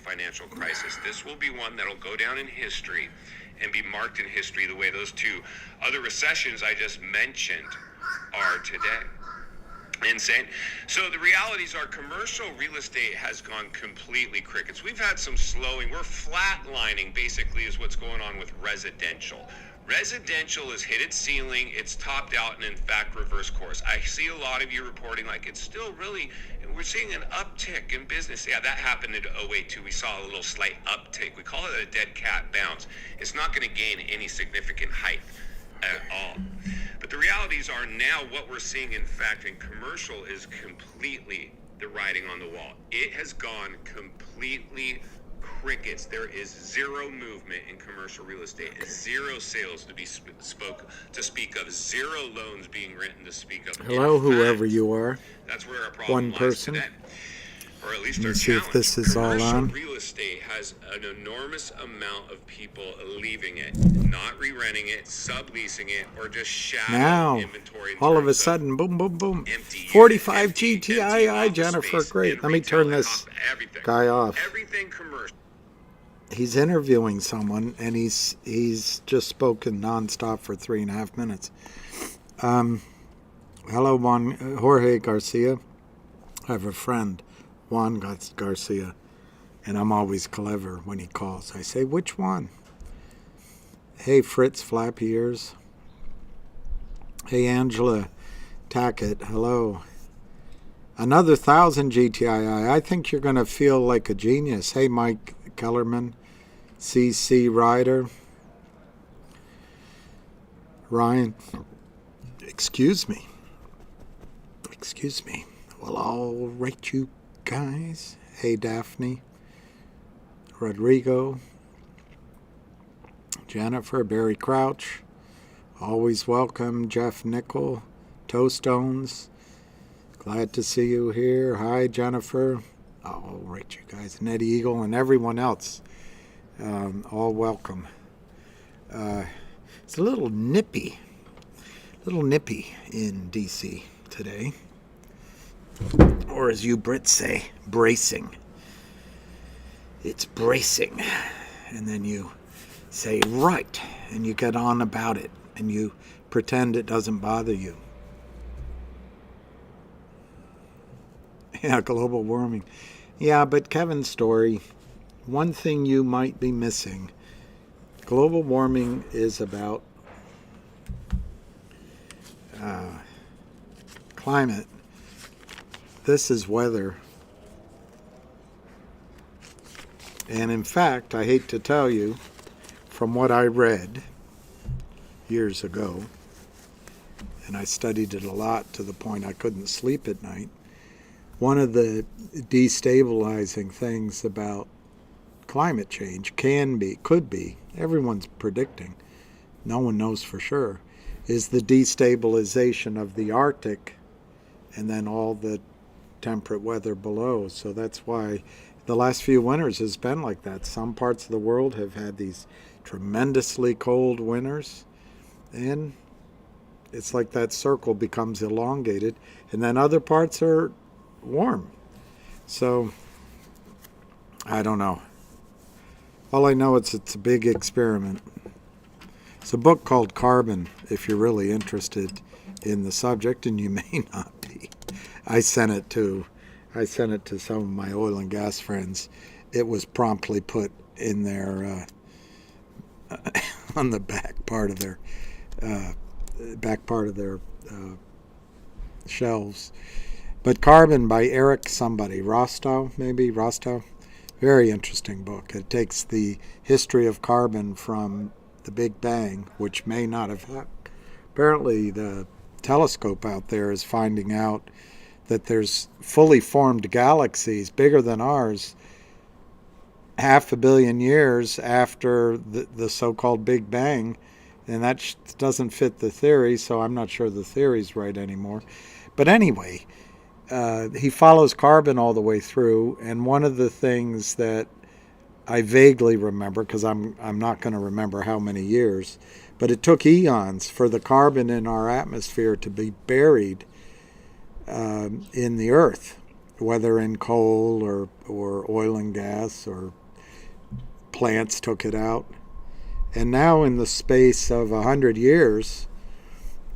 financial crisis. This will be one that'll go down in history and be marked in history the way those two other recessions I just mentioned are today. Insane. So the realities are commercial real estate has gone completely crickets. We've had some slowing. We're flatlining, basically, is what's going on with residential. Residential has hit its ceiling. It's topped out and, in fact, reverse course. I see a lot of you reporting like it's still really, we're seeing an uptick in business. Yeah, that happened in 08 too. We saw a little slight uptick. We call it a dead cat bounce. It's not going to gain any significant height at all. But the realities are now what we're seeing, in fact, in commercial is completely the writing on the wall. It has gone completely crickets. There is zero movement in commercial real estate, zero sales to be speak of, zero loans being written to speak of. Hello, whoever you are. That's where our problem One lies person. today. Or at least our Let's see if challenge. this is all Commercial on. real estate has an enormous amount of people leaving it, not re-renting it, subleasing it, or just shadow Now, inventory. all of a sudden, boom, boom, boom. Empty 45 empty GTII, office Jennifer, space great. and Let me retail turn and this everything. guy off. Everything commercial. He's interviewing someone, and he's just spoken nonstop for 3.5 minutes. Hello, Juan Jorge Garcia. I have a friend, Juan Garcia, and I'm always clever when he calls. I say, which one? Hey, Fritz Flappy Ears. Hey, Angela Tackett. Hello. Another 1,000 GTII. I think you're going to feel like a genius. Hey, Mike Kellerman. CC Ryder. Ryan. Excuse me. Well, all right, you guys. Hey, Daphne. Rodrigo. Jennifer. Barry Crouch. Always welcome. Jeff Nickel. Toestones. Glad to see you here. Hi, Jennifer. All right, you guys. Ned Eagle and everyone else. All welcome. It's a little nippy in DC today. Or as you Brits say, bracing. It's bracing. And then you say, right, and you get on about it, and you pretend it doesn't bother you. Yeah, global warming. Yeah, but Kevin's story, one thing you might be missing. Global warming is about climate. This is weather. And in fact, I hate to tell you, from what I read years ago, and I studied it a lot to the point I couldn't sleep at night, one of the destabilizing things about climate change could be, everyone's predicting, no one knows for sure, is the destabilization of the Arctic and then all the temperate weather below. So that's why the last few winters has been like that. Some parts of the world have had these tremendously cold winters, and it's like that circle becomes elongated, and then other parts are warm. So I don't know. All I know is it's a big experiment. It's a book called Carbon, if you're really interested in the subject, and you may not be. I sent it to some of my oil and gas friends. It was promptly put in their on the back part of their shelves. But Carbon by Eric Rostow. Very interesting book. It takes the history of carbon from the Big Bang, which may not have happened. Apparently the telescope out there is finding out that there's fully formed galaxies bigger than ours 500 million years after the so-called Big Bang, and that doesn't fit the theory, so I'm not sure the theory's right anymore. But anyway, he follows carbon all the way through, and one of the things that I vaguely remember, because I'm not going to remember how many years, but it took eons for the carbon in our atmosphere to be buried in the earth. whether in coal or oil and gas or plants took it out. And now in the space of 100 years,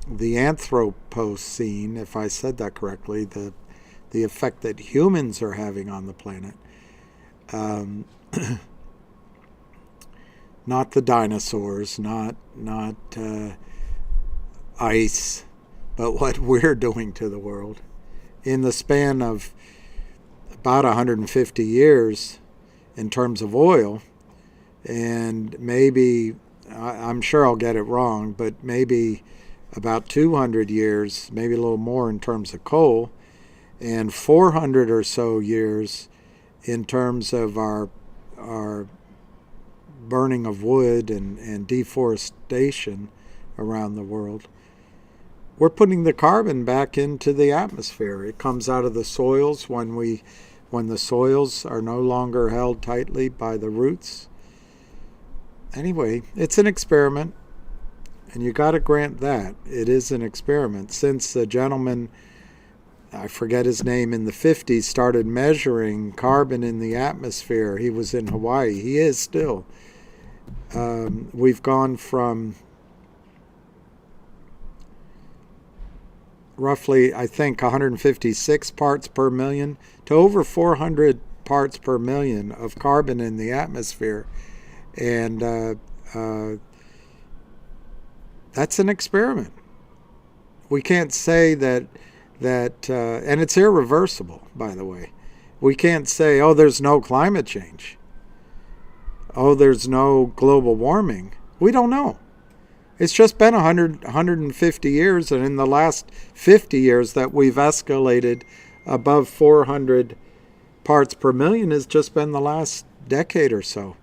the Anthropocene, if I said that correctly, the effect that humans are having on the planet, not the dinosaurs, not ice, but what we're doing to the world. In the span of about 150 years in terms of oil, and maybe, I'm sure I'll get it wrong, but maybe about 200 years, maybe a little more in terms of coal, and 400 or so years in terms of our burning of wood and deforestation around the world. We're putting the carbon back into the atmosphere. It comes out of the soils when the soils are no longer held tightly by the roots. Anyway, it's an experiment, and you got to grant that. It is an experiment. Since the gentleman, I forget his name, in the 50s started measuring carbon in the atmosphere. He was in Hawaii. He is still. We've gone from roughly, I think, 156 parts per million to over 400 parts per million of carbon in the atmosphere. And that's an experiment. We can't say that and it's irreversible, by the way. We can't say, oh, there's no climate change. Oh, there's no global warming. We don't know. It's just been 150 years, and in the last 50 years that we've escalated above 400 parts per million has just been the last decade or so.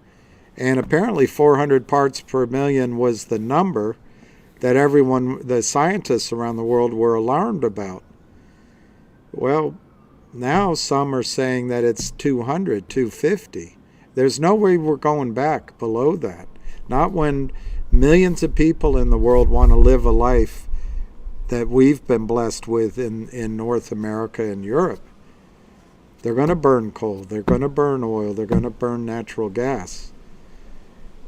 And apparently 400 parts per million was the number that the scientists around the world were alarmed about. Well, now some are saying that it's 200, 250. There's no way we're going back below that. Not when millions of people in the world want to live a life that we've been blessed with in North America and Europe. They're going to burn coal. They're going to burn oil. They're going to burn natural gas.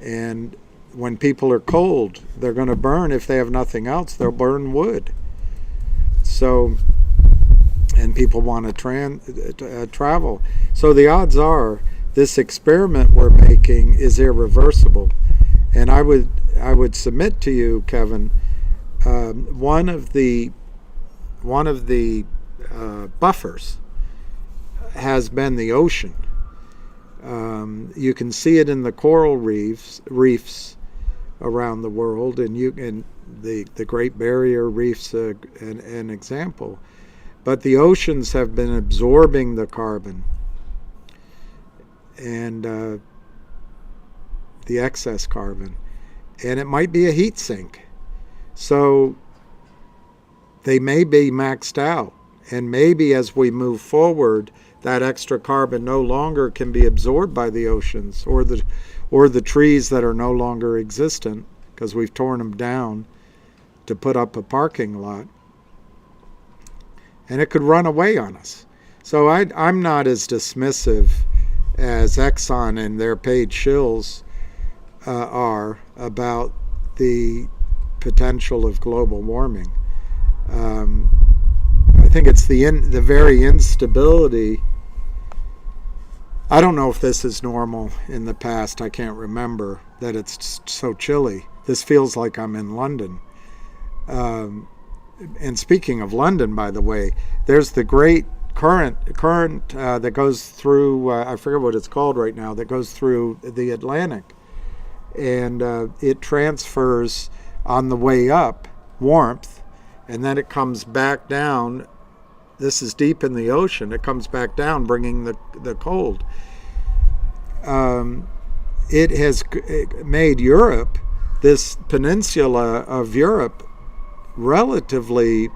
And when people are cold, they're going to burn, if they have nothing else, they'll burn wood. So, and people want to travel. So the odds are this experiment we're making is irreversible. And I would submit to you, Kevin, one of the buffers has been the ocean. You can see it in the coral reefs around the world, and the Great Barrier Reef's an example. But the oceans have been absorbing the carbon and the excess carbon, and it might be a heat sink. So they may be maxed out, and maybe as we move forward, that extra carbon no longer can be absorbed by the oceans or the trees that are no longer existent because we've torn them down to put up a parking lot, and it could run away on us. So I'm not as dismissive as Exxon and their paid shills are about the potential of global warming. I think it's the very instability. I don't know if this is normal in the past. I can't remember that it's so chilly. This feels like I'm in London. And speaking of London, by the way, there's the great current that goes through, I forget what it's called right now, that goes through the Atlantic. And it transfers on the way up warmth, and then it comes back down. This is deep in the ocean. It comes back down, bringing the cold. It has made Europe, this peninsula of Europe, relatively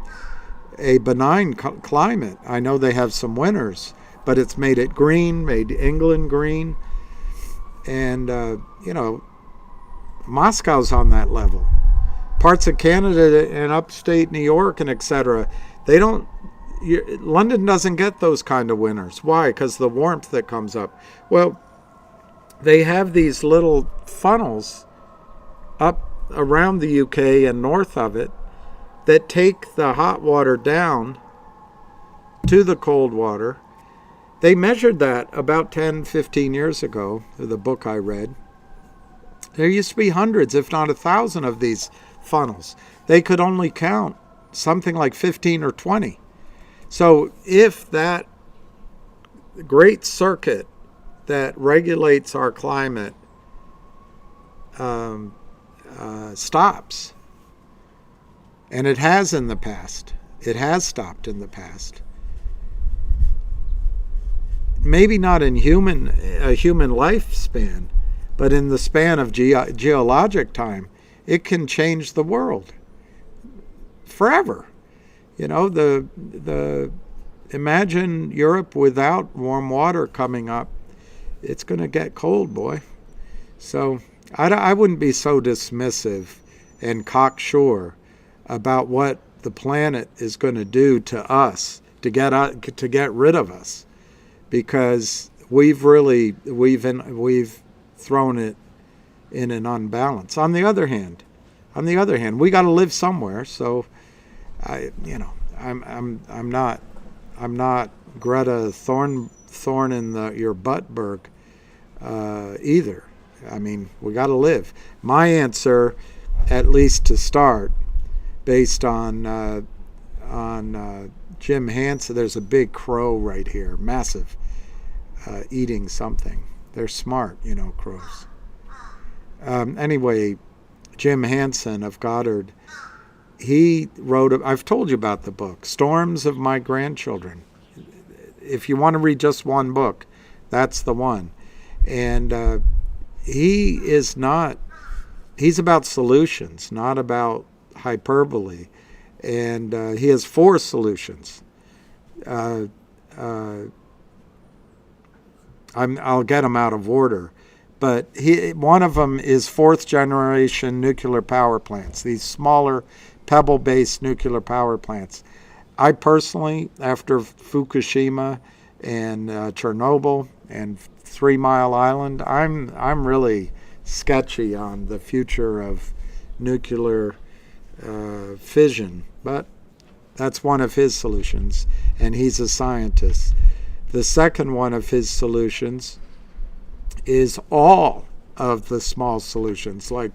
a benign climate. I know they have some winters, but it's made it green, made England green. And, Moscow's on that level. Parts of Canada and upstate New York and etc., they don't, London doesn't get those kind of winters. Why? Because the warmth that comes up. Well, they have these little funnels up around the UK and north of it that take the hot water down to the cold water. They measured that about 10, 15 years ago, the book I read. There used to be hundreds, if not 1,000 of these funnels. They could only count something like 15 or 20. So if that great circuit that regulates our climate stops, and it has in the past, it has stopped in the past, maybe not in a human lifespan, but in the span of geologic time, it can change the world forever. You know, imagine Europe without warm water coming up. It's going to get cold, boy. So I wouldn't be so dismissive and cocksure about what the planet is going to do to us to get rid of us, because we've thrown it in an unbalance. On the other hand, we got to live somewhere. So I'm not Greta Thorn in your buttberg either. I mean, we got to live. My answer, at least to start, based on Jim Hansen. There's a big crow right here, massive, eating something. They're smart, crows. Anyway, Jim Hansen of Goddard, he wrote, I've told you about the book, Storms of My Grandchildren. If you want to read just one book, that's the one. And he's about solutions, not about hyperbole. And he has 4 solutions. I'll get them out of order. But one of them is 4th generation nuclear power plants, these smaller pebble-based nuclear power plants. I personally, after Fukushima and Chernobyl and 3 Mile Island, I'm really sketchy on the future of nuclear fission. But that's one of his solutions, and he's a scientist. The second one of his solutions is all of the small solutions, like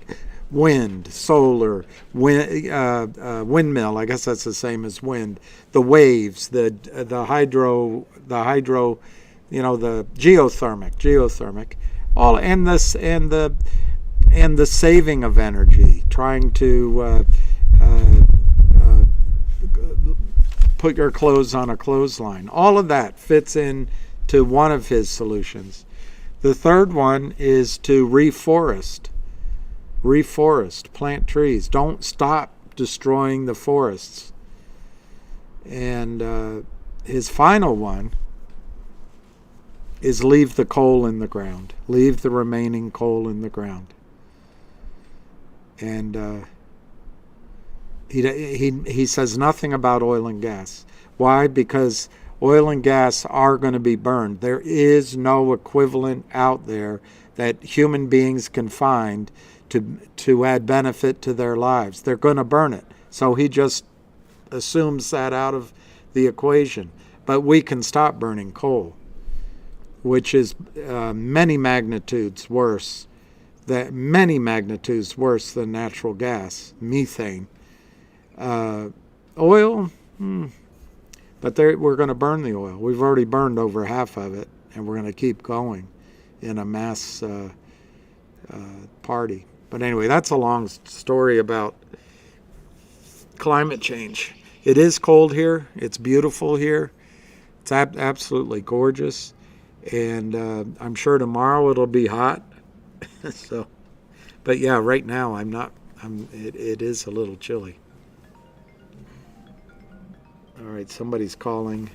wind, solar, windmill. I guess that's the same as wind. The waves, the hydro, the geothermic, all, and the saving of energy, trying to put your clothes on a clothesline. All of that fits into one of his solutions. The third one is to reforest, plant trees. Don't stop destroying the forests. And his final one is leave the coal in the ground. Leave the remaining coal in the ground. And he says nothing about oil and gas. Why? Because oil and gas are going to be burned. There is no equivalent out there that human beings can find to add benefit to their lives. They're going to burn it. So he just assumes that out of the equation. But we can stop burning coal, which is many magnitudes worse than natural gas, methane. Oil, but we're going to burn the oil. We've already burned over half of it, and we're going to keep going in a mass party. But anyway, that's a long story about climate change. It is cold here. It's beautiful here. It's absolutely gorgeous. And I'm sure tomorrow it'll be hot. So, but yeah, right now it is a little chilly. All right, somebody's calling.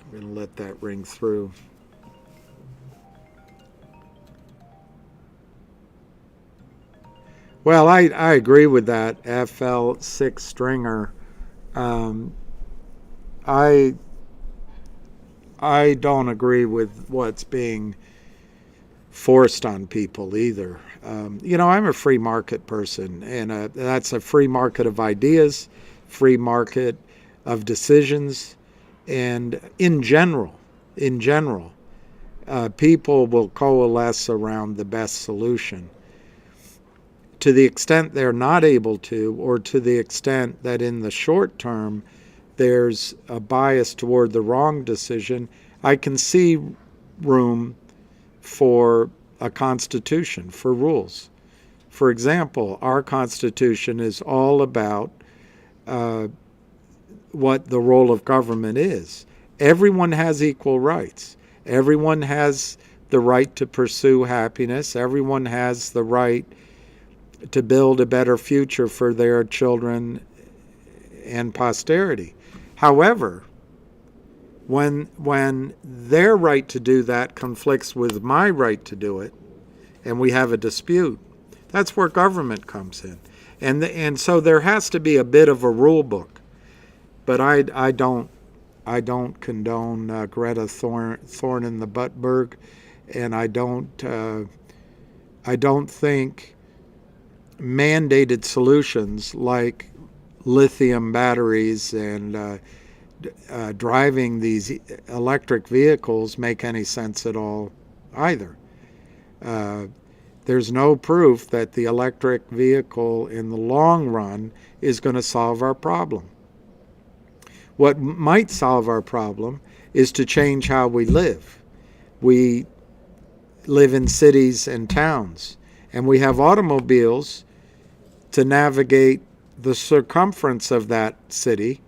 I'm going to let that ring through. Well, I agree with that. FL6 stringer. Um, I I don't agree with what's being forced on people either. I'm a free market person, and that's a free market of ideas, free market of decisions, and in general, people will coalesce around the best solution. To the extent they're not able to, or to the extent that in the short term there's a bias toward the wrong decision, I can see room for a constitution, for rules. For example, our Constitution is all about uh, what the role of government is. Everyone has equal rights. Everyone has the right to pursue happiness. Everyone has the right to build a better future for their children and posterity. However, when their right to do that conflicts with my right to do it, and we have a dispute, that's where government comes in. And so there has to be a bit of a rule book. But I don't condone Greta Thorn in the Buttberg, and I don't think mandated solutions like lithium batteries and driving these electric vehicles make any sense at all either. There's no proof that the electric vehicle in the long run is going to solve our problem. What might solve our problem is to change how we live. We live in cities and towns, and we have automobiles to navigate the circumference of that city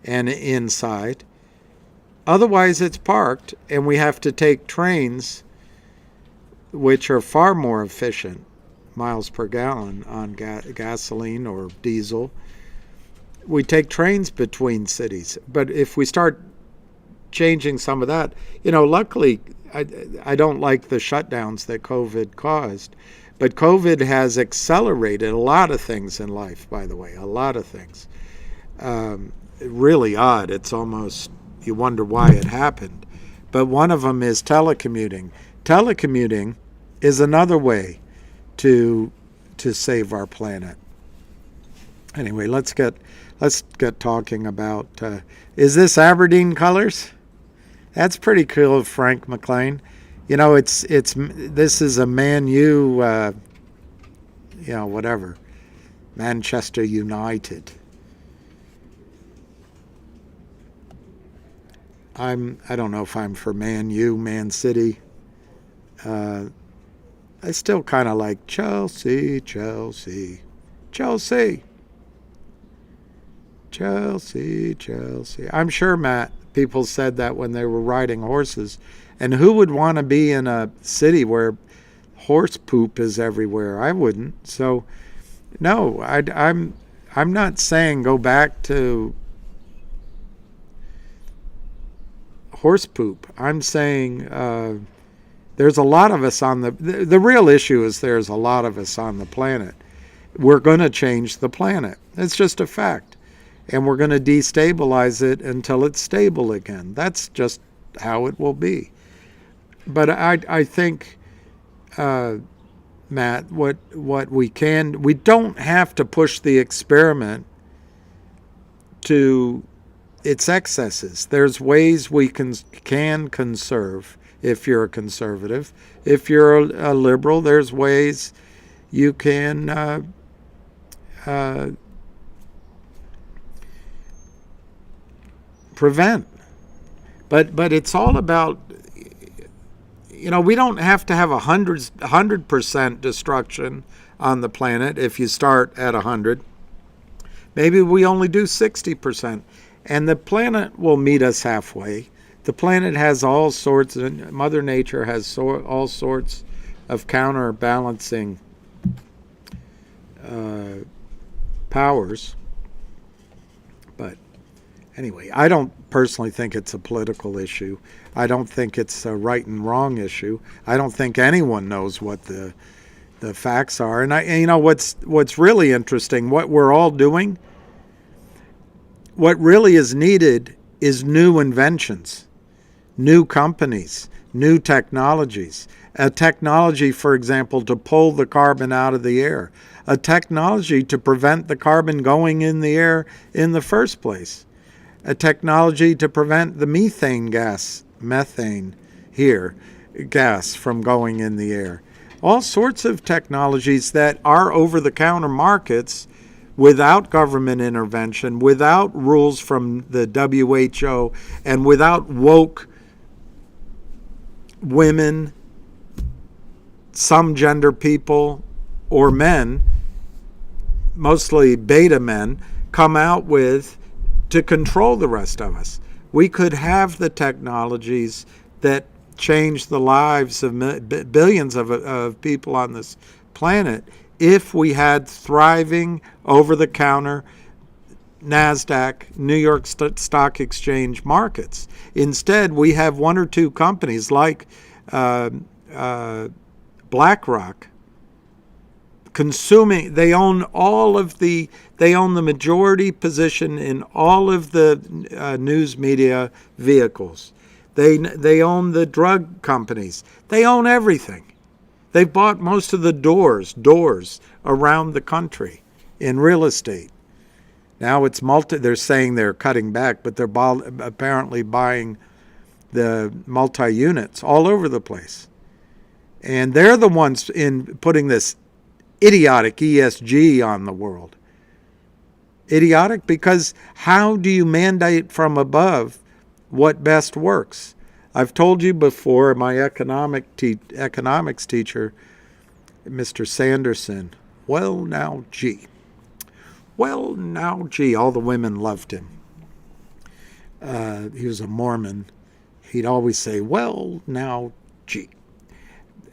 and inside. Otherwise, it's parked, and we have to take trains, which are far more efficient, miles per gallon on gasoline or diesel. We take trains between cities. But if we start changing some of that, luckily, I don't like the shutdowns that COVID caused. But COVID has accelerated a lot of things in life, by the way, a lot of things. Really odd. It's almost, you wonder why it happened. But one of them is telecommuting. Telecommuting is another way to save our planet. Anyway, let's get talking about, is this Aberdeen colors? That's pretty cool, Frank McLean. This is a Man U, whatever, Manchester United. I don't know if I'm for Man U, Man City. I still kind of like Chelsea. I'm sure, Matt, people said that when they were riding horses. And who would want to be in a city where horse poop is everywhere? I wouldn't. So, no, I'm not saying go back to horse poop. I'm saying there's a lot of us on the real issue is there's a lot of us on the planet. We're going to change the planet. It's just a fact. And we're going to destabilize it until it's stable again. That's just how it will be. But I think, Matt, what we don't have to push the experiment to its excesses. There's ways we can conserve if you're a conservative. If you're a liberal, there's ways you can prevent. But it's all about, we don't have to have 100% destruction on the planet if you start at 100. Maybe we only do 60%. And the planet will meet us halfway. The planet has all sorts, Mother Nature has all sorts of counterbalancing powers. But anyway, I don't personally think it's a political issue. I don't think it's a right and wrong issue. I don't think anyone knows what the The facts are, and you know what's really interesting, what we're all doing, what really is needed is new inventions, new companies, new technologies. A technology, for example, to pull the carbon out of the air. A technology to prevent the carbon going in the air in the first place. A technology to prevent the methane gas from going in the air. All sorts of technologies that are over-the-counter markets without government intervention, without rules from the WHO, and without woke women, some gender people, or men, mostly beta men, come out with to control the rest of us. We could have the technologies that change the lives of billions of people on this planet if we had thriving over-the-counter NASDAQ, New York Stock Exchange markets. Instead, we have one or two companies like BlackRock consuming. They own the majority position in all of the news media vehicles. They own the drug companies. They own everything. They've bought most of the doors around the country in real estate. Now it's they're saying they're cutting back, but they're apparently buying the multi-units all over the place. And they're the ones in putting this idiotic ESG on the world. Idiotic because how do you mandate from above what best works? I've told you before, my economics teacher, Mr. Sanderson, well, now, gee, all the women loved him. He was a Mormon. He'd always say, well, now, gee.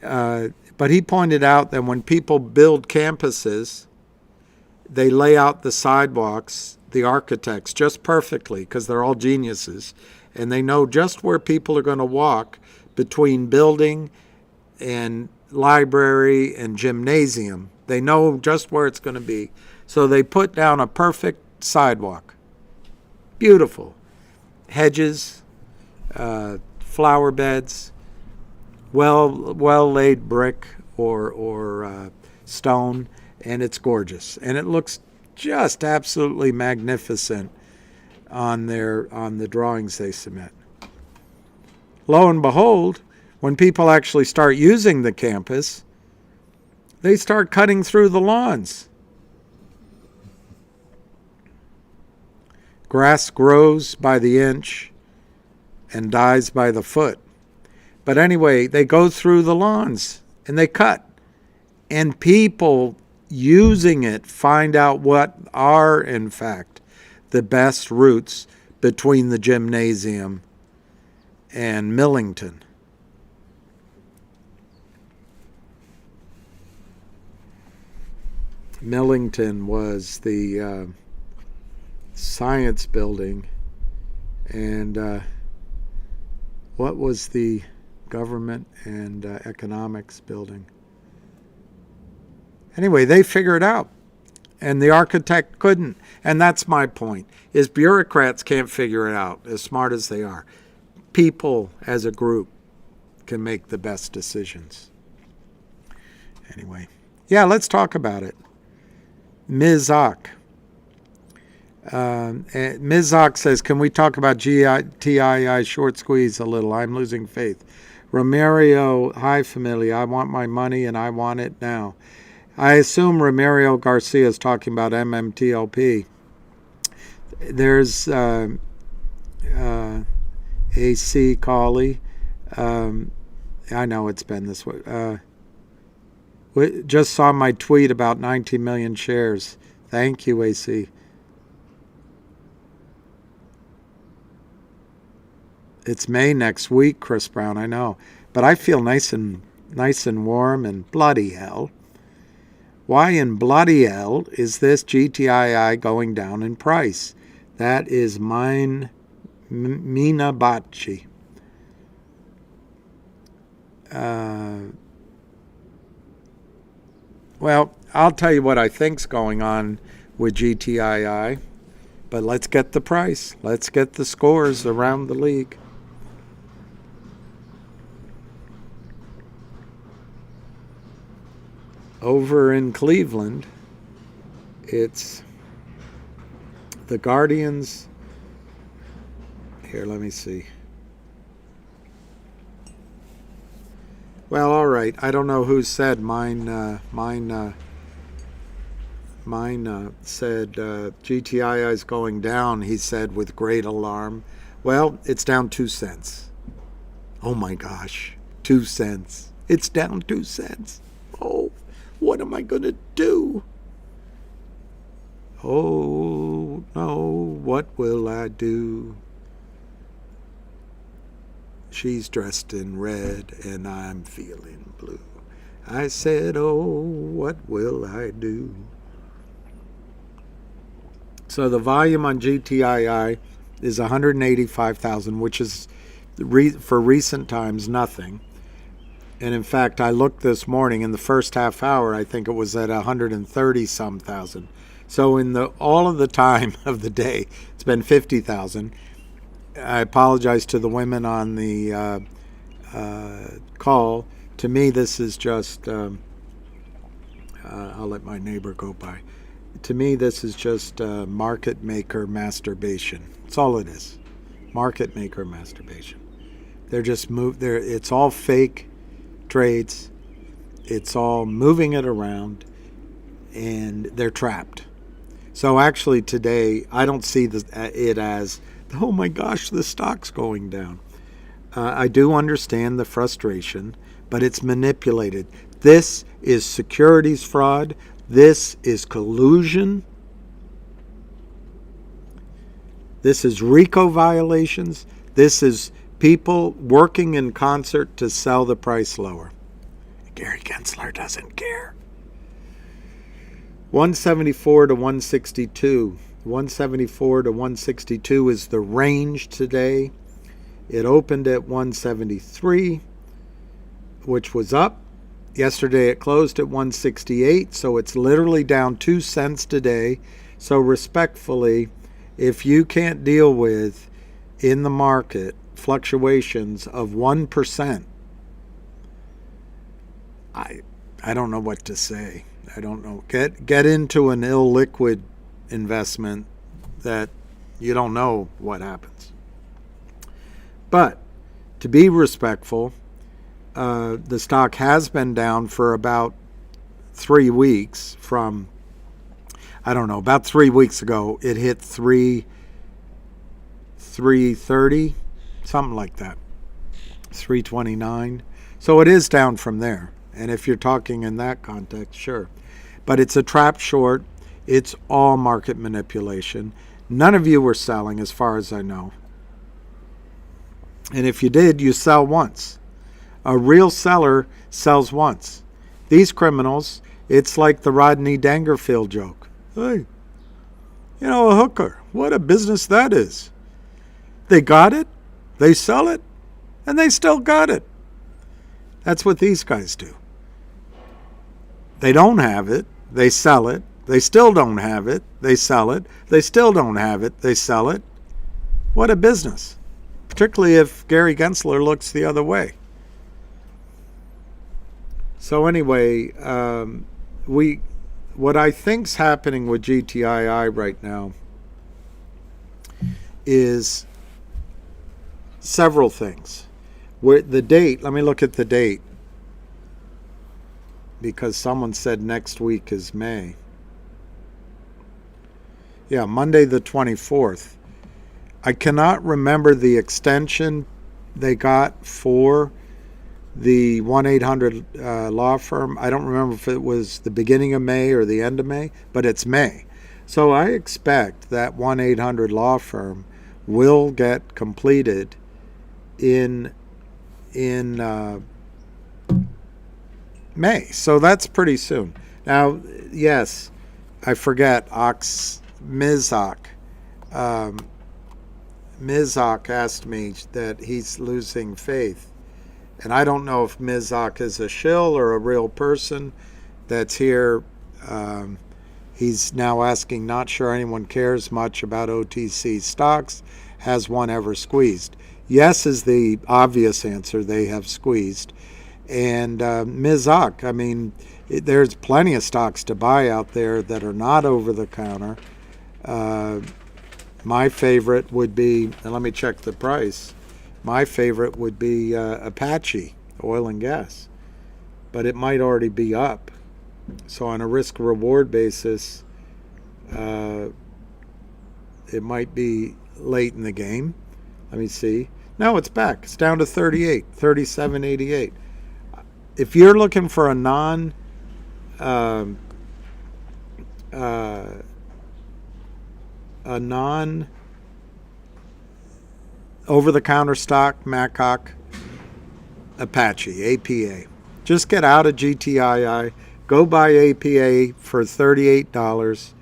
But he pointed out that when people build campuses, they lay out the sidewalks, the architects, just perfectly because they're all geniuses, and they know just where people are going to walk between building and library and gymnasium. They know just where it's going to be. So they put down a perfect sidewalk. Beautiful. Hedges, flower beds, well laid brick or stone, and it's gorgeous. And it looks just absolutely magnificent on the drawings they submit. Lo and behold, when people actually start using the campus, they start cutting through the lawns. Grass grows by the inch and dies by the foot. But anyway, they go through the lawns and they cut. And people using it find out what are, in fact, the best routes between the gymnasium and Millington. Millington was the science building, and what was the government and economics building? Anyway, they figured it out, and the architect couldn't. And that's my point, is bureaucrats can't figure it out, as smart as they are. People as a group can make the best decisions. Anyway, yeah, let's talk about it. Ms. Ock. Ms. Ock says, can we talk about GTII short squeeze a little? I'm losing faith. Romario, hi familia, I want my money and I want it now. I assume Romario Garcia is talking about MMTLP. There's AC Colley. I know it's been this way. Just saw my tweet about 19 million shares. Thank you, AC. It's May next week, Chris Brown, I know. But I feel nice and warm, and bloody hell. Why in bloody hell is this GTII going down in price? That is Mina Bachi. Well, I'll tell you what I think's going on with GTII, but let's get the price. Let's get the scores around the league. Over in Cleveland, it's the Guardians. Here, let me see. Well, all right. I don't know who said mine. Mine said GTII is going down. He said with great alarm. Well, it's down 2 cents. Oh my gosh, 2 cents. It's down 2 cents. Oh, what am I gonna do? Oh no, what will I do? She's dressed in red and I'm feeling blue. I said, oh, what will I do? So the volume on GTII is 185,000, which is for recent times nothing. And in fact, I looked this morning in the first half hour, I think it was at 130 some thousand. So in all of the time of the day, it's been 50,000. I apologize to the women on the call. To me, this is just, I'll let my neighbor go by. To me, this is just market maker masturbation. That's all it is. Market maker masturbation. They're just it's all fake trades. It's all moving it around, and they're trapped. So actually today, I don't see it as, oh my gosh, the stock's going down. I do understand the frustration, but it's manipulated. This is securities fraud. This is collusion. This is RICO violations. This is people working in concert to sell the price lower. Gary Gensler doesn't care. 174 to 162. 174 to 162 is the range today. It opened at 173, which was up. Yesterday it closed at 168, so it's literally down 2 cents today. So respectfully, if you can't deal with in the market fluctuations of 1%, I don't know what to say. I don't know. Get into an illiquid investment that you don't know what happens. But to be respectful, the stock has been down for about 3 weeks from, I don't know, about 3 weeks ago, it hit 330, something like that, 329. So it is down from there. And if you're talking in that context, sure. But it's a trap short. It's all market manipulation. None of you were selling as far as I know. And if you did, you sell once. A real seller sells once. These criminals, it's like the Rodney Dangerfield joke. Hey, a hooker, what a business that is. They got it, they sell it, and they still got it. That's what these guys do. They don't have it, they sell it. They still don't have it, they sell it. They still don't have it, they sell it. What a business. Particularly if Gary Gensler looks the other way. So anyway, what I think's happening with GTII right now is several things. The date, let me look at the date, because someone said next week is May. Yeah, Monday the 24th. I cannot remember the extension they got for the 1-800 law firm. I don't remember if it was the beginning of May or the end of May, but it's May. So I expect that 1-800 law firm will get completed in May. So that's pretty soon. Now, yes, I forget, Mizok. Mizok asked me that he's losing faith. And I don't know if Mizok is a shill or a real person, that's here. He's now asking, not sure anyone cares much about OTC stocks. Has one ever squeezed? Yes is the obvious answer. They have squeezed. And Ms. Ock, I mean, there's plenty of stocks to buy out there that are not over the counter. My favorite would be, and let me check the price. My favorite would be Apache, oil and gas. But it might already be up. So on a risk-reward basis, it might be late in the game. Let me see. No, it's back. It's down to 38, 37.88. If you're looking for a non over-the-counter stock, MacCock, Apache, APA. Just get out of GTII. Go buy APA for $38,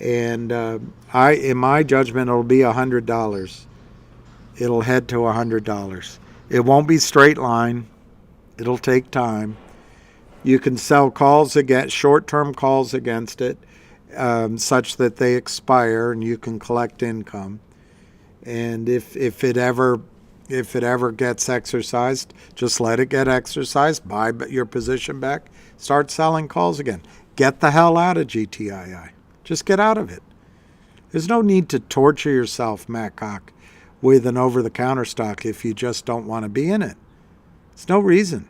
and in my judgment, it'll be $100. It'll head to $100. It won't be straight line. It'll take time. You can sell calls against short-term calls against it, such that they expire, and you can collect income. And if it ever gets exercised, just let it get exercised. Buy your position back. Start selling calls again. Get the hell out of GTII. Just get out of it. There's no need to torture yourself, MacCock, with an over-the-counter stock if you just don't want to be in it. There's no reason.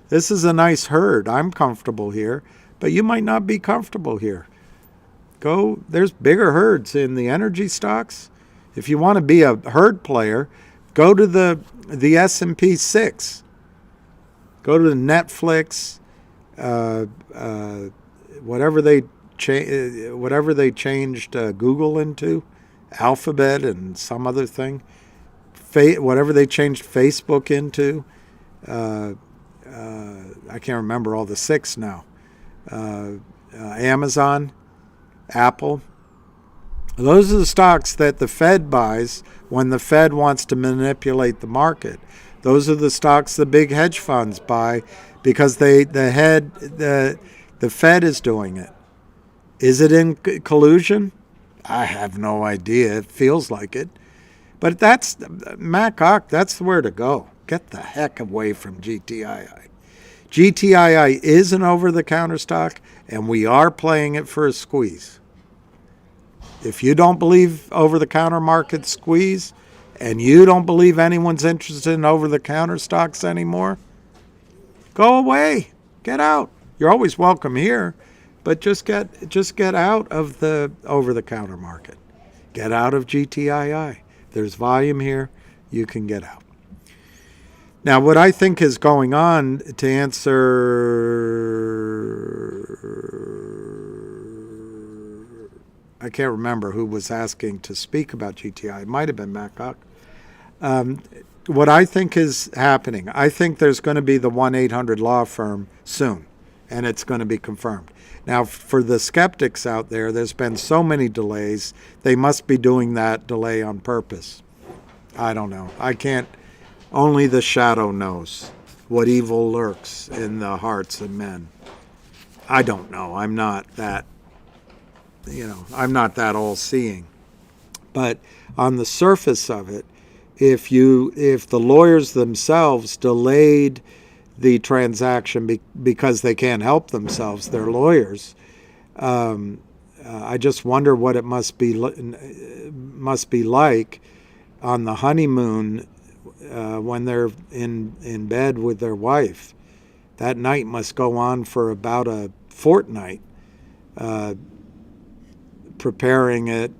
This is a nice herd. I'm comfortable here, but you might not be comfortable here. There's bigger herds in the energy stocks. If you want to be a herd player, go to the S&P 6. Go to the Netflix, whatever they changed Google into, Alphabet and some other thing, whatever they changed Facebook into. I can't remember all the 6 now. Amazon, Apple. Those are the stocks that the Fed buys when the Fed wants to manipulate the market. Those are the stocks the big hedge funds buy because the Fed is doing it. Is it in collusion? I have no idea. It feels like it. But that's MacCock, that's where to go. Get the heck away from GTII. GTII is an over-the-counter stock, and we are playing it for a squeeze. If you don't believe over-the-counter market squeeze, and you don't believe anyone's interested in over-the-counter stocks anymore, go away. Get out. You're always welcome here, but just get out of the over-the-counter market. Get out of GTII. There's volume here. You can get out. Now, what I think is going on, to answer, I can't remember who was asking to speak about GTI. It might have been MacCock. What I think is happening, I think there's going to be the 1-800 law firm soon, and it's going to be confirmed. Now, for the skeptics out there, there's been so many delays, they must be doing that delay on purpose. I don't know. I can't. Only the shadow knows what evil lurks in the hearts of men. I don't know. I'm not that all-seeing. But on the surface of it, if the lawyers themselves delayed the transaction because they can't help themselves, they're lawyers, I just wonder what it must be like on the honeymoon when they're in bed with their wife. That night must go on for about a fortnight, preparing it,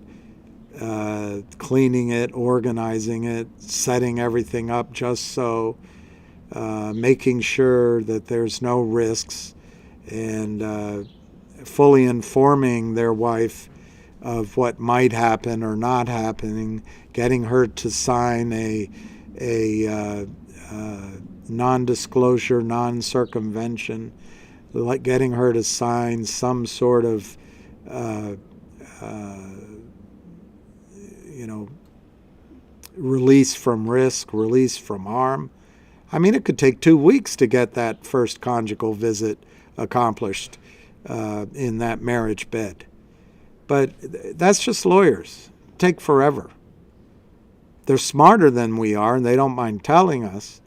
cleaning it, organizing it, setting everything up just so, making sure that there's no risks, and fully informing their wife of what might happen or not happening, getting her to sign a non-disclosure, non-circumvention, like getting her to sign some sort of release from risk, release from harm. I mean, it could take 2 weeks to get that first conjugal visit accomplished in that marriage bed. But that's just lawyers. Take forever. They're smarter than we are, and they don't mind telling us.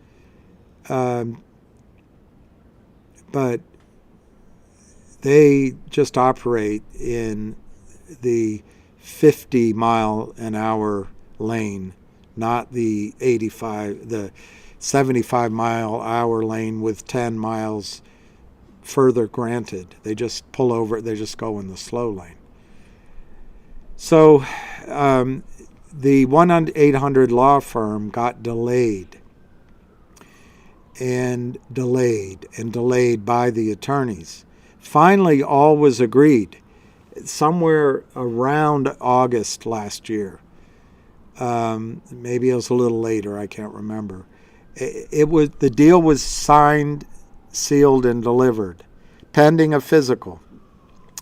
But they just operate in the 50-mile-an-hour lane, not the 75-mile-hour lane with 10 miles further granted. They just pull over. They just go in the slow lane. So the 1-800 law firm got delayed and delayed and delayed by the attorneys. Finally, all was agreed somewhere around August last year. Maybe it was a little later, I can't remember. The deal was signed, sealed, and delivered, pending a physical.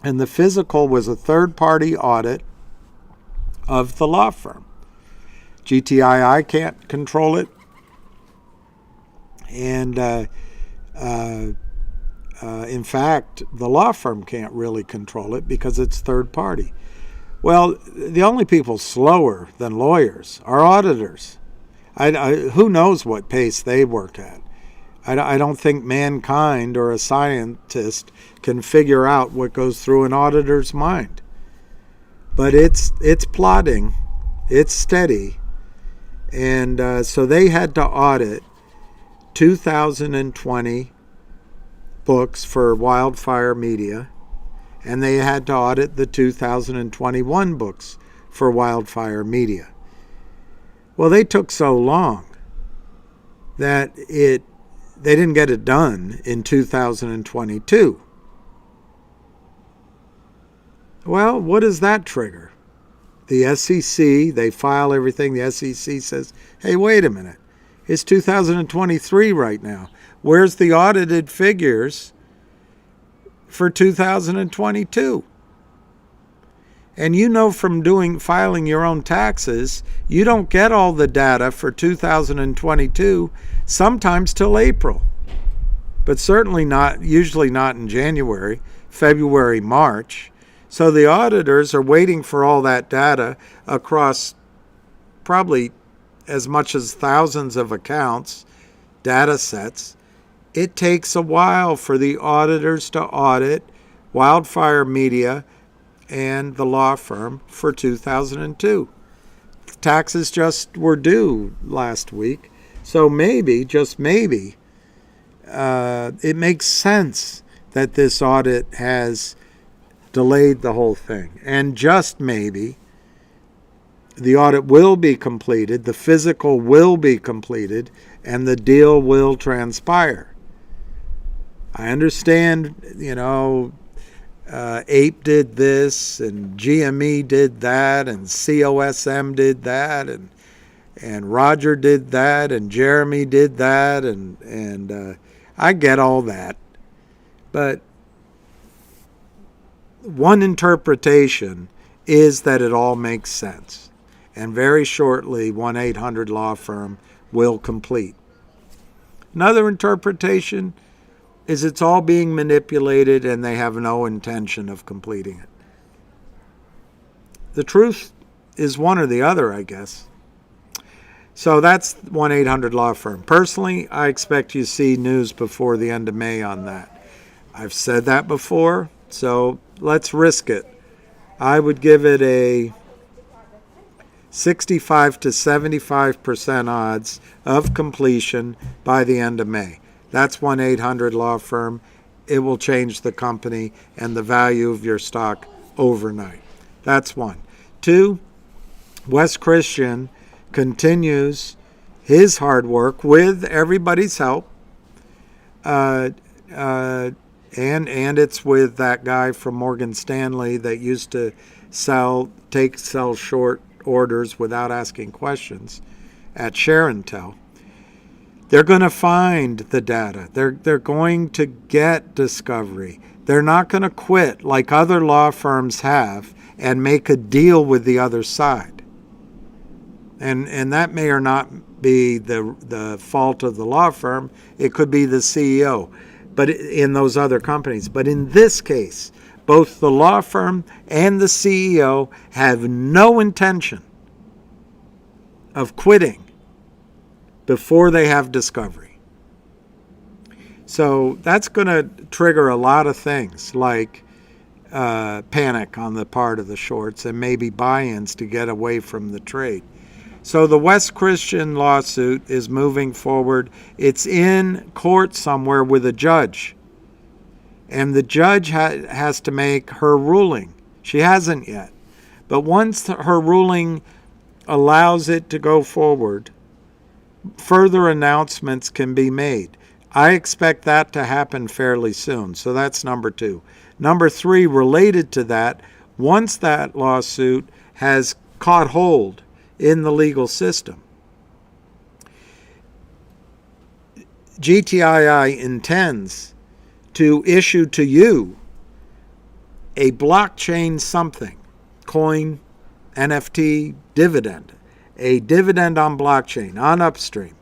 And the physical was a third-party audit of the law firm. GTII can't control it, and in fact, the law firm can't really control it because it's third party. Well, the only people slower than lawyers are auditors. Who knows what pace they work at? I don't think mankind or a scientist can figure out what goes through an auditor's mind. But it's plodding, it's steady, and so they had to audit 2020 books for Wildfire Media, and they had to audit the 2021 books for Wildfire Media. Well, they took so long that they didn't get it done in 2022. Well, what does that trigger? The SEC, they file everything. The SEC says, hey, wait a minute. It's 2023 right now. Where's the audited figures for 2022? And you know from filing your own taxes, you don't get all the data for 2022 sometimes till April. But certainly not, usually not in January, February, March. So the auditors are waiting for all that data across probably as much as thousands of accounts, data sets. It takes a while for the auditors to audit Wildfire Media and the law firm for 2002. Taxes just were due last week. So maybe, just maybe, it makes sense that this audit has delayed the whole thing. And just maybe, the audit will be completed, the physical will be completed, and the deal will transpire. I understand, APE did this, and GME did that, and COSM did that, and Roger did that, and Jeremy did that, and I get all that. But one interpretation is that it all makes sense. And very shortly, 1-800 law firm will complete. Another interpretation is it's all being manipulated and they have no intention of completing it. The truth is one or the other, I guess. So that's 1-800 law firm. Personally, I expect you to see news before the end of May on that. I've said that before, so let's risk it. I would give it a 65 to 75% odds of completion by the end of May. That's 1-800 law firm. It will change the company and the value of your stock overnight. That's one. Two, Wes Christian continues his hard work with everybody's help. And it's with that guy from Morgan Stanley that used to sell short orders without asking questions at Share and Tell. They're going to find the data. They're going to get discovery. They're not going to quit like other law firms have and make a deal with the other side. And that may or not be the fault of the law firm. It could be the CEO. but in those other companies. But in this case, both the law firm and the CEO have no intention of quitting before they have discovery. So that's going to trigger a lot of things like panic on the part of the shorts and maybe buy-ins to get away from the trade. So the West Christian lawsuit is moving forward. It's in court somewhere with a judge. And the judge has to make her ruling. She hasn't yet. But once her ruling allows it to go forward, further announcements can be made. I expect that to happen fairly soon. So that's number 2. Number 3, related to that, once that lawsuit has caught hold in the legal system, GTII intends to issue to you a blockchain something, coin, NFT, dividend, a dividend on blockchain, on Upstream,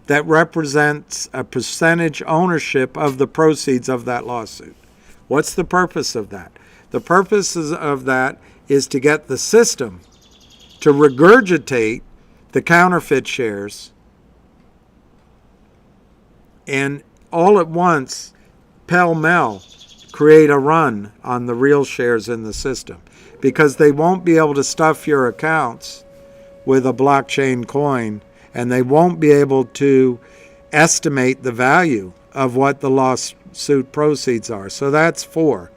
that represents a percentage ownership of the proceeds of that lawsuit. What's the purpose of that? The purpose of that is to get the system to regurgitate the counterfeit shares and all at once, pell-mell, create a run on the real shares in the system, because they won't be able to stuff your accounts with a blockchain coin, and they won't be able to estimate the value of what the lawsuit proceeds are. So that's 4,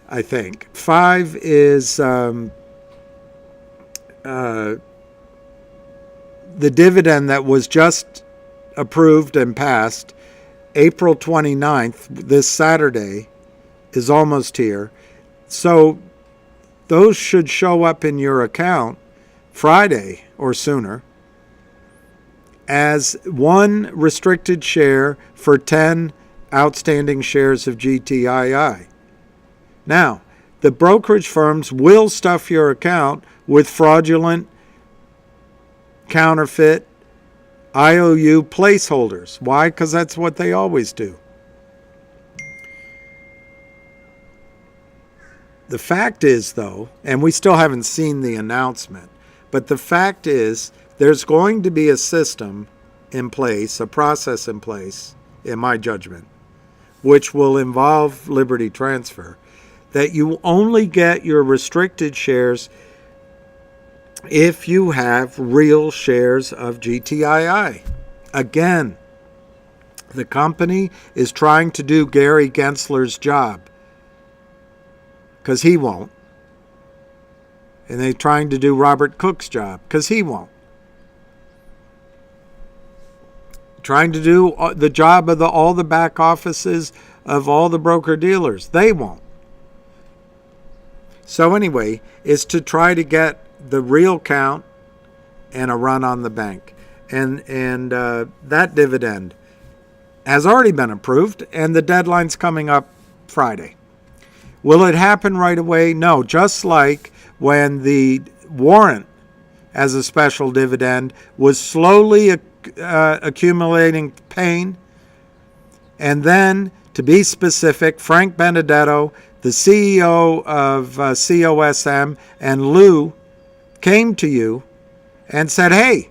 I think. 5 is the dividend that was just approved and passed April 29th, this Saturday, is almost here. So those should show up in your account Friday or sooner as 1 restricted share for 10 outstanding shares of GTII. Now, the brokerage firms will stuff your account with fraudulent, counterfeit, IOU placeholders. Why? Because that's what they always do. The fact is, though, and we still haven't seen the announcement, but the fact is there's going to be a system in place, a process in place, in my judgment, which will involve Liberty Transfer, that you only get your restricted shares if you have real shares of GTII. Again, the company is trying to do Gary Gensler's job, because he won't. And they're trying to do Robert Cook's job, because he won't. Trying to do the job of all the back offices of all the broker-dealers. They won't. So anyway, is to try to get the real count and a run on the bank. And that dividend has already been approved, and the deadline's coming up Friday. Will it happen right away? No. Just like when the warrant as a special dividend was slowly accumulating pain, and then, to be specific, Frank Benedetto, the CEO of COSM, and Lou came to you and said, hey,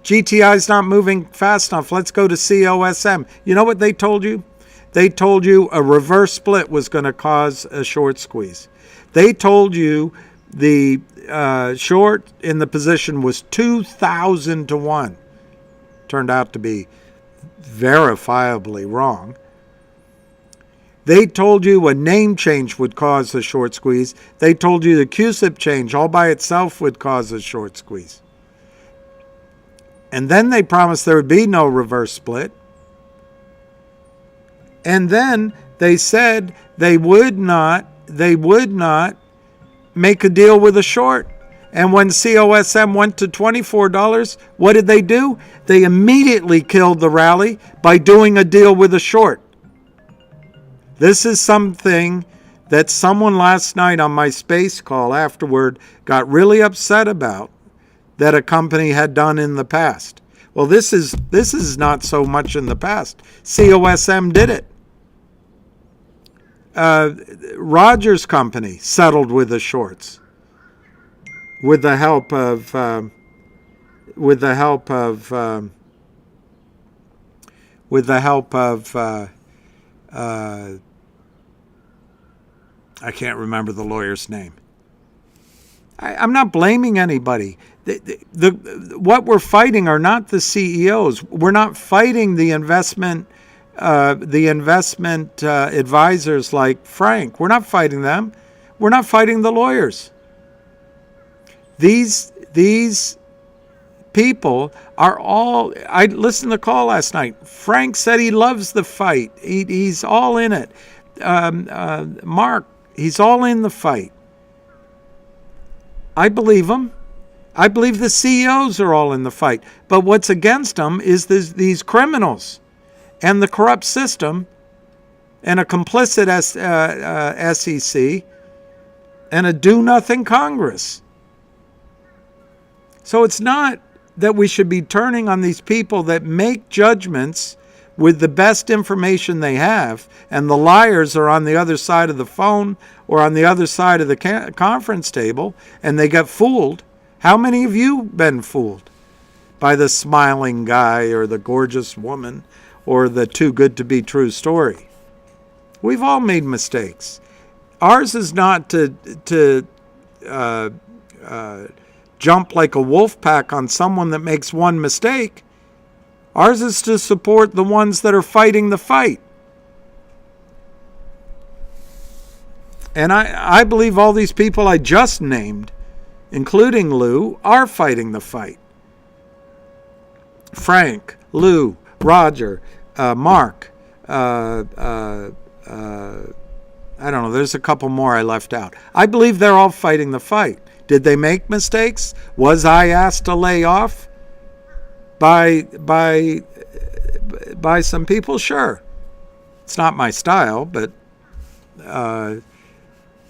GTI's not moving fast enough. Let's go to COSM. You know what they told you? They told you a reverse split was going to cause a short squeeze. They told you the short in the position was 2,000 to 1. Turned out to be verifiably wrong. They told you a name change would cause a short squeeze. They told you the CUSIP change all by itself would cause a short squeeze. And then they promised there would be no reverse split. And then they said they would not make a deal with a short. And when COSM went to $24, what did they do? They immediately killed the rally by doing a deal with a short. This is something that someone last night on my space call afterward got really upset about, that a company had done in the past. Well, this is not so much in the past. COSM did it. Rogers Company settled with the shorts with the help of I can't remember the lawyer's name. I'm not blaming anybody. What we're fighting are not the CEOs. We're not fighting the investment advisors like Frank. We're not fighting them. We're not fighting the lawyers. These people are all. I listened to the call last night. Frank said he loves the fight. He's all in it. Mark, he's all in the fight. I believe him. I believe the CEOs are all in the fight. But what's against them is these criminals and the corrupt system and a complicit SEC and a do-nothing Congress. So it's not that we should be turning on these people that make judgments with the best information they have, and the liars are on the other side of the phone or on the other side of the conference table, and they get fooled. How many of you been fooled by the smiling guy or the gorgeous woman or the too good to be true story? We've all made mistakes. Ours is not to jump like a wolf pack on someone that makes one mistake. Ours is to support the ones that are fighting the fight. And I believe all these people I just named, including Lou, are fighting the fight. Frank, Lou, Roger, Mark, I don't know, there's a couple more I left out. I believe they're all fighting the fight. Did they make mistakes? Was I asked to lay off by some people? Sure. It's not my style, but on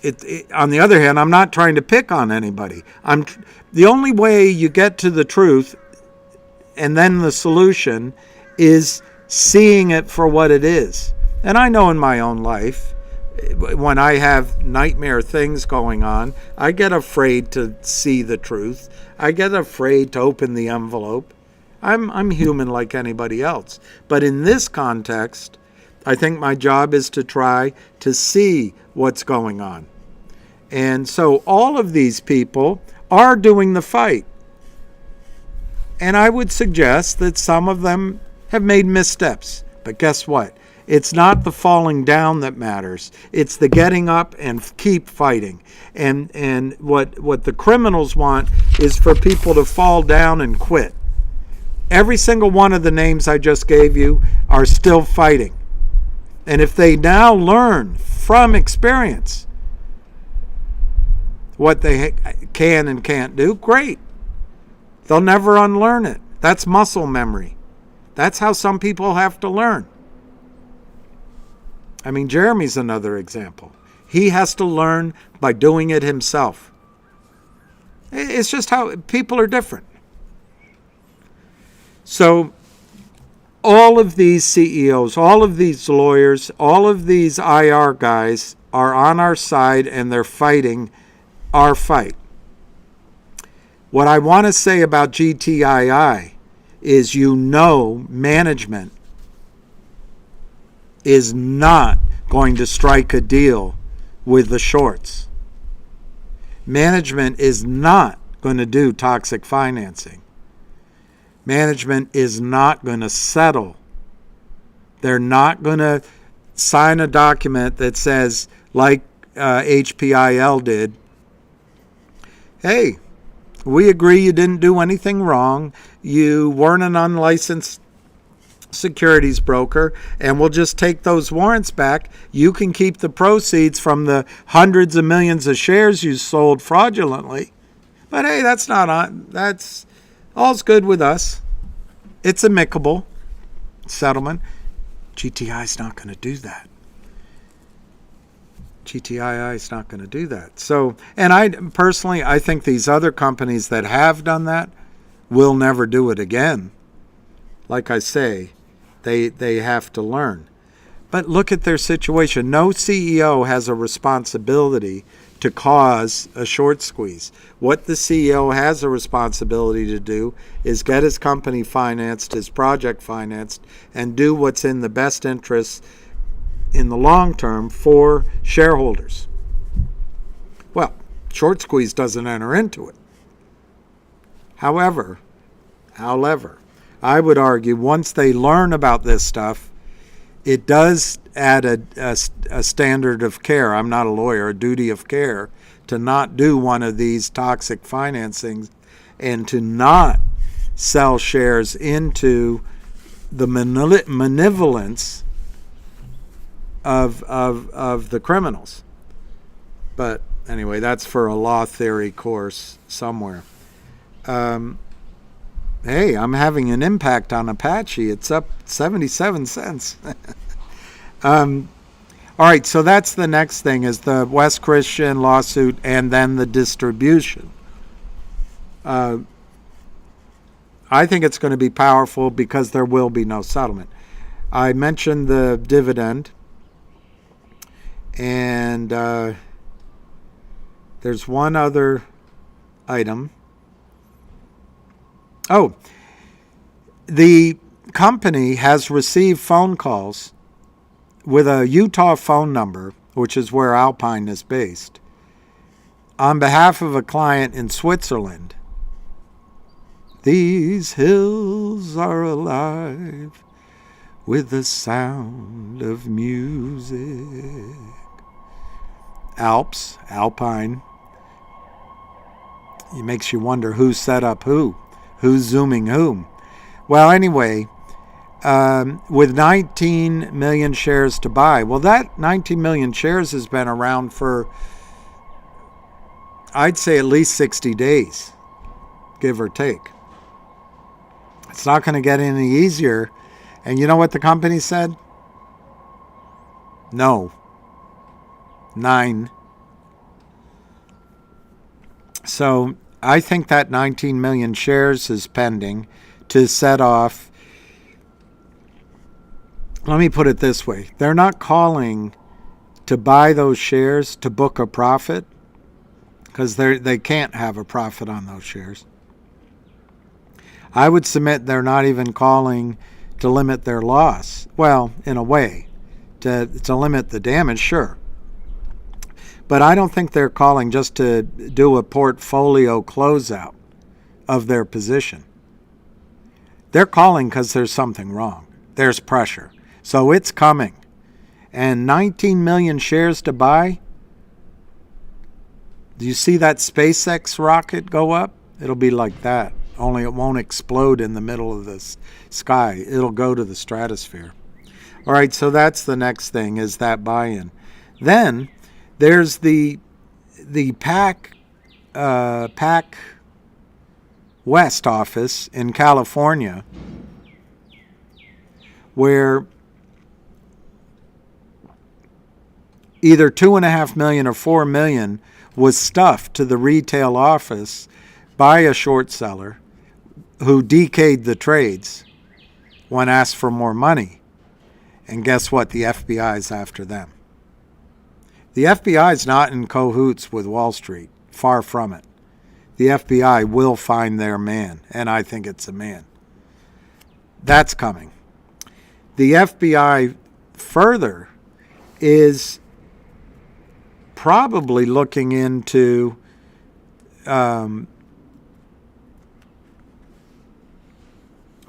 the other hand, I'm not trying to pick on anybody. The only way you get to the truth and then the solution is seeing it for what it is. And I know in my own life, when I have nightmare things going on, I get afraid to see the truth. I get afraid to open the envelope. I'm human like anybody else. But in this context, I think my job is to try to see what's going on. And so all of these people are doing the fight. And I would suggest that some of them have made missteps. But guess what? It's not the falling down that matters. It's the getting up and keep fighting. And what the criminals want is for people to fall down and quit. Every single one of the names I just gave you are still fighting. And if they now learn from experience what they can and can't do, great. They'll never unlearn it. That's muscle memory. That's how some people have to learn. I mean, Jeremy's another example. He has to learn by doing it himself. It's just how people are different. So all of these CEOs, all of these lawyers, all of these IR guys are on our side and they're fighting our fight. What I want to say about GTII is, management is not going to strike a deal with the shorts. Management is not going to do toxic financing. Management is not going to settle. They're not going to sign a document that says, like HPIL did, hey, we agree you didn't do anything wrong. You weren't an unlicensed securities broker, and we'll just take those warrants back. You can keep the proceeds from the hundreds of millions of shares you sold fraudulently. But hey, that's not on. That's all's good with us. It's amicable settlement. GTI is not going to do that. GTII is not going to do that. So, and I think these other companies that have done that will never do it again. like I say, they have to learn. But look at their situation. No CEO has a responsibility to cause a short squeeze. What the CEO has a responsibility to do is get his company financed, his project financed, and do what's in the best interest in the long term for shareholders. Well, short squeeze doesn't enter into it. However, I would argue once they learn about this stuff, it does add a standard of care. I'm not a lawyer, a duty of care to not do one of these toxic financings and to not sell shares into the malevolence of the criminals. But anyway, that's for a law theory course somewhere. Hey, I'm having an impact on Apache. It's up 77 cents. All right, so that's the next thing is the West Christian lawsuit and then the distribution. I think it's going to be powerful because there will be no settlement. I mentioned the dividend, and there's one other item. Oh, the company has received phone calls with a Utah phone number, which is where Alpine is based, on behalf of a client in Switzerland. These hills are alive with the sound of music. Alps, Alpine. It makes you wonder who set up who. Who's zooming whom? Well, anyway, with 19 million shares to buy. Well, that 19 million shares has been around for, I'd say, at least 60 days, give or take. It's not going to get any easier. And you know what the company said? No. 9. So I think that 19 million shares is pending to set off. Let me put it this way. They're not calling to buy those shares to book a profit because they can't have a profit on those shares. I would submit they're not even calling to limit their loss. Well, in a way, to limit the damage, sure. But I don't think they're calling just to do a portfolio closeout of their position. They're calling because there's something wrong. There's pressure. So it's coming. And 19 million shares to buy. Do you see that SpaceX rocket go up? It'll be like that. Only it won't explode in the middle of the sky. It'll go to the stratosphere. All right, so that's the next thing is that buy-in. Then there's the PAC West office in California, where either 2.5 million or 4 million was stuffed to the retail office by a short seller who decayed the trades when asked for more money. And guess what? The FBI is after them. The FBI is not in cahoots with Wall Street. Far from it. The FBI will find their man, and I think it's a man. That's coming. The FBI further is probably looking into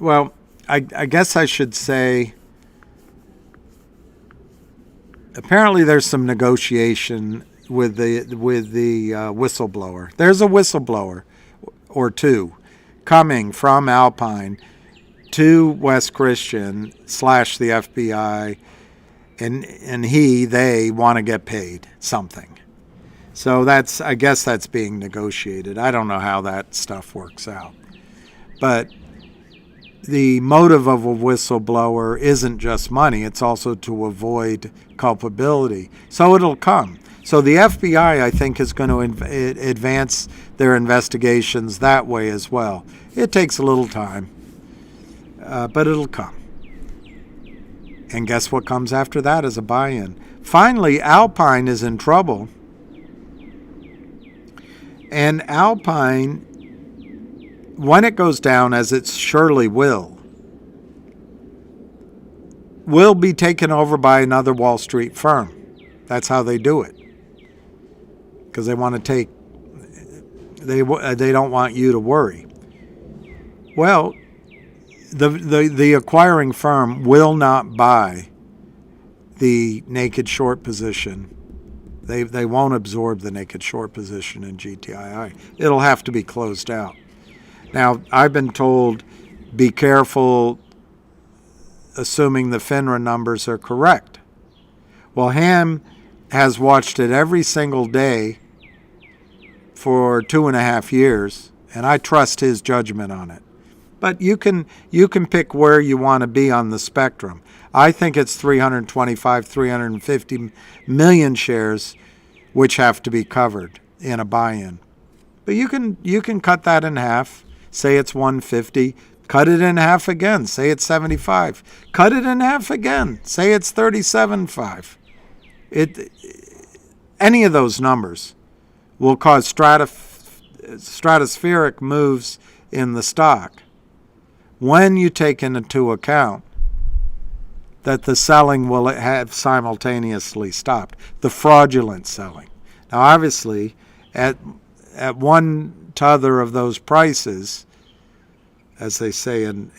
well, I guess I should say apparently there's some negotiation with the whistleblower. There's a whistleblower or two coming from Alpine to West Christian / the FBI, and they want to get paid something. So I guess that's being negotiated. I don't know how that stuff works out. But the motive of a whistleblower isn't just money, it's also to avoid culpability. So it'll come. So the FBI, I think, is going to advance their investigations that way as well. It takes a little time. but it'll come. And guess what comes after that is a buy-in. Finally, Alpine is in trouble. And Alpine, when it goes down, as it surely will be taken over by another Wall Street firm. That's how they do it. Because they want to take, they don't want you to worry. Well, the acquiring firm will not buy the naked short position. They won't absorb the naked short position in GTII. It'll have to be closed out. Now, I've been told, be careful assuming the FINRA numbers are correct. Well, Ham has watched it every single day for 2.5 years, and I trust his judgment on it. But you can pick where you want to be on the spectrum. I think it's 325, 350 million shares which have to be covered in a buy-in. But you can cut that in half, say it's 150, cut it in half again, say it's 75, cut it in half again, say it's 37.5. Any of those numbers will cause stratospheric moves in the stock when you take into account that the selling will have simultaneously stopped, the fraudulent selling. Now, obviously, at one t'other of those prices, as they say in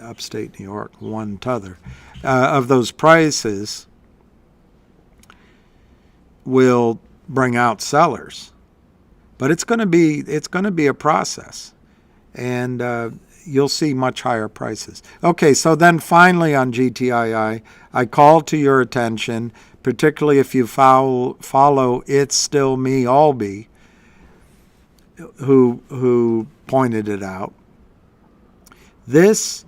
upstate New York, one t'other of those prices will bring out sellers, but it's going to be a process, and you'll see much higher prices. Okay, so then finally on GTII, I call to your attention, particularly if you follow It's Still Me Albee, who pointed it out. This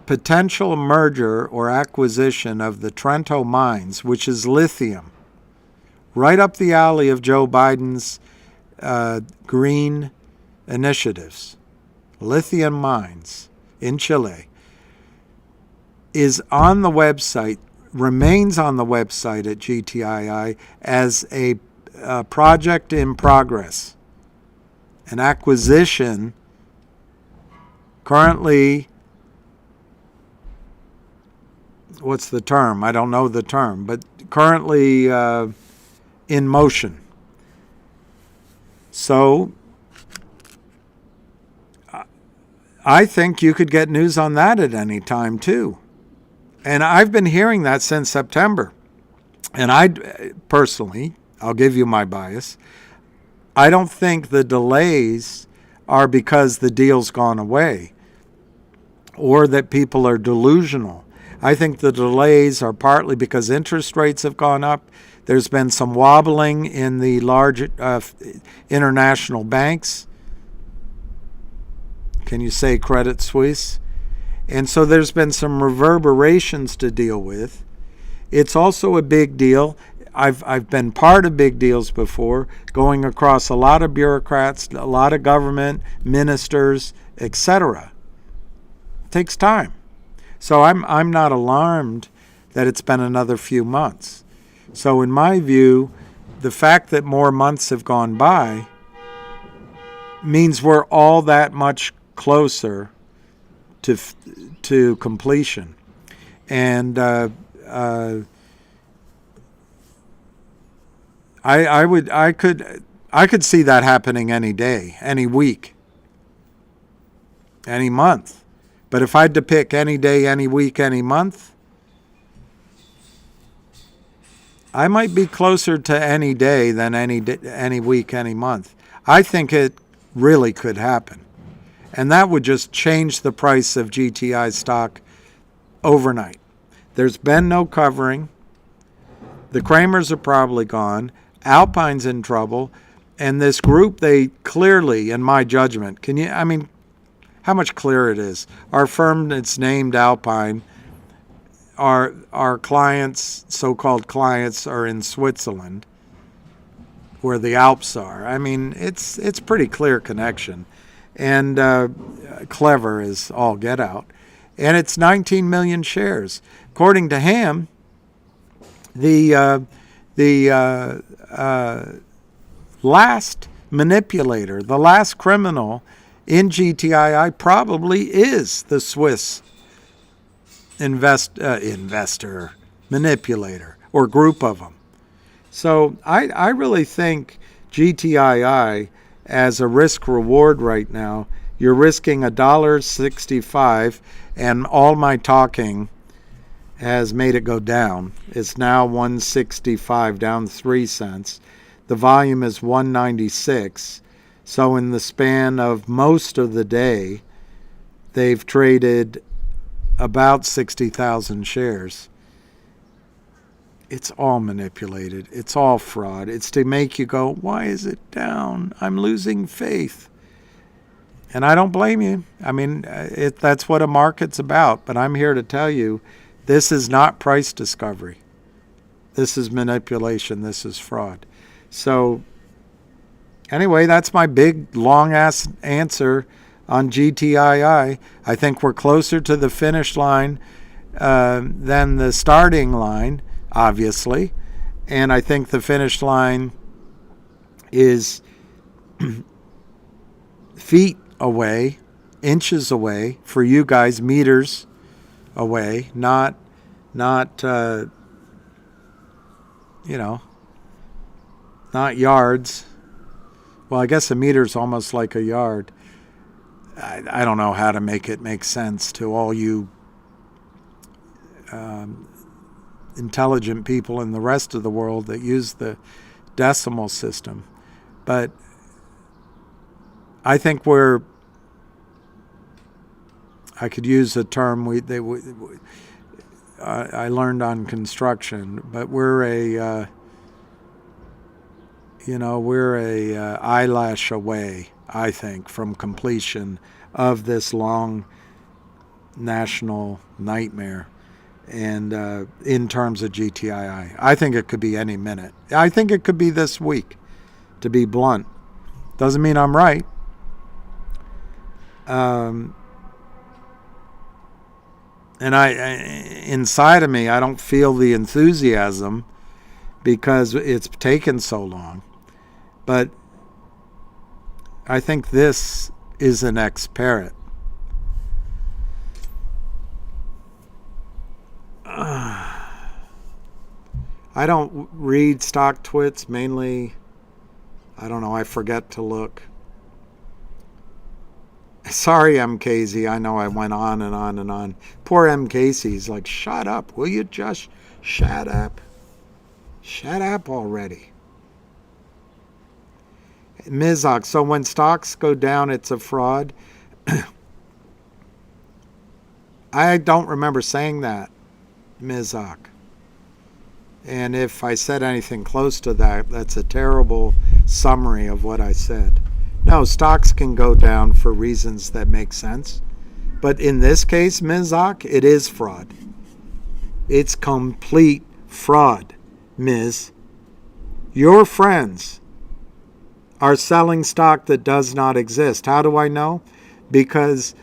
potential merger or acquisition of the Trento mines, which is lithium, right up the alley of Joe Biden's green initiatives, lithium mines in Chile, is on the website, remains on the website at GTII as a project in progress, an acquisition currently, what's the term? I don't know the term, but currently in motion. So I think you could get news on that at any time too. And I've been hearing that since September. And I personally, I'll give you my bias, I don't think the delays are because the deal's gone away or that people are delusional. I think the delays are partly because interest rates have gone up. There's been some wobbling in the large international banks. Can you say Credit Suisse? And so there's been some reverberations to deal with. It's also a big deal. I've been part of big deals before, going across a lot of bureaucrats, a lot of government, ministers, etc. It takes time. So I'm not alarmed that it's been another few months. So in my view, the fact that more months have gone by means we're all that much closer to completion. And I could see that happening any day, any week, any month. But if I had to pick any day, any week, any month, I might be closer to any day than any week, any month. I think it really could happen. And that would just change the price of GTI stock overnight. There's been no covering. The Kramers are probably gone. Alpine's in trouble. And this group, they clearly, in my judgment, how much clearer it is. Our firm that's named Alpine, our clients, so-called clients, are in Switzerland, where the Alps are. It's pretty clear connection. and clever as all get out. And it's 19 million shares. According to Ham, the last manipulator, the last criminal in GTII probably is the Swiss investor, manipulator, or group of them. So I really think GTII as a risk reward right now, you're risking $1.65, and all my talking has made it go down. It's now 165, down 3 cents. The volume is 196. So in the span of most of the day, they've traded about 60,000 shares. It's all manipulated. It's all fraud. It's to make you go, why is it down? I'm losing faith. And I don't blame you. I mean, that's what a market's about. But I'm here to tell you, this is not price discovery. This is manipulation. This is fraud. So anyway, that's my big, long-ass answer on GTII. I think we're closer to the finish line than the starting line, obviously. And I think the finish line is feet away, inches away for you guys, meters away, not yards. Well, I guess a meter's almost like a yard. I don't know how to make it make sense to all you intelligent people in the rest of the world that use the decimal system. But I think I could use a term I learned on construction, but we're a eyelash away, I think, from completion of this long national nightmare. And in terms of GTII, I think it could be any minute. I think it could be this week, to be blunt. Doesn't mean I'm right. And inside of me, I don't feel the enthusiasm because it's taken so long. But I think this is an ex-parrot. I don't read stock twits, mainly, I don't know, I forget to look. Sorry, M. Casey, I know I went on and on and on. Poor M. Casey's like, shut up, will you just shut up? Shut up already. Mizok, so when stocks go down, it's a fraud? I don't remember saying that, Mizok. And if I said anything close to that, that's a terrible summary of what I said. No, stocks can go down for reasons that make sense. But in this case, Mizok, it is fraud. It's complete fraud, Ms. Your friends are selling stock that does not exist. How do I know? Because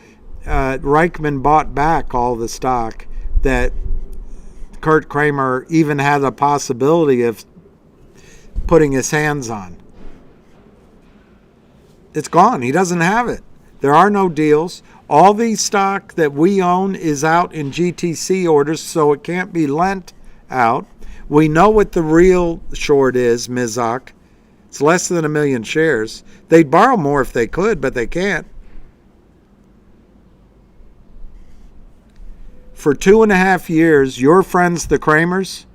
Reichman bought back all the stock that Kurt Kramer even had a possibility of putting his hands on. It's gone. He doesn't have it. There are no deals. All the stock that we own is out in GTC orders, so it can't be lent out. We know what the real short is, Mizok. It's less than 1 million shares. They'd borrow more if they could, but they can't. For 2.5 years, your friends, the Kramers,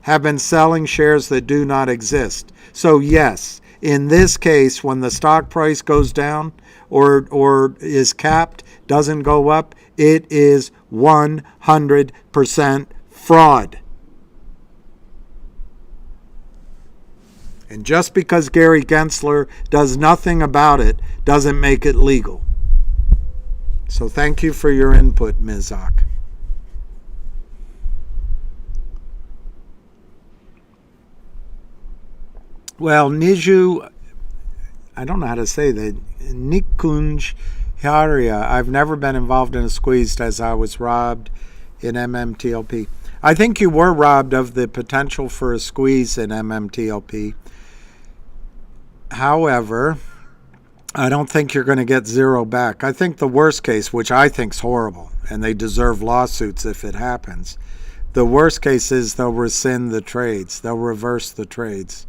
have been selling shares that do not exist. So yes, in this case, when the stock price goes down or is capped, doesn't go up, it is 100% fraud. And just because Gary Gensler does nothing about it doesn't make it legal. So thank you for your input, Mizok. Well, Niju, I don't know how to say that, Nikunj Haria. I've never been involved in a squeeze as I was robbed in MMTLP. I think you were robbed of the potential for a squeeze in MMTLP. However, I don't think you're going to get zero back. I think the worst case, which I think is horrible, and they deserve lawsuits if it happens, the worst case is they'll rescind the trades. They'll reverse the trades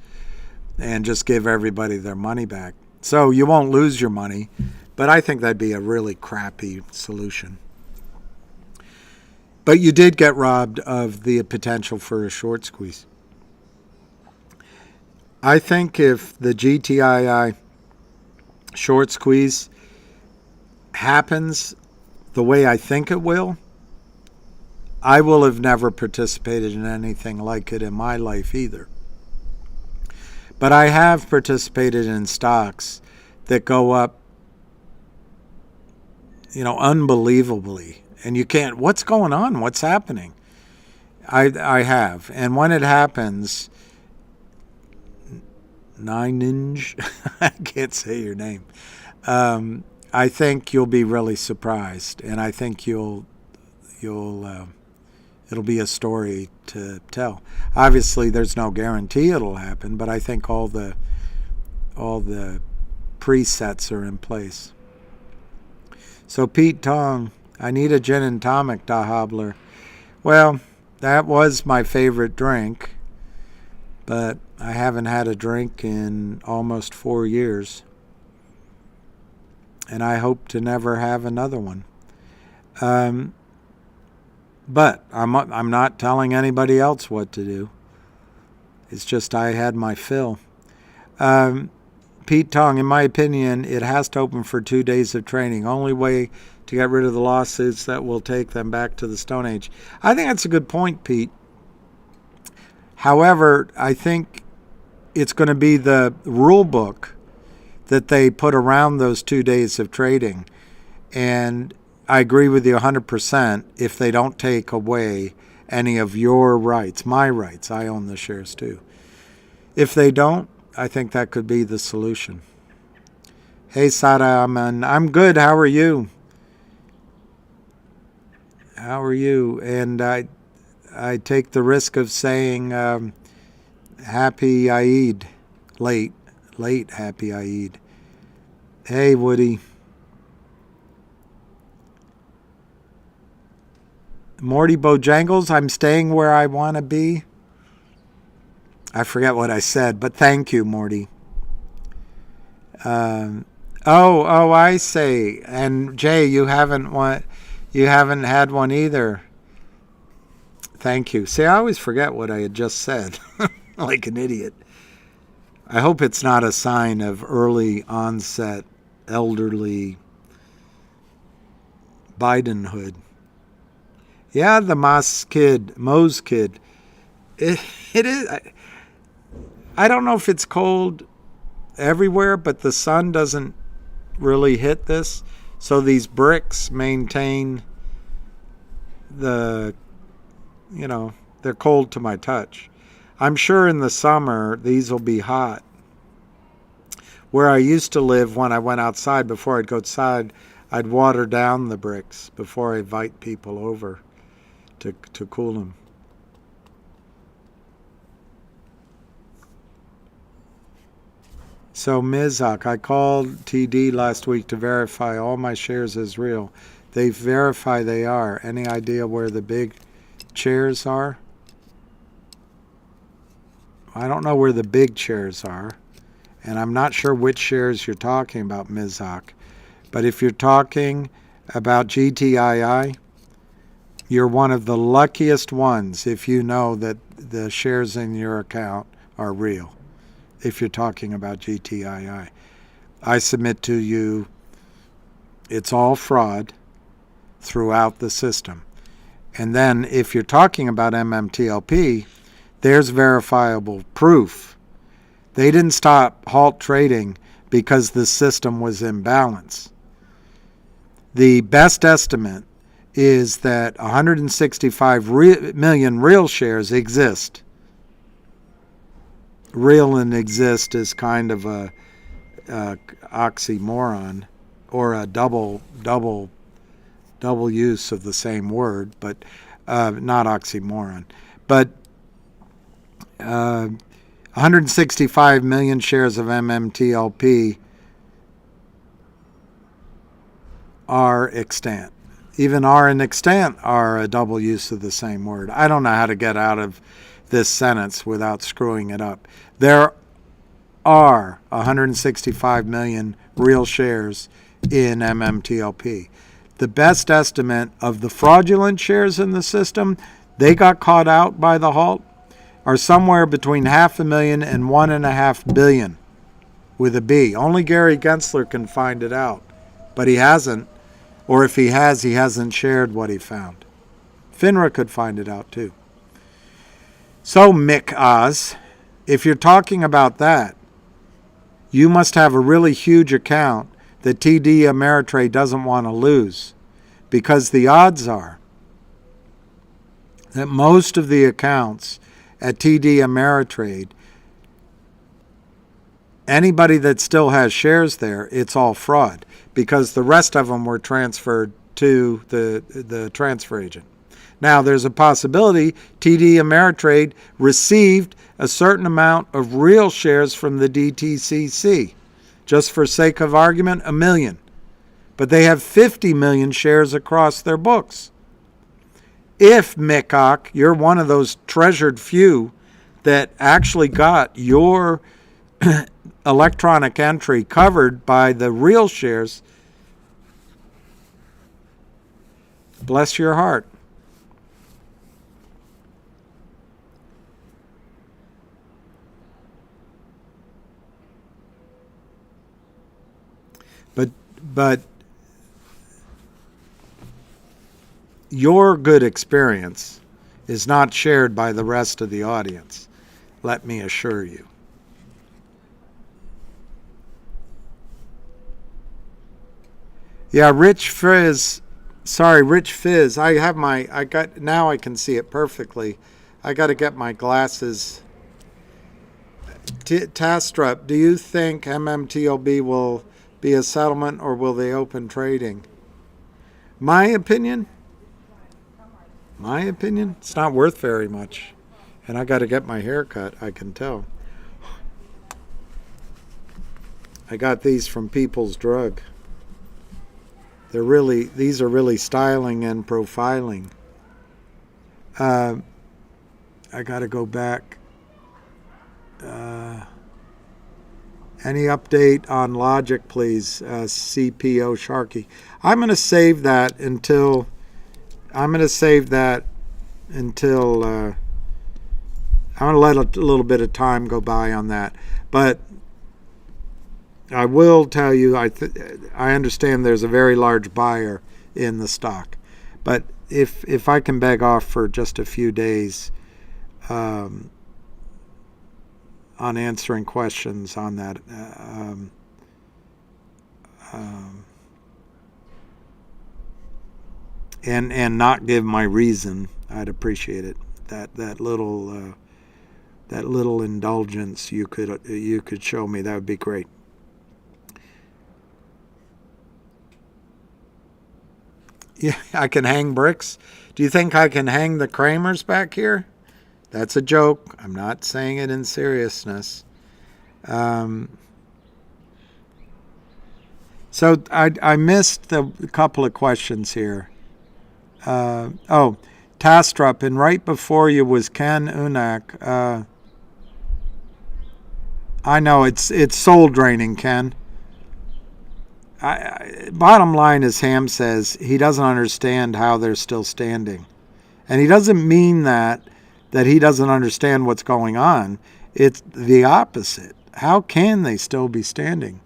and just give everybody their money back. So you won't lose your money, but I think that'd be a really crappy solution. But you did get robbed of the potential for a short squeeze. I think if the GTII short squeeze happens the way I think it will, I will have never participated in anything like it in my life either. But I have participated in stocks that go up, unbelievably. And you can't, what's going on? What's happening? I have. And when it happens, I can't say your name. I think you'll be really surprised. And I think it'll be a story to tell. Obviously, there's no guarantee it'll happen, but I think all the presets are in place. So Pete Tong, I need a gin and tonic, Da Hobbler. Well, that was my favorite drink, but I haven't had a drink in almost 4 years, and I hope to never have another one. But I'm not telling anybody else what to do. It's just I had my fill. Pete Tong, in my opinion, it has to open for 2 days of training. Only way to get rid of the lawsuits that will take them back to the Stone Age. I think that's a good point, Pete. However, I think it's going to be the rule book that they put around those 2 days of trading. And I agree with you 100% if they don't take away any of your rights, my rights. I own the shares too. If they don't, I think that could be the solution. Hey, Sada Aman. I'm good. How are you? How are you? And I take the risk of saying happy Eid. Late happy Eid. Hey, Woody. Morty Bojangles, I'm staying where I want to be. I forget what I said, but thank you, Morty. I say. And Jay, you haven't had one either. Thank you. See, I always forget what I had just said, like an idiot. I hope it's not a sign of early onset elderly Bidenhood. Yeah, the Moe's kid. It is. I don't know if it's cold everywhere, but the sun doesn't really hit this. So these bricks maintain they're cold to my touch. I'm sure in the summer these will be hot. Where I used to live, when I went outside, before I'd go outside, I'd water down the bricks before I invite people over to cool them. So Mizak, I called TD last week to verify all my shares as real. They verify they are. Any idea where the big chairs are? I don't know where the big chairs are. And I'm not sure which shares you're talking about, Mizak. But if you're talking about GTII, you're one of the luckiest ones if you know that the shares in your account are real. If you're talking about GTII, I submit to you it's all fraud throughout the system. And then if you're talking about MMTLP, there's verifiable proof. They didn't stop halt trading because the system was in balance. The best estimate is that 165 million real shares exist. Real and exist is kind of oxymoron or a double use of the same word, but not oxymoron. But 165 million shares of MMTLP are extant. Even are and extant are a double use of the same word. I don't know how to get out of this sentence without screwing it up. There are 165 million real shares in MMTLP. The best estimate of the fraudulent shares in the system, they got caught out by the halt, are somewhere between 500,000 and 1.5 billion with a B. Only Gary Gensler can find it out, but he hasn't, or if he has, he hasn't shared what he found. FINRA could find it out too. So, Mick Oz, if you're talking about that, you must have a really huge account that TD Ameritrade doesn't want to lose, because the odds are that most of the accounts at TD Ameritrade, anybody that still has shares there, it's all fraud, because the rest of them were transferred to the transfer agent. Now, there's a possibility TD Ameritrade received a certain amount of real shares from the DTCC. Just for sake of argument, 1 million. But they have 50 million shares across their books. If, Mick, you're one of those treasured few that actually got your electronic entry covered by the real shares, bless your heart. But your good experience is not shared by the rest of the audience, let me assure you. Yeah, Rich Fizz. Now I can see it perfectly. I got to get my glasses. Tastrup, do you think MMTLB will be a settlement, or will they open trading? My opinion, it's not worth very much. And I got to get my hair cut, I can tell. I got these from People's Drug. These are really styling and profiling. I got to go back. Any update on Logic, please? CPO Sharky. I'm going to save that until I'm going to let a little bit of time go by on that. But I will tell you, I understand there's a very large buyer in the stock. But if I can beg off for just a few days on answering questions on that, and not give my reason, I'd appreciate it. That little indulgence you could show me, that would be great. Yeah, I can hang bricks. Do you think I can hang the Kramers back here? That's a joke. I'm not saying it in seriousness. So I missed a couple of questions here. Tastrup, and right before you was Ken Unak. I know it's soul draining, Ken. Bottom line is, Ham says he doesn't understand how they're still standing. And he doesn't mean that he doesn't understand what's going on. It's the opposite. How can they still be standing?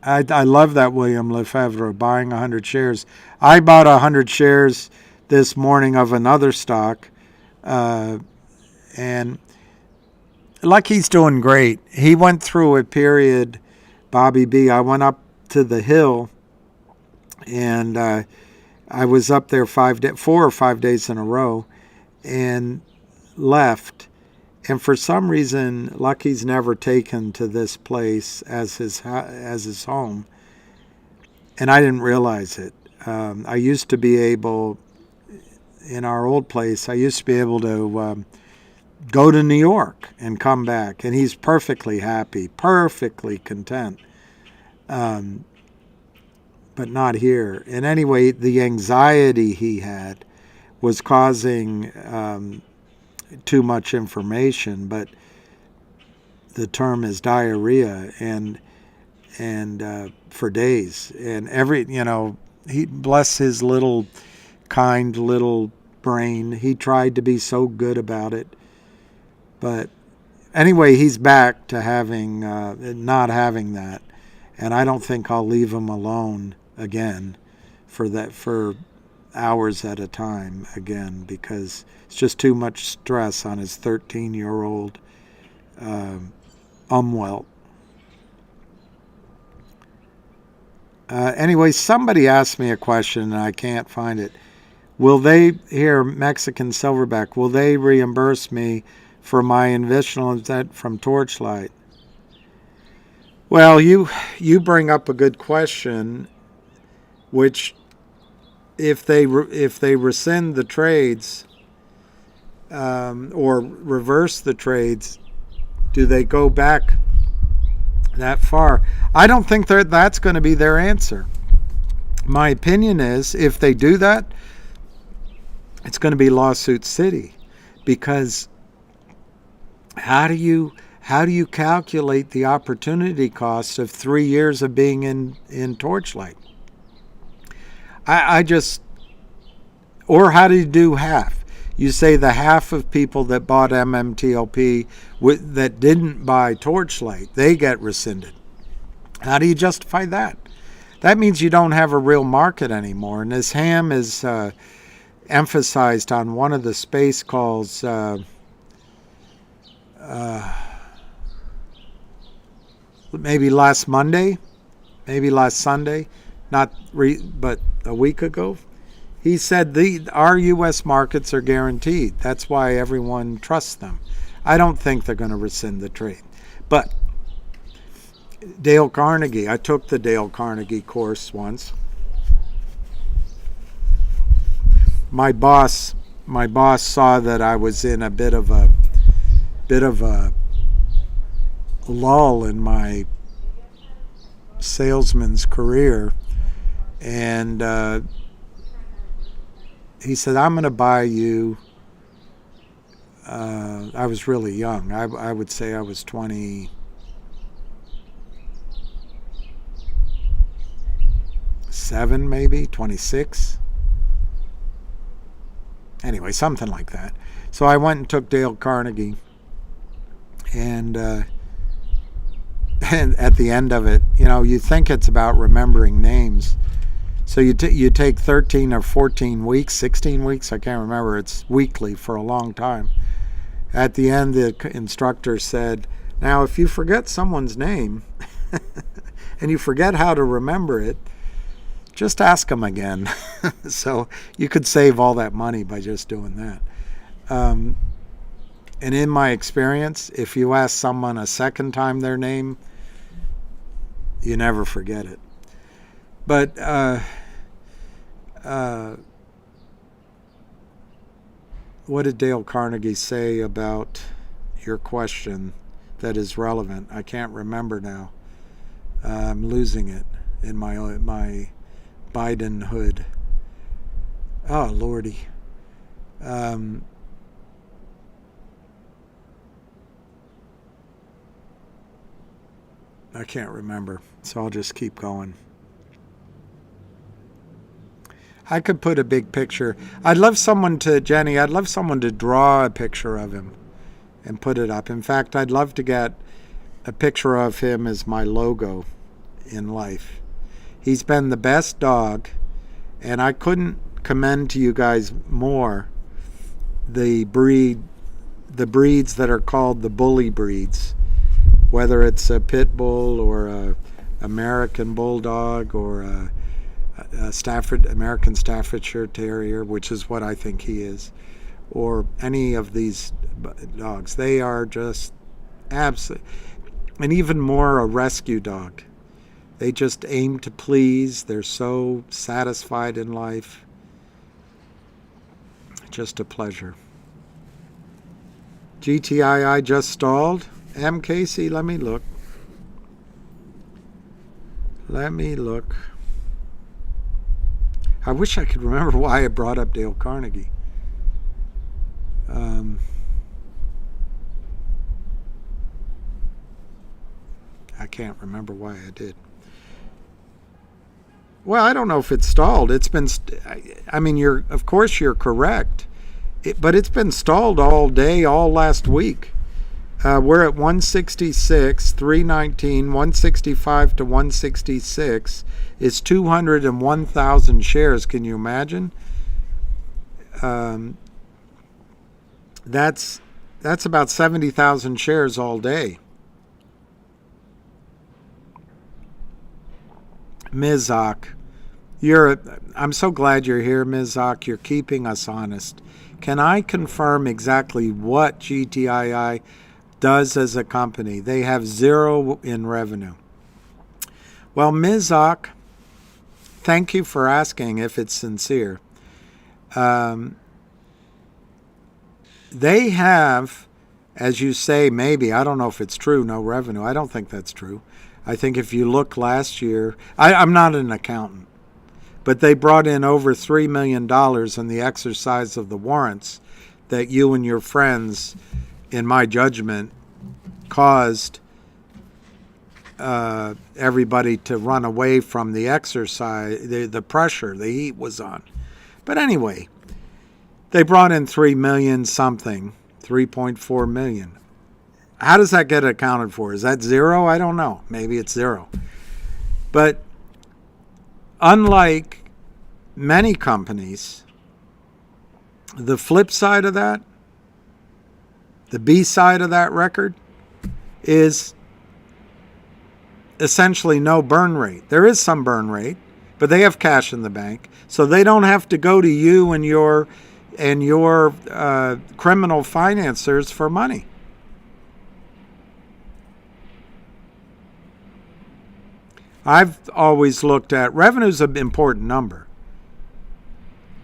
I love that William Lefebvre buying 100 shares. I bought 100 shares this morning of another stock, and like he's doing great. He went through a period, Bobby B. I went up to the hill, and I was up there 4 or 5 days in a row, and left. And for some reason, Lucky's never taken to this place as his home, and I didn't realize it. I used to be able, in our old place, I used to be able to go to New York and come back, and he's perfectly happy, perfectly content, but not here. And anyway, the anxiety he had was causing too much information, but the term is diarrhea, and for days, and he, bless his little kind little brain, he tried to be so good about it. But anyway, he's back to having not having that, and I don't think I'll leave him alone again for hours at a time again, because it's just too much stress on his 13-year-old umwelt. Anyway, somebody asked me a question and I can't find it. Will they, here, Mexican Silverback, will they reimburse me for my investment from Torchlight? Well, you bring up a good question, which if they rescind the trades or reverse the trades, do they go back that far? I don't think that's going to be their answer. My opinion is, if they do that, it's going to be lawsuit city, because how do you calculate the opportunity cost of 3 years of being in Torchlight? Or how do you do half? You say the half of people that bought MMTLP that didn't buy Torchlight, they get rescinded. How do you justify that? That means you don't have a real market anymore. And as Ham is emphasized on one of the space calls, maybe last Monday, maybe last Sunday, but a week ago, he said our U.S. markets are guaranteed. That's why everyone trusts them. I don't think they're going to rescind the trade. But Dale Carnegie, I took the Dale Carnegie course once. My boss saw that I was in a bit of a lull in my salesman's career, and he said, I'm going to buy you. I was really young. I would say I was 27, maybe 26. Anyway, something like that. So I went and took Dale Carnegie, and at the end of it, you think it's about remembering names. So you take 13 or 14 weeks, 16 weeks, I can't remember. It's weekly for a long time. At the end, the instructor said, now if you forget someone's name and you forget how to remember it, just ask them again. So you could save all that money by just doing that. And in my experience, if you ask someone a second time their name, you never forget it. But what did Dale Carnegie say about your question that is relevant? I can't remember now. I'm losing it in my Bidenhood. Oh, Lordy. I can't remember, so I'll just keep going. I could put a big picture. I'd love someone to draw a picture of him and put it up. In fact, I'd love to get a picture of him as my logo in life. He's been the best dog, and I couldn't commend to you guys more the breeds that are called the bully breeds, whether it's a pit bull or a American bulldog or a American Staffordshire Terrier, which is what I think he is, or any of these dogs. They are just absolutely, and even more a rescue dog. They just aim to please. They're so satisfied in life. Just a pleasure. GTII just stalled. Casey, let me look. I wish I could remember why I brought up Dale Carnegie. I can't remember why I did. Well, I don't know if it's stalled. It's been, of course you're correct, but it's been stalled all day, all last week. We're at 166, 319, 165 to 166 is 201,000 shares. Can you imagine? That's about 70,000 shares all day. Mizak, I'm so glad you're here, Mizak. You're keeping us honest. Can I confirm exactly what GTII does as a company? They have zero in revenue. Well, Mizak, thank you for asking if it's sincere. They have, as you say, maybe, I don't know if it's true, no revenue. I don't think that's true. I think if you look last year, I'm not an accountant, but they brought in over $3 million in the exercise of the warrants that you and your friends, in my judgment, caused everybody to run away from the exercise, the pressure, the heat was on. But anyway, they brought in 3 million something, 3.4 million. How does that get accounted for? Is that zero? I don't know. Maybe it's zero. But unlike many companies, the flip side of that, the B side of that record, is essentially no burn rate. There is some burn rate, but they have cash in the bank, so they don't have to go to you and your criminal financiers for money. I've always looked at revenue's an important number,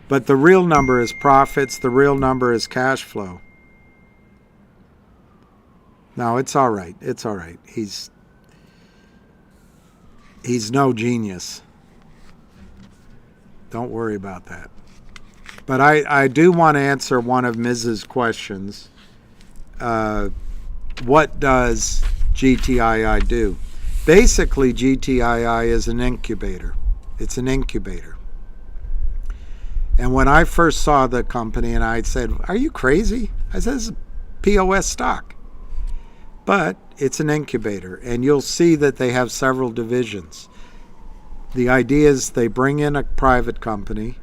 but the real number is profits. The real number is cash flow. No, it's all right. It's all right. He's no genius. Don't worry about that. But I do want to answer one of Mrs. questions. What does GTII do? Basically, GTII is an incubator. It's an incubator. And when I first saw the company, and I said, "Are you crazy?" I said, "This is POS stock." But it's an incubator, and you'll see that they have several divisions. The idea is they bring in a private company,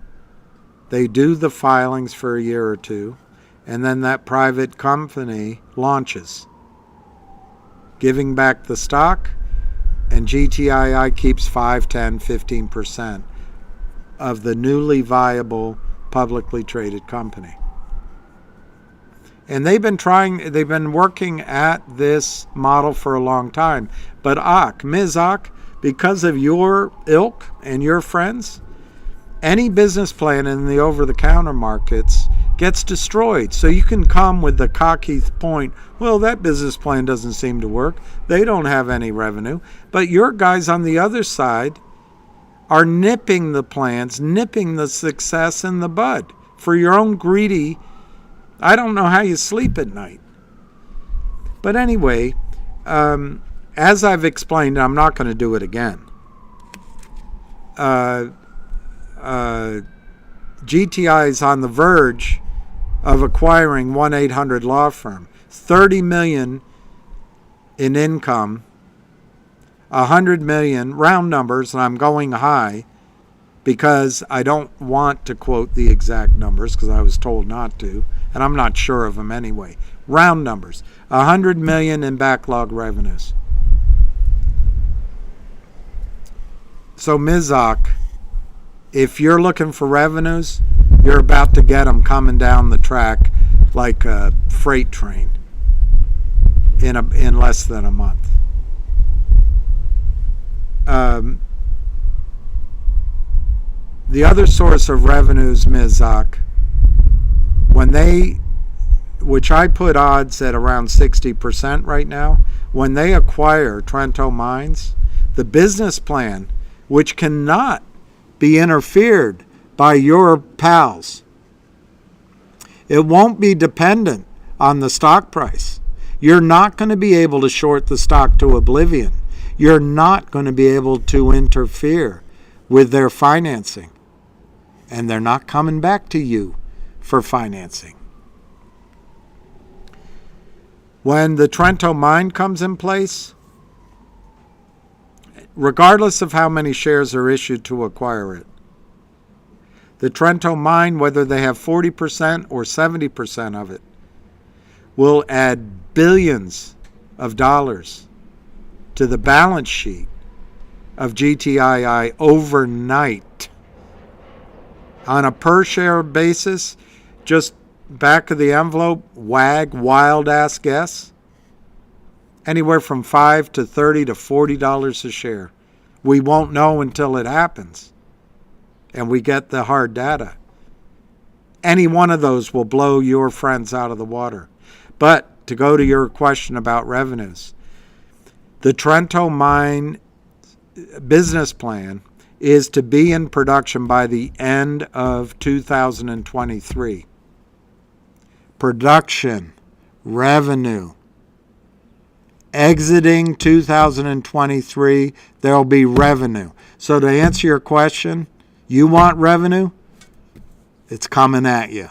they do the filings for a year or two, and then that private company launches, giving back the stock, and GTII keeps 5, 10, 15% of the newly viable publicly traded company. And they've been working at this model for a long time. But Ms. Ock, because of your ilk and your friends, any business plan in the over-the-counter markets gets destroyed. So you can come with the cocky point, well, that business plan doesn't seem to work. They don't have any revenue. But your guys on the other side are nipping the plans, nipping the success in the bud for your own greedy. I don't know how you sleep at night. But anyway, as I've explained, I'm not going to do it again. GTI is on the verge of acquiring 1-800 law firm. $30 million in income, $100 million, round numbers, and I'm going high because I don't want to quote the exact numbers because I was told not to, and I'm not sure of them anyway. Round numbers, $100 million in backlog revenues. So Mizak, if you're looking for revenues, you're about to get them coming down the track like a freight train in less than a month. The other source of revenues, Ms. Zock, which I put odds at around 60% right now, when they acquire Trento Mines, the business plan, which cannot be interfered by your pals, it won't be dependent on the stock price. You're not going to be able to short the stock to oblivion. You're not going to be able to interfere with their financing. And they're not coming back to you for financing. When the Trento mine comes in place, regardless of how many shares are issued to acquire it, the Trento mine, whether they have 40% or 70% of it, will add billions of dollars to the balance sheet of GTII overnight. On a per share basis, just back of the envelope, wild ass guess, anywhere from $5 to $30 to $40 a share. We won't know until it happens and we get the hard data. Any one of those will blow your friends out of the water. But to go to your question about revenues, the Trento mine business plan is to be in production by the end of 2023. Production, revenue. Exiting 2023, there will be revenue. So to answer your question, you want revenue? It's coming at you.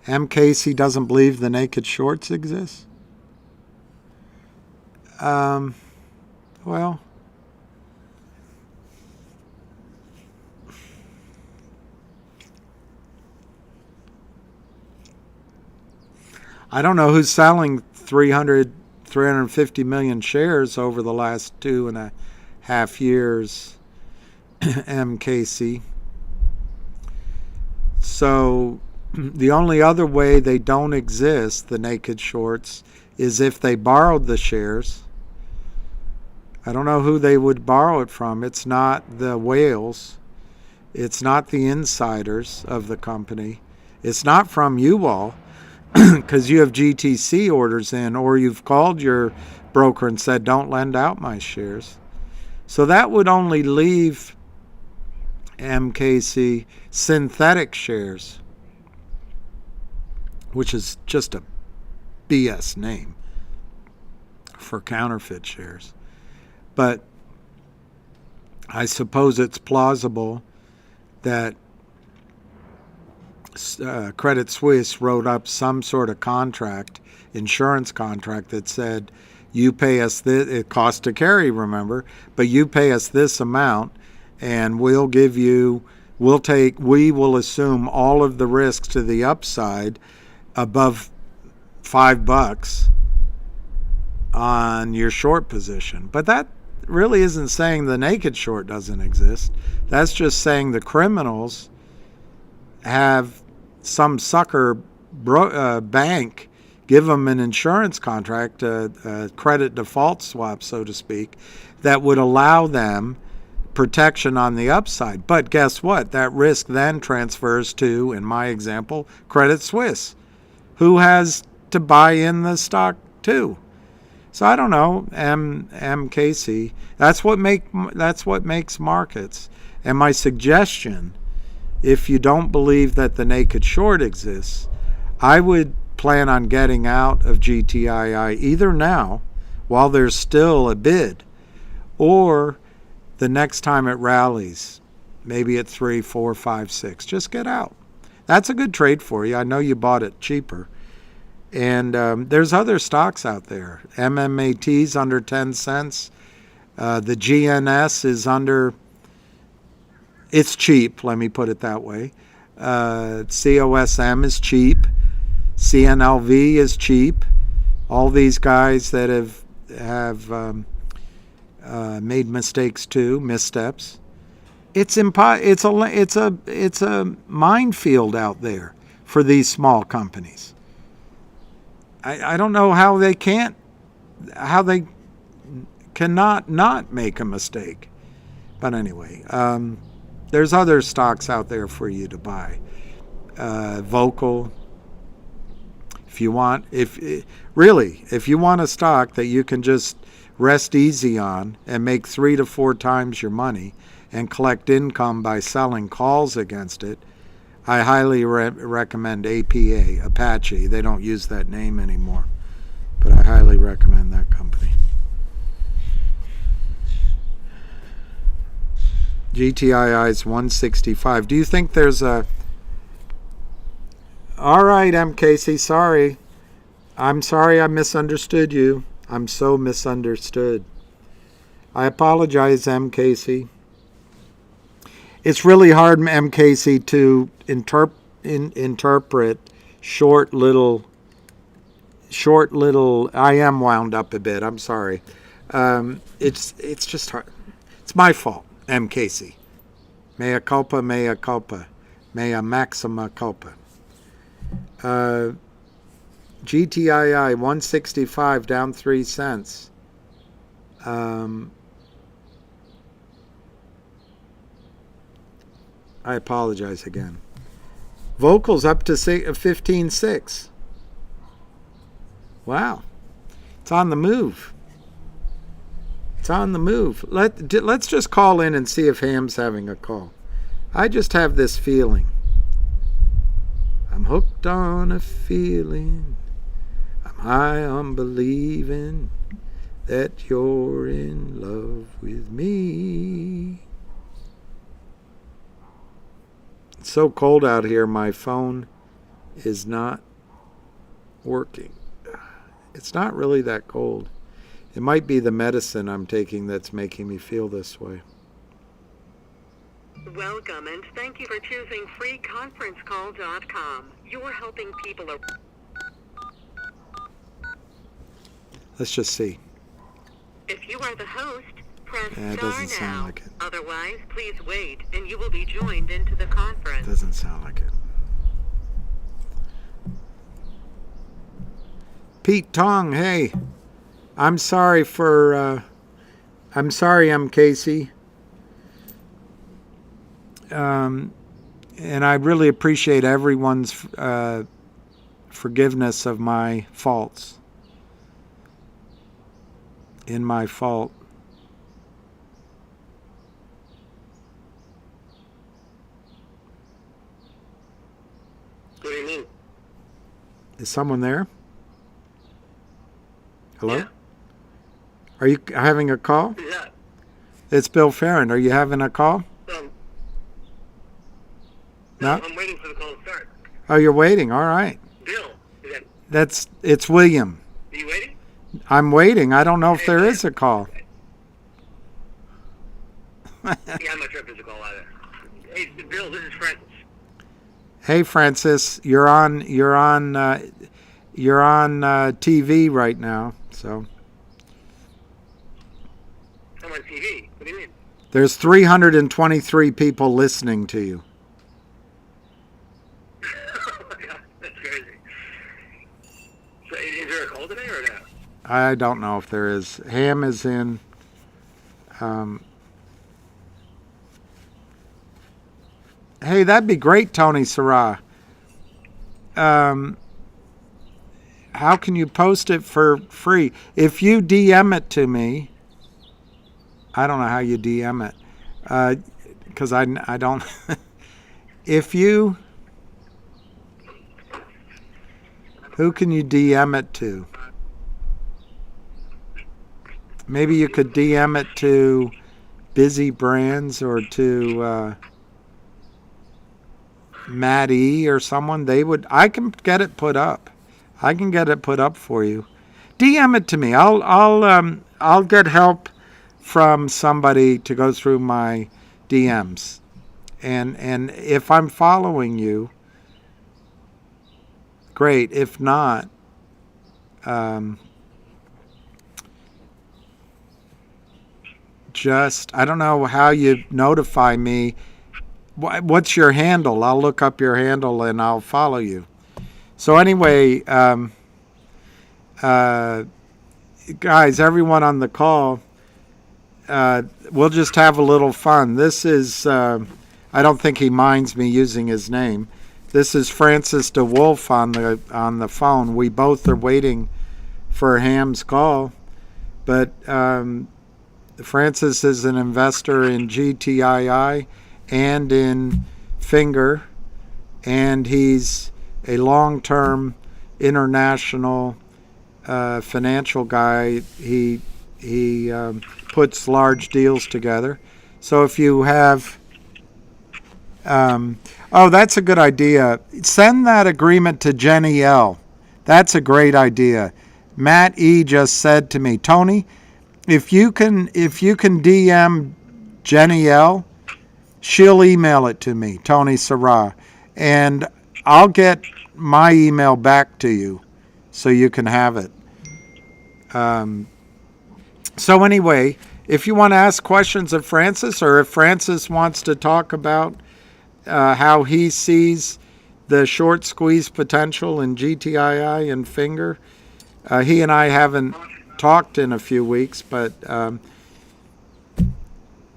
M. Casey doesn't believe the naked shorts exist? Well, I don't know who's selling 350 million shares over the last 2.5 years, MKC. So the only other way they don't exist, the naked shorts, is if they borrowed the shares. I don't know who they would borrow it from. It's not the whales. It's not the insiders of the company. It's not from you all, because you have GTC orders in, or you've called your broker and said, don't lend out my shares. So that would only leave MKC synthetic shares, which is just a BS name for counterfeit shares. But I suppose it's plausible that Credit Suisse wrote up some sort of contract, insurance contract, that said, you pay us this, it costs to carry, remember, but you pay us this amount and we will assume all of the risks to the upside above $5 on your short position. But that really isn't saying the naked short doesn't exist. That's just saying the criminals have some sucker bank give them an insurance contract, a credit default swap, so to speak, that would allow them protection on the upside. But guess what? That risk then transfers to, in my example, Credit Suisse, who has to buy in the stock too. So I don't know, MKC. That's what makes markets. And my suggestion, if you don't believe that the naked short exists, I would plan on getting out of GTII either now, while there's still a bid, or the next time it rallies, maybe at 3, 4, 5, 6. Just get out. That's a good trade for you. I know you bought it cheaper. And there's other stocks out there. MMAT's under 10 cents. The GNS is under, it's cheap, let me put it that way. COSM is cheap. CNLV is cheap. All these guys that have made mistakes too, missteps. It's a minefield out there for these small companies. I don't know how they cannot not make a mistake. But anyway, there's other stocks out there for you to buy. VOCL. If you want a stock that you can just rest easy on and make 3 to 4 times your money and collect income by selling calls against it, I highly recommend Apache. They don't use that name anymore, but I highly recommend that company. GTII is 165. Do you think there's a... All right, M. Casey, sorry. I'm sorry I misunderstood you. I'm so misunderstood. I apologize, M. Casey. It's really hard, M. Casey, to interpret short little... I am wound up a bit. I'm sorry. It's just hard. It's my fault, M. Casey. Mea culpa, mea culpa. Mea maxima culpa. GTII 165 down 3 cents. I apologize again. VOCL's up to 15.6. Wow. It's on the move. It's on the move. Let's just call in and see if Ham's having a call. I just have this feeling. I'm hooked on a feeling. I'm high on believing that you're in love with me. It's so cold out here, my phone is not working. It's not really that cold. It might be the medicine I'm taking that's making me feel this way. Welcome and thank you for choosing freeconferencecall.com. You're helping people. Let's just see. If you are the host, press Yeah, it star doesn't sound now. like it. Otherwise, please wait and you will be joined into the conference. Doesn't sound like it. Pete Tong, hey. I'm sorry, M. Casey. And I really appreciate everyone's forgiveness of my faults. In my fault. What do you mean? Is someone there? Hello? Yeah. Are you having a call? Yeah. It's Bill Farron. Are you having a call? No? I'm waiting for the call to start. Oh, you're waiting. All right. Bill, It's William. Are you waiting? I'm waiting. I don't know if there is a call. Yeah, I'm not sure if there's a call either. Hey, Bill, this is Francis. Hey, Francis, you're on TV right now. So I'm on TV. What do you mean? there's 323 people listening to you. Oh my God, that's crazy. So, is there a call today or no? I don't know if there is. Ham is in. Hey, that'd be great, Tony Sarah. How can you post it for free? If you DM it to me, I don't know how you DM it, because I don't. If you, who can you DM it to? Maybe you could DM it to Busy Brands or to Matt E or someone. I can get it put up. I can get it put up for you. DM it to me. I'll get help from somebody to go through my DMs. And if I'm following you, great. If not, I don't know how you notify me. What's your handle? I'll look up your handle and I'll follow you. So anyway, guys, everyone on the call, we'll just have a little fun. This is, I don't think he minds me using his name. This is Francis DeWolf on the phone. We both are waiting for Ham's call, but Francis is an investor in GTII and in Finger, and he's a long-term international financial guy. He puts large deals together. So if you have, that's a good idea. Send that agreement to Jenny L. That's a great idea. Matt E. just said to me, Tony, if you can DM Jenny L., she'll email it to me, Tony Sarra, and I'll get my email back to you so you can have it. So anyway, if you want to ask questions of Francis, or if Francis wants to talk about how he sees the short squeeze potential in GTII and Finger, he and I haven't talked in a few weeks, but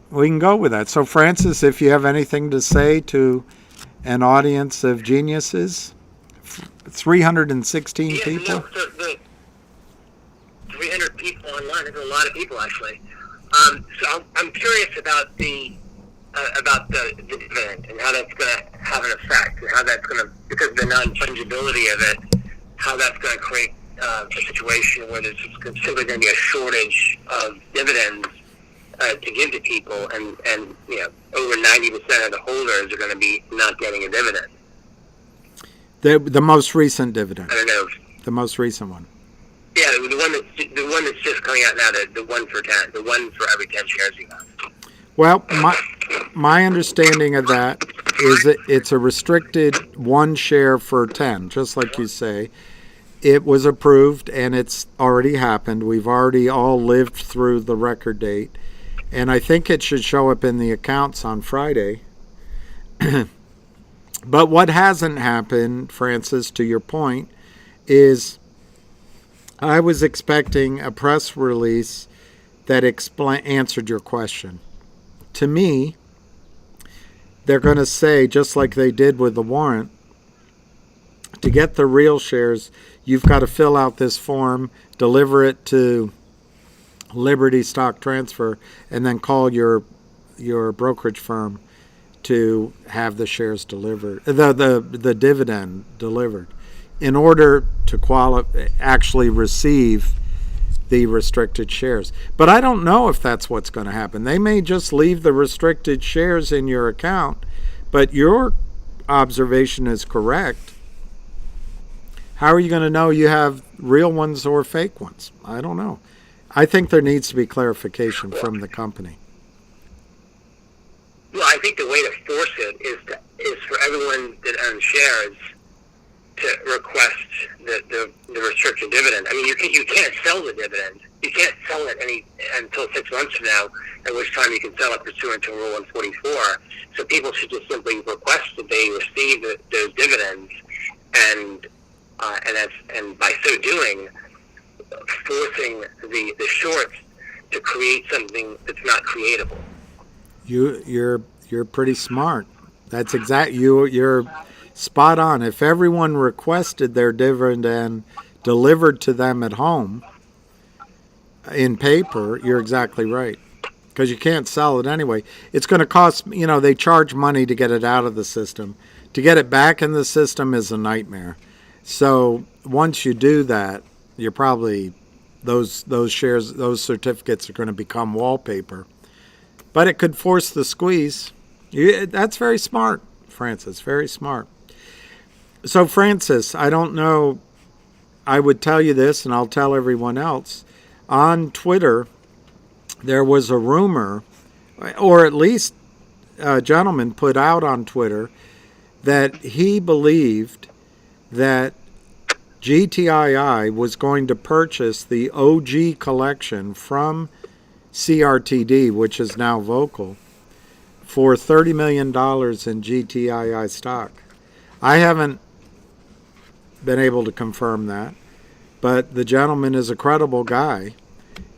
we can go with that. So Francis, if you have anything to say to an audience of geniuses, 316 people. No, the 300 people online. There's a lot of people actually. So I'm curious about the dividend and how that's going to have an effect, and how that's going to, because of the non-fungibility of it, how that's going to create a situation where there's simply going to be a shortage of dividends to give to people, and over 90% of the holders are going to be not getting a dividend. The most recent dividend. I don't know. The most recent one. Yeah, the one that's just coming out now, the one for 10, the one for every 10 shares you have. Well, my understanding of that is that it's a restricted one share for 10, just like you say. It was approved and it's already happened. We've already all lived through the record date. And I think it should show up in the accounts on Friday. But what hasn't happened, Francis, to your point, is I was expecting a press release that answered your question. To me, they're going to say, just like they did with the warrant, to get the real shares, you've got to fill out this form, deliver it to Liberty Stock Transfer, and then call your brokerage firm to have the shares delivered, the dividend delivered, in order to actually receive the restricted shares. But I don't know if that's what's going to happen. They may just leave the restricted shares in your account, but your observation is correct. How are you going to know you have real ones or fake ones? I don't know. I think there needs to be clarification from the company. Well, I think the way to force it is for everyone that owns shares to request the restricted dividend. I mean, you can't sell the dividend. You can't sell it until 6 months from now, at which time you can sell it pursuant to Rule 144. So people should just simply request that they receive those dividends, and by so doing, forcing the shorts to create something that's not creatable. You're pretty smart. That's you're spot on. If everyone requested their dividend delivered to them at home in paper, you're exactly right. Because you can't sell it anyway. It's going to cost, they charge money to get it out of the system. To get it back in the system is a nightmare. So once you do that, you're probably, those shares, those certificates are going to become wallpaper. But it could force the squeeze. That's very smart, Francis, very smart. So, Francis, I don't know, I would tell you this, and I'll tell everyone else. On Twitter, there was a rumor, or at least a gentleman put out on Twitter, that he believed that GTII was going to purchase the OG collection from CRTD, which is now Vocal, for $30 million in GTII stock. I haven't been able to confirm that, but the gentleman is a credible guy.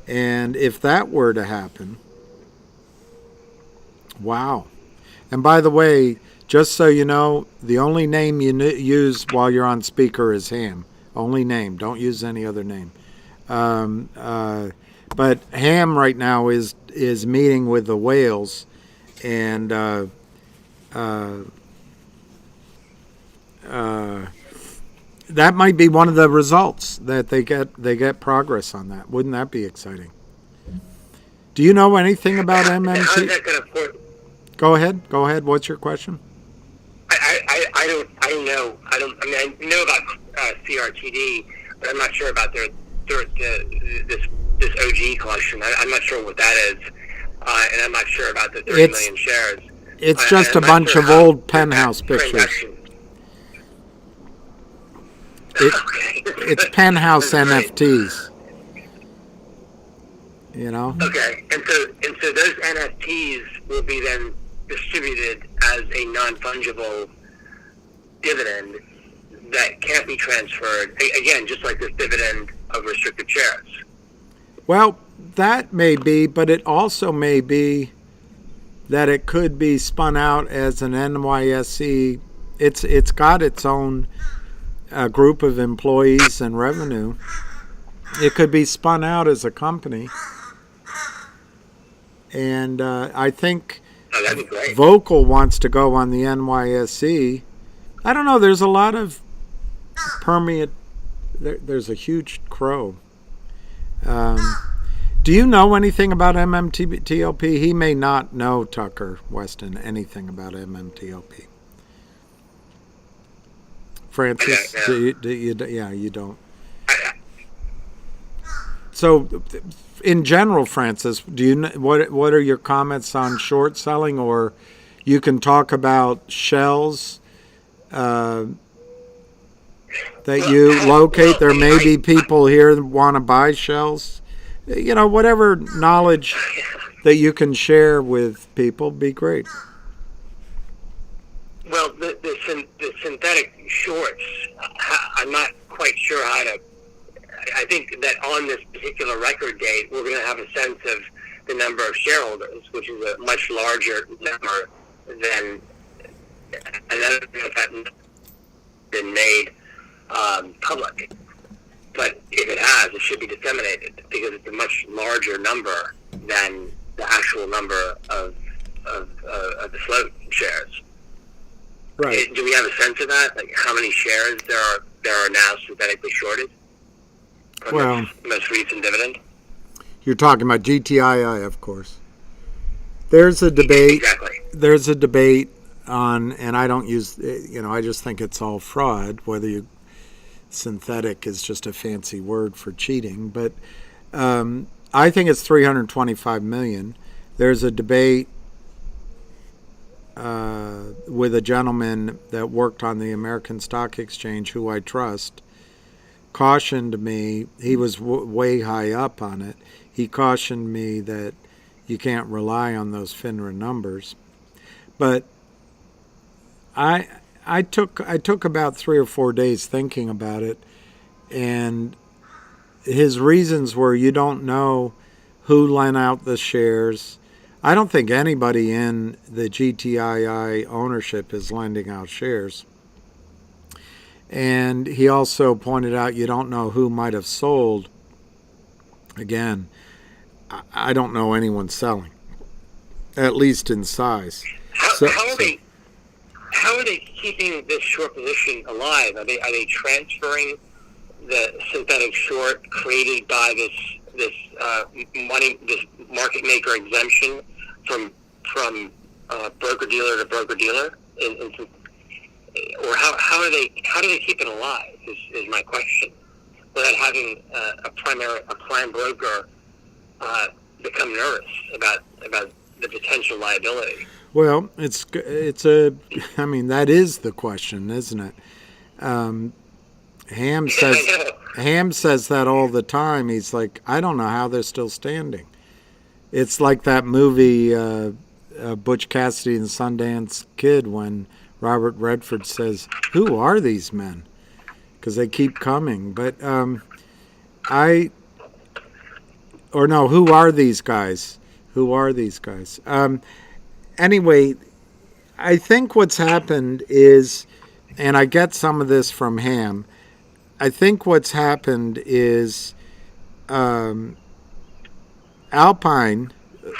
And if that were to happen, wow. And by the way, just so you know, the only name you use while you're on speaker is Ham. Only name. Don't use any other name. But Ham right now is meeting with the whales, and that might be one of the results, that they get progress on that. Wouldn't that be exciting? Do you know anything about MMT? How is that going to afford? Go ahead. What's your question? I don't know. I know about CRTD, but I'm not sure about this OG collection. I'm not sure what that is, and I'm not sure about the 30 million shares. It's just a bunch of old penthouse pictures. It's penthouse NFTs. You know. Okay, and so those NFTs will be then distributed as a non-fungible dividend that can't be transferred, again, just like this dividend of restricted shares. Well, that may be, but it also may be that it could be spun out as an NYSE. It's got its own group of employees and revenue. It could be spun out as a company. And I think Vocal wants to go on the NYSE. I don't know. There's a lot of permeate. There's a huge crow. Do you know anything about MMTLP? He may not know, Tucker Weston, anything about MMTLP. Francis, you don't. So, in general, Francis, do you what are your comments on short selling? Or you can talk about shells that you locate. There may be people here that want to buy shells. You know, whatever knowledge that you can share with people, be great. Well, the synthetic shorts, I'm not quite sure how to. I think that on this particular record date, we're going to have a sense of the number of shareholders, which is a much larger number than. And I don't know if that's been made public, but if it has, it should be disseminated because it's a much larger number than the actual number of the float shares. Right. Do we have a sense of that? Like how many shares there are now synthetically shorted? Well, most recent dividend. You're talking about GTII, of course. There's a debate. Exactly. There's a debate on, and I don't use, I just think it's all fraud. Synthetic is just a fancy word for cheating, but I think it's 325 million. There's a debate with a gentleman that worked on the American Stock Exchange, who I trust, cautioned me. He was way high up on it. He cautioned me that you can't rely on those FINRA numbers. But I took about 3 or 4 days thinking about it, and his reasons were you don't know who lent out the shares. I don't think anybody in the GTII ownership is lending out shares. And he also pointed out you don't know who might have sold. Again, I don't know anyone selling, at least in size. How are they keeping this short position alive? Are they transferring the synthetic short created by this market maker exemption from broker dealer to broker dealer? Or how do they keep it alive? Is my question. Without having a prime broker become nervous about the potential liability. Well, that is the question, isn't it? Ham says that all the time. He's like, I don't know how they're still standing. It's like that movie, Butch Cassidy and the Sundance Kid, when Robert Redford says, "Who are these men?" Because they keep coming. But who are these guys? Who are these guys? Anyway, I think what's happened is, and I get some of this from Ham, I think what's happened is Alpine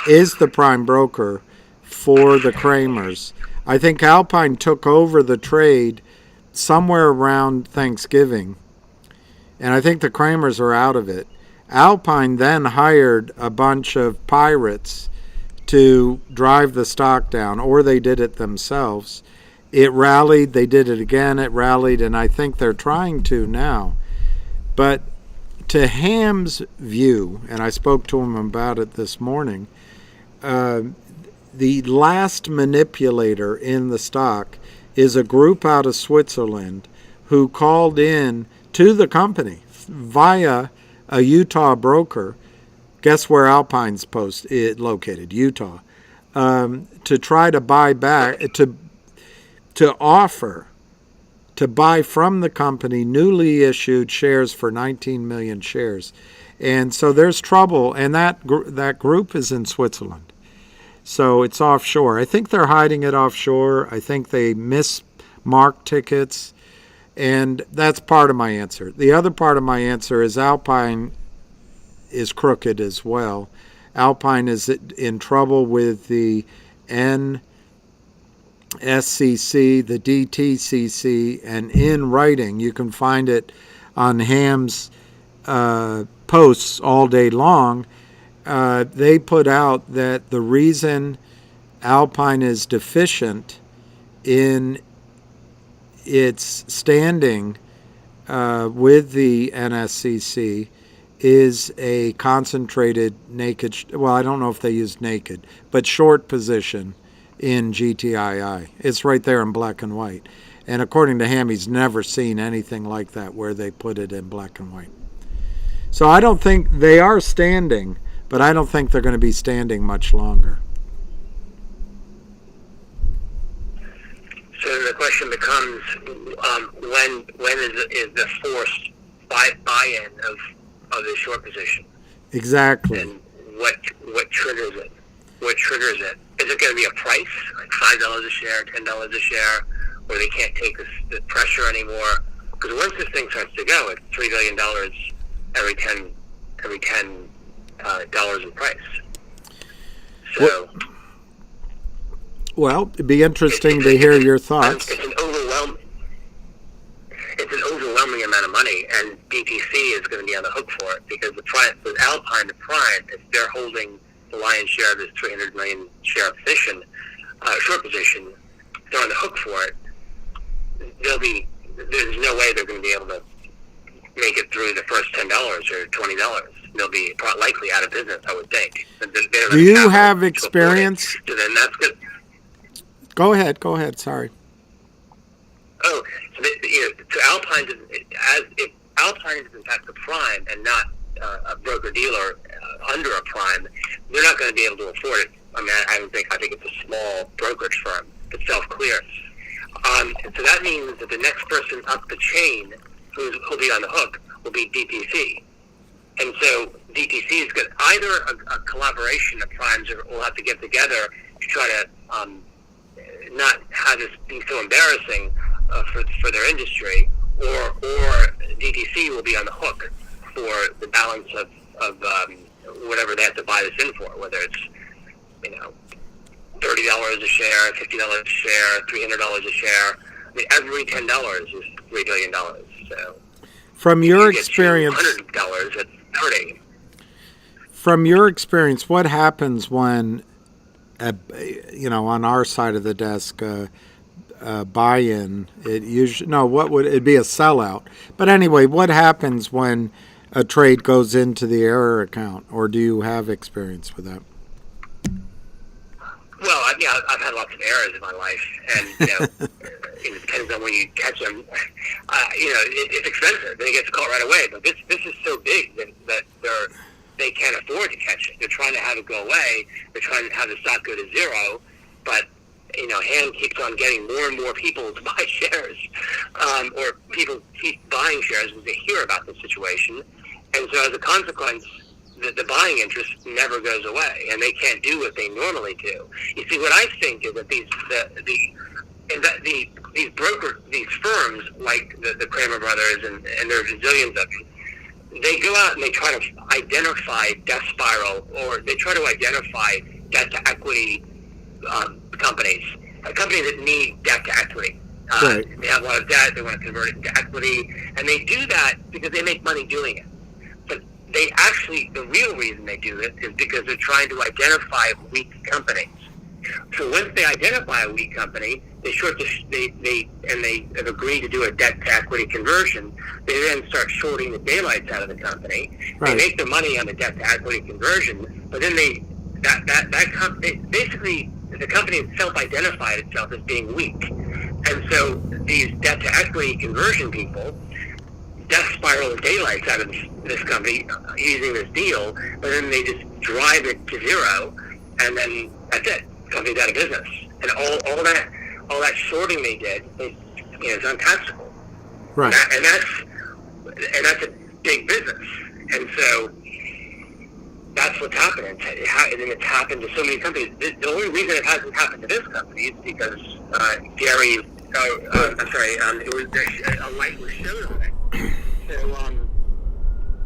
is the prime broker for the Kramers. I think Alpine took over the trade somewhere around Thanksgiving, and I think the Kramers are out of it. Alpine then hired a bunch of pirates to drive the stock down, or they did it themselves. It rallied, they did it again, it rallied, and I think they're trying to now. But to Ham's view, and I spoke to him about it this morning, the last manipulator in the stock is a group out of Switzerland who called in to the company via a Utah broker. Guess where Alpine's located? Utah. To try to buy back, to offer to buy from the company newly issued shares for 19 million shares. And so there's trouble, and that group is in Switzerland. So it's offshore. I think they're hiding it offshore. I think they mismarked tickets, and that's part of my answer. The other part of my answer is Alpine is crooked as well. Alpine is in trouble with the NSCC, the DTCC, and in writing, you can find it on Ham's posts all day long. They put out that the reason Alpine is deficient in its standing with the NSCC is a concentrated naked, well, I don't know if they used naked, but short position in GTII. It's right there in black and white. And according to Ham, he's never seen anything like that where they put it in black and white. So I don't think they are standing, but I don't think they're going to be standing much longer. So the question becomes, when is the forced buy-in of the short position? Exactly. And what triggers it? What triggers it? Is it going to be a price, like $5 a share, $10 a share, where they can't take the pressure anymore? Because once this thing starts to go, it's $3 billion every $10 dollars in price. So, well, it'd be interesting to hear your thoughts. It's an overwhelming amount of money, and DTC is going to be on the hook for it because the price with Alpine, the prime, if they're holding the lion's share of this 300 million share position, short position, they're on the hook for it. There's no way they're going to be able to make it through the first $10 or $20. They'll be likely out of business, I would think. Do you have experience? So then that's good. Go ahead. Sorry. Oh, so Alpine, if Alpine is in fact the prime and not a broker dealer under a prime, they're not going to be able to afford it. I mean, I think it's a small brokerage firm that's self-clear. So that means that the next person up the chain who'll be on the hook will be DTC. And so DTC is good. Either a collaboration of primes will have to get together to try to not have this be so embarrassing for their industry, or DTC will be on the hook for the balance of whatever they have to buy this in for, whether it's $30 a share, $50 a share, $300 a share. I mean, every $10 is $3 billion. So from your experience, $100 it's hurting. From your experience, what happens when, on our side of the desk, buy-in? It'd be a sellout. But anyway, what happens when a trade goes into the error account, or do you have experience with that? Well, I've had lots of errors in my life, and it depends on when you catch them. It's expensive. They get caught right away. But this is so big that they can't afford to catch it. They're trying to have it go away. They're trying to have the stock go to zero, but Hemp keeps on getting more and more people to buy shares, or people keep buying shares when they hear about the situation, and so as a consequence, the buying interest never goes away, and they can't do what they normally do. You see, what I think is that these firms like the Kramer brothers and there's zillions of them, they go out and they try to identify death spiral, or they try to identify debt to equity companies that need debt to equity. Right. They have a lot of debt, they want to convert it into equity, and they do that because they make money doing it. But they actually, the real reason they do it is because they're trying to identify weak companies. So once they identify a weak company, they have agreed to do a debt to equity conversion. They then start shorting the daylights out of the company. Right. They make their money on the debt to equity conversion, but then basically the company itself identified itself as being weak, and so these debt to equity conversion people death spiral the daylights out of this company using this deal, but then they just drive it to zero, and then that's it. Company's out of business, and all that shorting they did is untaxable. Right. And that's a big business, and so that's what's happened. And it's happened to so many companies. The only reason it hasn't happened to this company is because Gary. It was a light was showed on it. So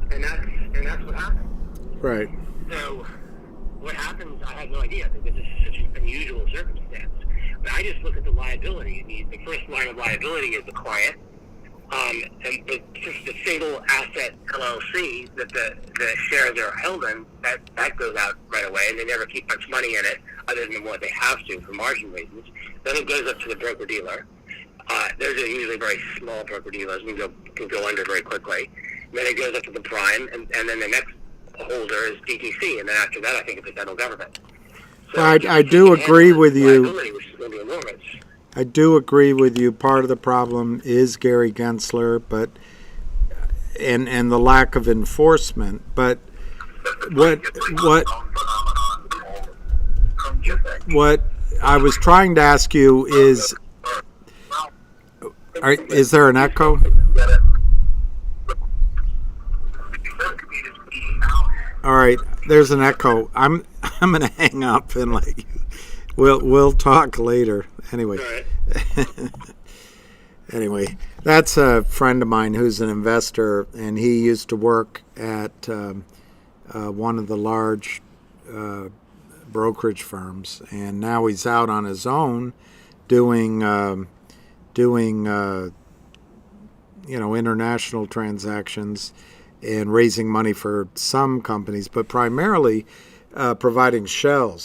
and that's what happened. Right. So what happens? I have no idea, because this is such an unusual circumstance. But I just look at the liability. The first line of liability is the client, and just the single asset LLC that the shares are held in, that goes out right away, and they never keep much money in it other than what they have to for margin reasons. Then it goes up to the broker dealer. Those are usually very small broker dealers and can go under very quickly. And then it goes up to the prime, and then the next holder is DTC, and then after that, I think it's the federal government. So I do agree with you. Which is going to be enormous. I do agree with you. Part of the problem is Gary Gensler, but and the lack of enforcement. But what I was trying to ask you is there an echo? All right, there's an echo. I'm going to hang up and let you. We'll talk later. Anyway. All right. Anyway, that's a friend of mine who's an investor, and he used to work at one of the large brokerage firms, and now he's out on his own doing international transactions and raising money for some companies, but primarily providing shell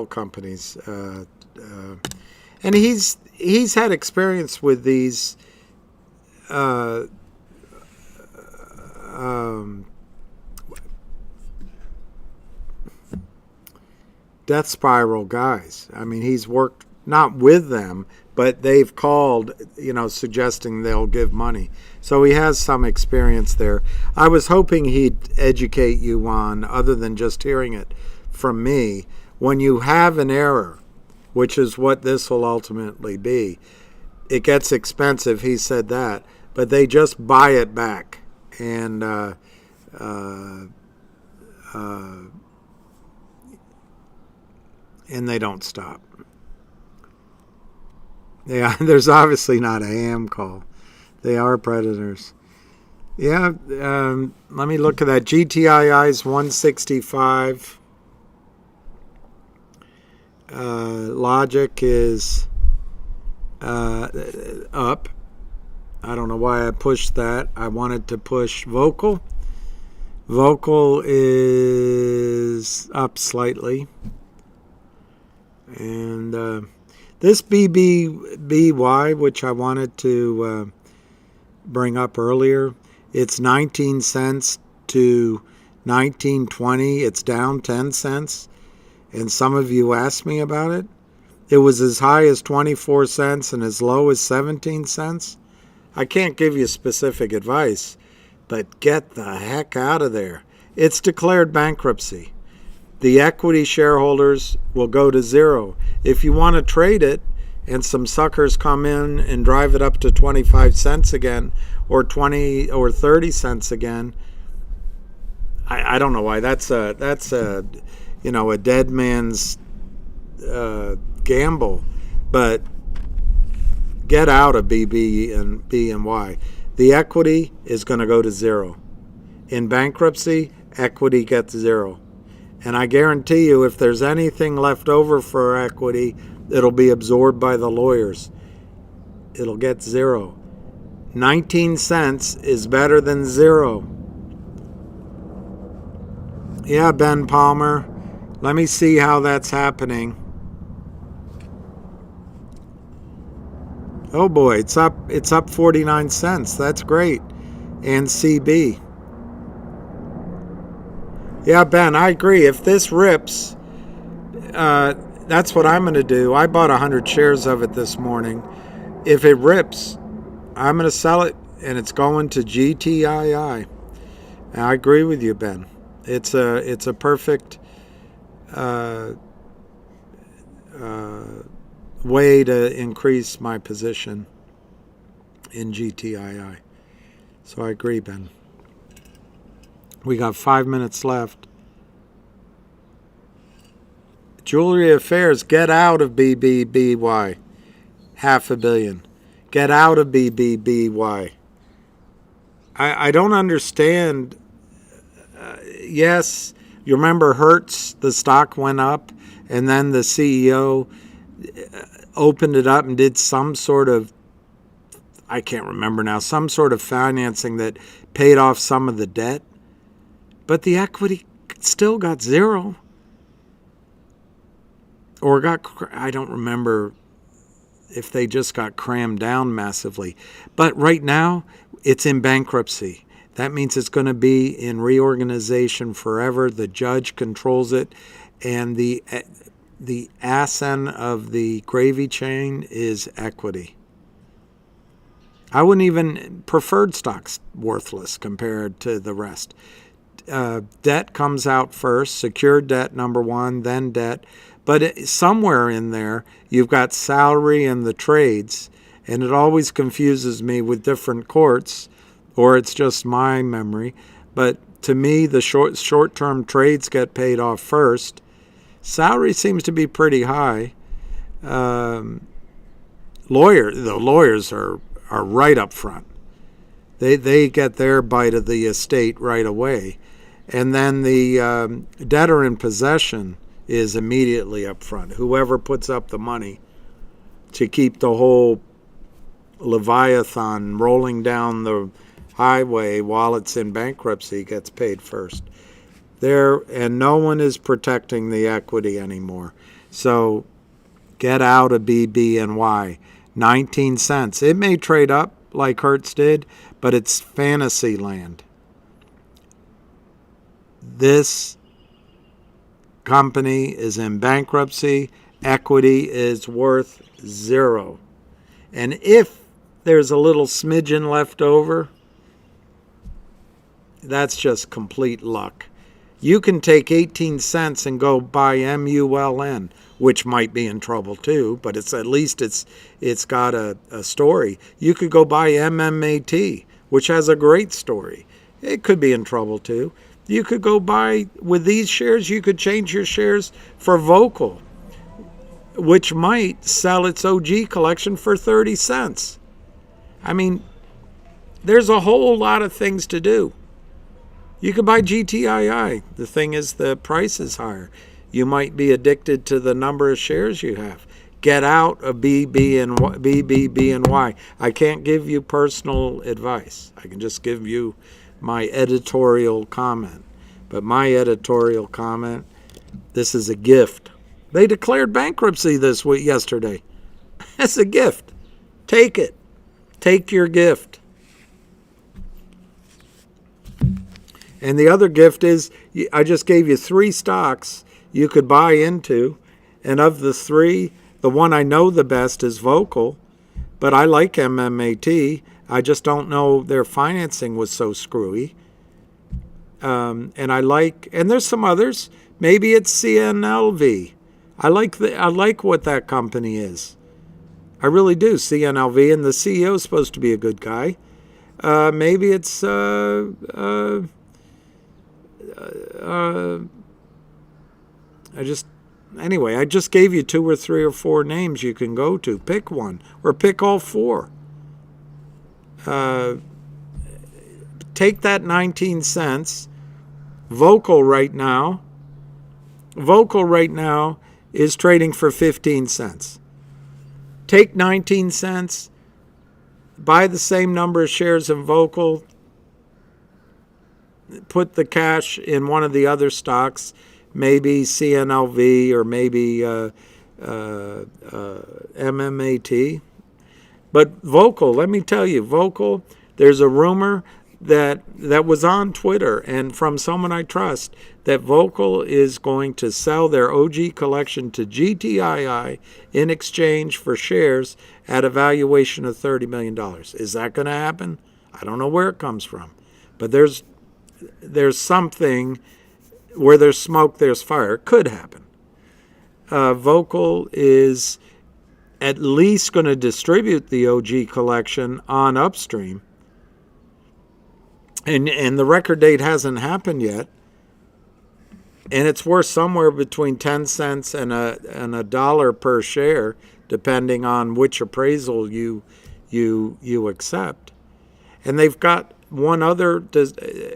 companies. And he's had experience with these death spiral guys. I mean, he's worked not with them, but they've called, suggesting they'll give money. So he has some experience there. I was hoping he'd educate you on, other than just hearing it from me, when you have an error, which is what this will ultimately be, it gets expensive, he said that, but they just buy it back. And they don't stop. Yeah, there's obviously not a ham call. They are predators. Yeah, let me look at that. GTII's 165. Logic is up. I don't know why I pushed that. I wanted to push vocal. Vocal is up slightly. And this BBBY, which I wanted to bring up earlier, it's 19 cents to 19.20. It's down 10 cents. And some of you asked me about it. It was as high as 24 cents and as low as 17 cents. I can't give you specific advice, but get the heck out of there. It's declared bankruptcy. The equity shareholders will go to zero. If you want to trade it and some suckers come in and drive it up to 25 cents again, or 20 or 30 cents again, I don't know why. That's a dead man's gamble. But get out of BBBY. The equity is going to go to zero. In bankruptcy, equity gets zero. And I guarantee you, if there's anything left over for equity, it'll be absorbed by the lawyers. It'll get zero. 19 cents is better than zero. Yeah, Ben Palmer. Let me see how that's happening. Oh boy, it's up 49 cents. That's great. And CB. Yeah, Ben, I agree. If this rips, that's what I'm going to do. I bought 100 shares of it this morning. If it rips, I'm going to sell it, and it's going to GTII. And I agree with you, Ben. It's a perfect way to increase my position in GTII. So I agree, Ben. We got 5 minutes left. Jewelry Affairs, get out of BBBY. $500 million. Get out of BBBY. I don't understand. Yes, you remember Hertz, the stock went up, and then the CEO opened it up and did some sort of, I can't remember now, some sort of financing that paid off some of the debt. But the equity still got zero. Or I don't remember if they just got crammed down massively. But right now, it's in bankruptcy. That means it's going to be in reorganization forever. The judge controls it. And the ass end of the gravy chain is equity. I wouldn't even, preferred stocks worthless compared to the rest. Debt comes out first, secured debt number one, then debt. But somewhere in there, you've got salary and the trades, and it always confuses me with different courts, or it's just my memory. But to me, the short-term trades get paid off first. Salary seems to be pretty high. The lawyers are right up front. They get their bite of the estate right away. And then the debtor in possession is immediately up front. Whoever puts up the money to keep the whole Leviathan rolling down the highway while it's in bankruptcy gets paid first. And no one is protecting the equity anymore. So get out of BBNY. 19 cents. It may trade up like Hertz did, but it's fantasy land. This company is in bankruptcy. Equity is worth zero. And if there's a little smidgen left over, that's just complete luck. You can take 18 cents and go buy MULN, which might be in trouble too, but at least it's got a story. You could go buy MMAT, which has a great story. It could be in trouble too. You could go buy, with these shares, you could change your shares for VOCL, which might sell its OG collection for 30 cents. I mean, there's a whole lot of things to do. You could buy GTII. The thing is, the price is higher. You might be addicted to the number of shares you have. Get out of BBBY. I can't give you personal advice. I can just give you my editorial comment. But my editorial comment, this is a gift. They declared bankruptcy yesterday. It's a gift. Take it. Take your gift. And the other gift is, I just gave you 3 stocks you could buy into. And of the 3, the one I know the best is VOCL. But I like MMAT. I just don't know, their financing was so screwy. And I like, and there's some others. Maybe it's CNLV. I like what that company is. I really do. CNLV, and the CEO is supposed to be a good guy. Maybe it's I just gave you 2 or 3 or 4 names you can go to. Pick one or pick all 4. Take that 19 cents. VOCL right now is trading for 15 cents. Take 19 cents, buy the same number of shares in VOCL, put the cash in one of the other stocks, maybe CNLV or maybe MMAT. But VOCL, let me tell you, VOCL, there's a rumor that was on Twitter and from someone I trust that VOCL is going to sell their OG collection to GTII in exchange for shares at a valuation of $30 million. Is that going to happen? I don't know where it comes from. But there's something where there's smoke, there's fire. It could happen. VOCL is at least going to distribute the OG collection on Upstream. And the record date hasn't happened yet. And it's worth somewhere between 10 cents and a dollar per share, depending on which appraisal you accept. And they've got one other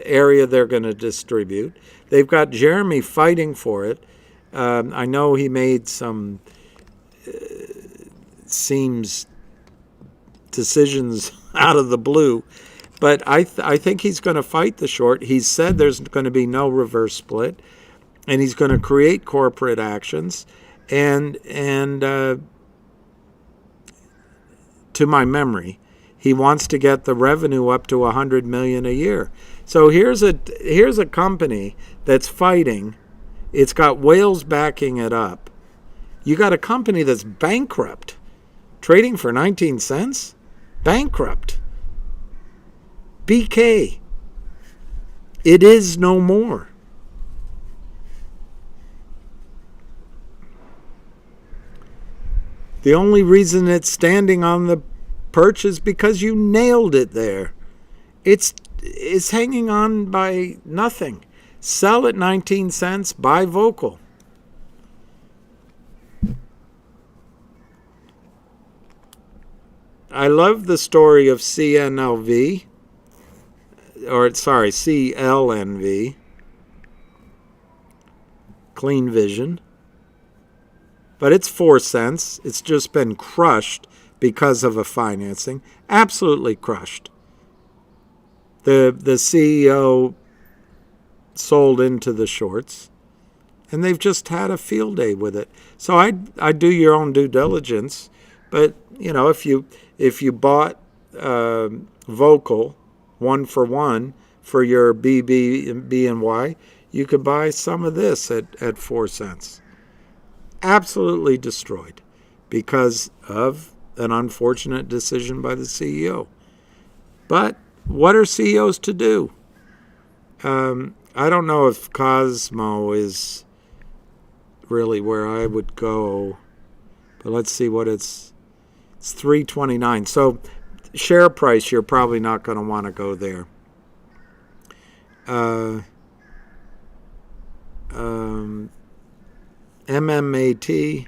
area they're going to distribute. They've got Jeremy fighting for it. I know he made some seems decisions out of the blue, but I think he's going to fight the short. He's said there's going to be no reverse split, and he's going to create corporate actions. And to my memory, he wants to get the revenue up to $100 million a year. So here's a company that's fighting. It's got whales backing it up. You got a company that's bankrupt, trading for 19 cents? Bankrupt. BK. It is no more. The only reason it's standing on the perch is because you nailed it there. It's hanging on by nothing. Sell at 19 cents, buy VOCL. I love the story of CLNV, Clean Vision. But it's 4 cents. It's just been crushed because of a financing. Absolutely crushed. The CEO sold into the shorts, and they've just had a field day with it. So I do your own due diligence, but if you bought VOCL 1-for-1 for your BBBY, you could buy some of this at 4 cents. Absolutely destroyed because of an unfortunate decision by the CEO. But what are CEOs to do? I don't know if Cosmo is really where I would go, but let's see what it's $3.29. So share price, you're probably not going to want to go there. MMAT,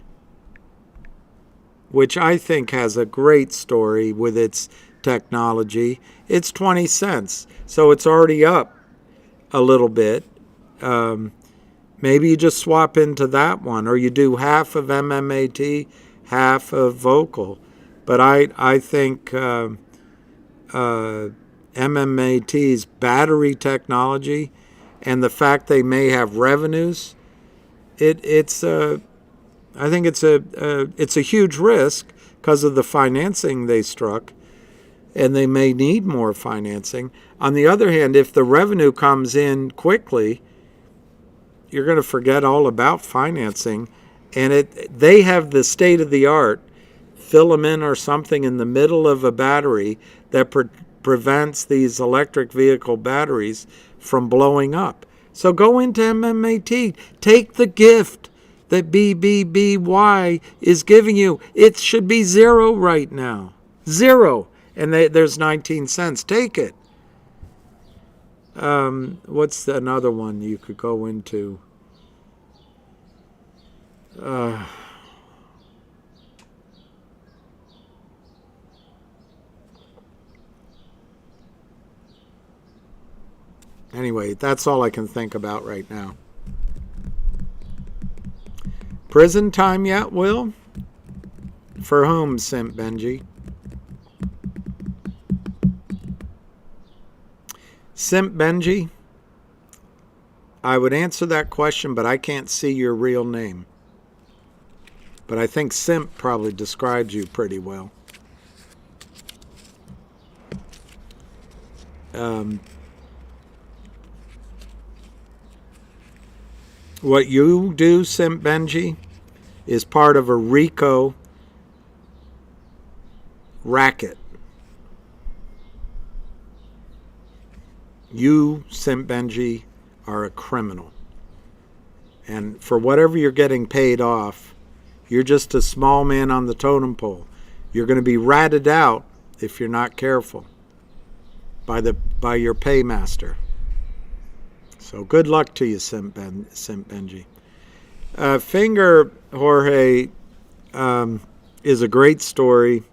which I think has a great story with its technology. It's 20 cents, so it's already up a little bit. Maybe you just swap into that one, or you do half of MMAT, half of VOCL. But I think MMAT's battery technology and the fact they may have revenues, I think it's a huge risk because of the financing they struck, and they may need more financing. On the other hand, if the revenue comes in quickly, you're going to forget all about financing, and they have the state-of-the-art filament or something in the middle of a battery that prevents these electric vehicle batteries from blowing up. So go into MMAT. Take the gift that BBBY is giving you. It should be 0 right now. 0. And there's 19 cents. Take it. What's another one you could go into? Anyway, that's all I can think about right now. Prison time yet, Will? For whom, Simp Benji? Simp Benji, I would answer that question, but I can't see your real name. But I think Simp probably describes you pretty well. What you do, Simp Benji, is part of a RICO racket. You, Simp Benji, are a criminal. And for whatever you're getting paid off, you're just a small man on the totem pole. You're going to be ratted out if you're not careful by your paymaster. So good luck to you, Simp Benji. Finger, Jorge, is a great story.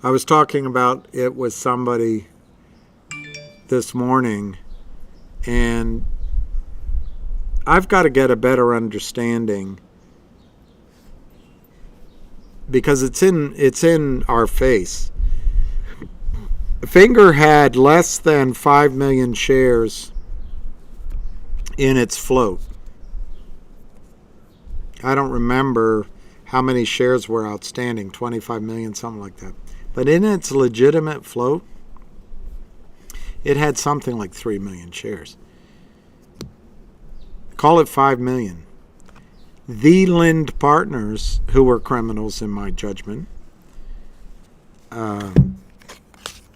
I was talking about it with somebody this morning, and I've got to get a better understanding because it's in our face. Finger had less than 5 million shares in its float. I don't remember how many shares were outstanding, 25 million, something like that. But in its legitimate float, it had something like 3 million shares. Call it 5 million. The Lind partners, who were criminals in my judgment,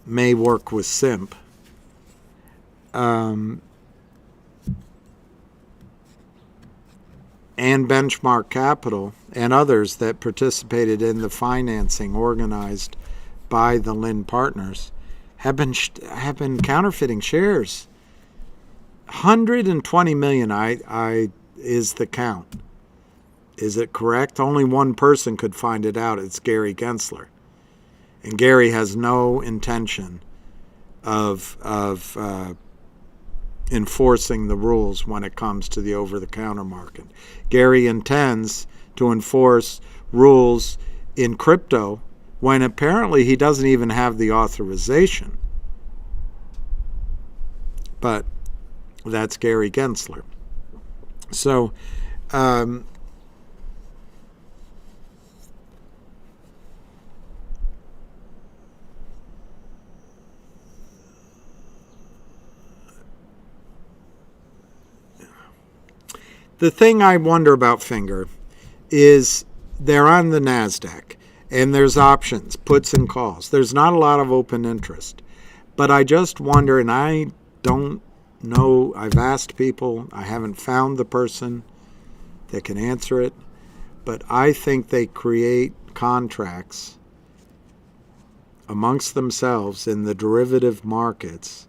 may work with Simp. And Benchmark Capital and others that participated in the financing organized by the Lind partners have been counterfeiting shares. 120 million is the count. Is it correct? Only one person could find it out. It's Gary Gensler. And Gary has no intention of enforcing the rules when it comes to the over-the-counter market. Gary intends to enforce rules in crypto when apparently he doesn't even have the authorization. But that's Gary Gensler. So, the thing I wonder about Finger is they're on the NASDAQ, and there's options, puts and calls. There's not a lot of open interest. But I just wonder, and I don't know, I've asked people, I haven't found the person that can answer it, but I think they create contracts amongst themselves in the derivative markets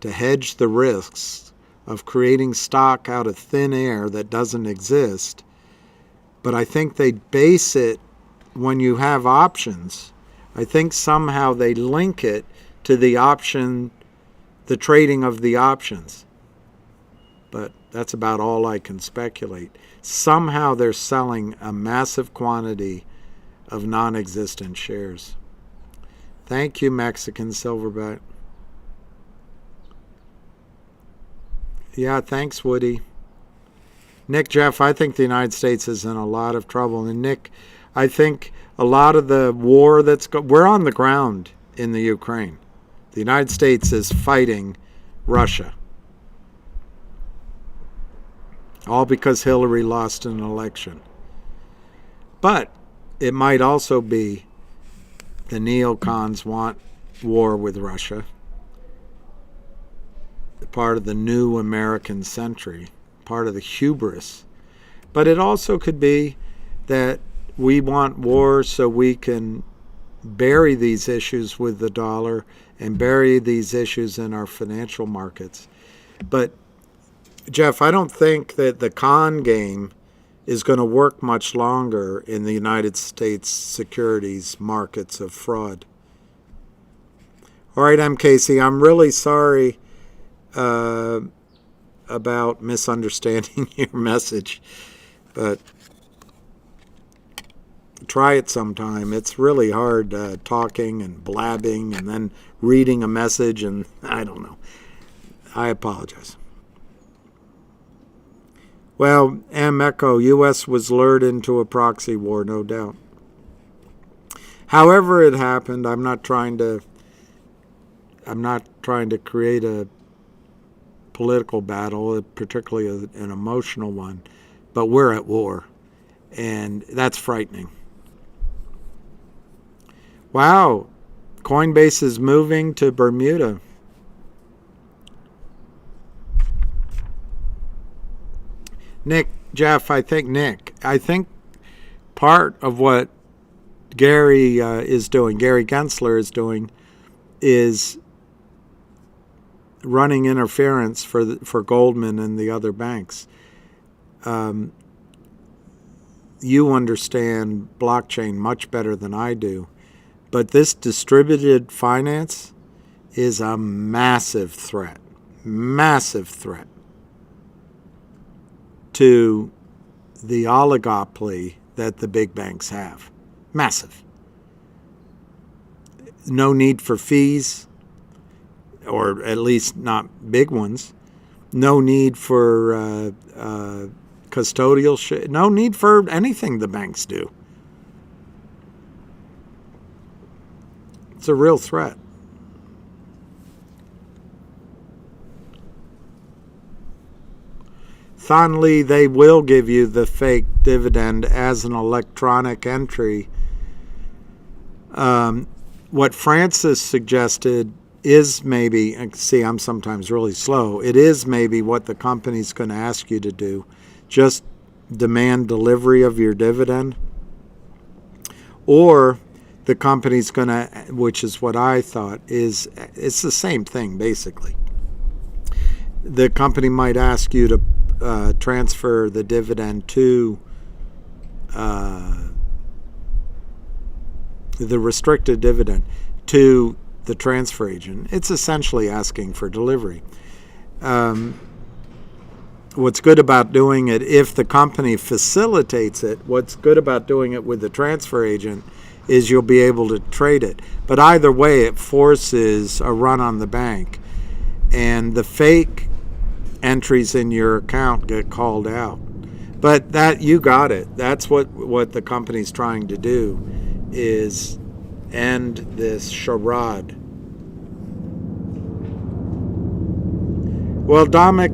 to hedge the risks of creating stock out of thin air that doesn't exist. But I think they base it, when you have options, I think somehow they link it to the option, the trading of the options. But that's about all I can speculate. Somehow they're selling a massive quantity of non-existent shares. Thank you, Mexican Silverback. Yeah, thanks, Woody. Nick, Jeff, I think the United States is in a lot of trouble. And Nick, I think a lot of the war we're on the ground in the Ukraine. The United States is fighting Russia. All because Hillary lost an election. But it might also be the neocons want war with Russia. part of the new American century, part of the hubris. But it also could be that we want war so we can bury these issues with the dollar and bury these issues in our financial markets. But, Jeff, I don't think that the con game is going to work much longer in the United States securities markets of fraud. All right, M. Casey, I'm really sorry about misunderstanding your message, but try it sometime. It's really hard talking and blabbing and then reading a message, and I don't know. I apologize. Well, M. Echo, U.S. was lured into a proxy war, no doubt. However it happened, I'm not trying to create a political battle, particularly an emotional one, but we're at war, and that's frightening. Wow, Coinbase is moving to Bermuda. Jeff, I think part of what Gary Gensler is doing, is running interference for Goldman and the other banks. You understand blockchain much better than I do, but this distributed finance is a massive threat to the oligopoly that the big banks have. Massive. No need for fees, or at least not big ones. No need for custodial no need for anything the banks do. It's a real threat. Thon Lee, they will give you the fake dividend as an electronic entry. What Francis suggested is maybe, see, I'm sometimes really slow. It is maybe what the company's going to ask you to do. Just demand delivery of your dividend. Or the company's going to, which is what I thought, it's the same thing basically. The company might ask you to transfer the dividend to the restricted dividend to the transfer agent. It's essentially asking for delivery. What's good about doing it, if the company facilitates it, what's good about doing it with the transfer agent is you'll be able to trade it. But either way, it forces a run on the bank, and the fake entries in your account get called out. But that, you got it. That's what the company's trying to do, is end this charade. Well, Dominic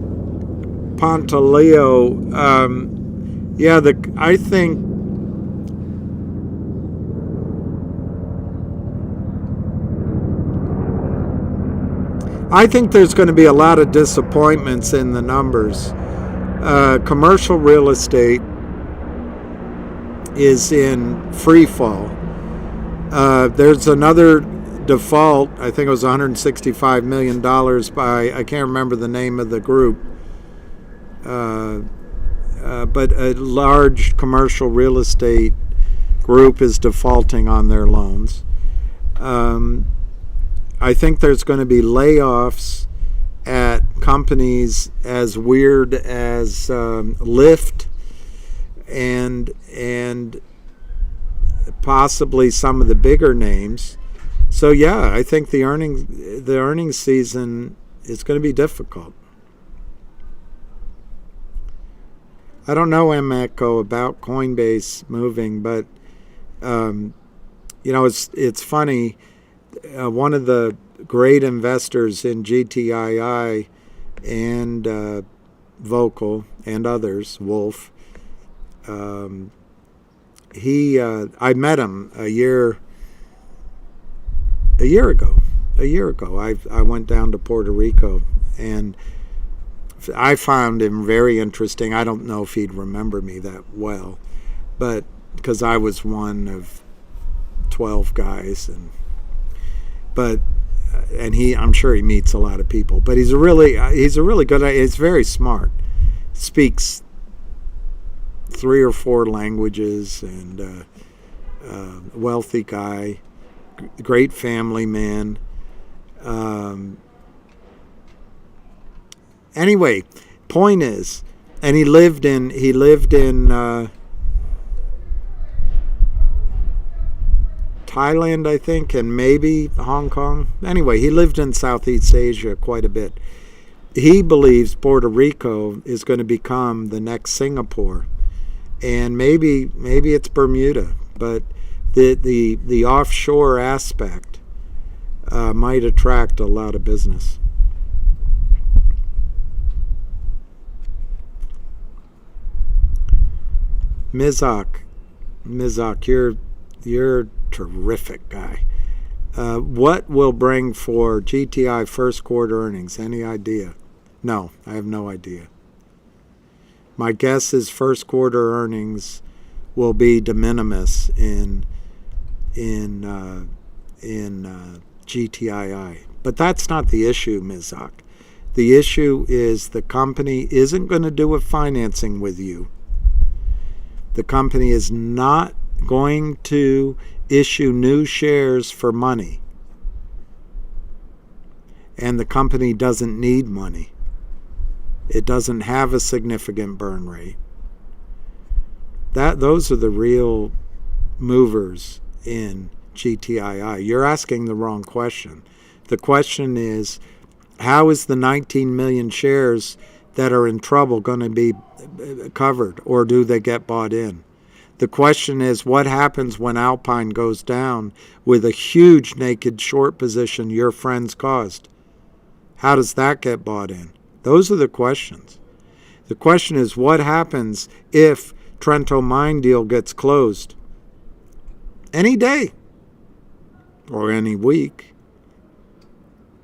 Pantaleo, I think there's going to be a lot of disappointments in the numbers. Commercial real estate is in free fall. There's another default, I think it was $165 million by, I can't remember the name of the group, but a large commercial real estate group is defaulting on their loans. I think there's going to be layoffs at companies as weird as Lyft and possibly some of the bigger names. So yeah, I think the earnings season is going to be difficult. I don't know, M. Echo, about Coinbase moving, but it's funny. One of the great investors in GTII and VOCL and others, Wolf, I met him a year ago, a year ago. I went down to Puerto Rico, and I found him very interesting. I don't know if he'd remember me that well, but because I was one of 12 guys, and I'm sure he meets a lot of people. But he's a really good. He's very smart. Speaks 3 or 4 languages, and wealthy guy, great family man. Anyway, point is, and he lived in Thailand, I think, and maybe Hong Kong. Anyway, he lived in Southeast Asia quite a bit. He believes Puerto Rico is going to become the next Singapore, and maybe it's Bermuda, but the offshore aspect might attract a lot of business. Mizak, you're terrific guy. What will bring for GTI first quarter earnings? Any idea? No, I have no idea. My guess is first quarter earnings will be de minimis in GTII. But that's not the issue, Mizak. The issue is the company isn't going to do a financing with you. The company is not going to issue new shares for money. And the company doesn't need money. It doesn't have a significant burn rate. Those are the real movers in GTII. You're asking the wrong question. The question is, how is the 19 million shares that are in trouble going to be covered, or do they get bought in? The question is, what happens when Alpine goes down with a huge naked short position your friends caused? How does that get bought in? Those are the questions. The question is, what happens if Trento mine deal gets closed? Any day or any week.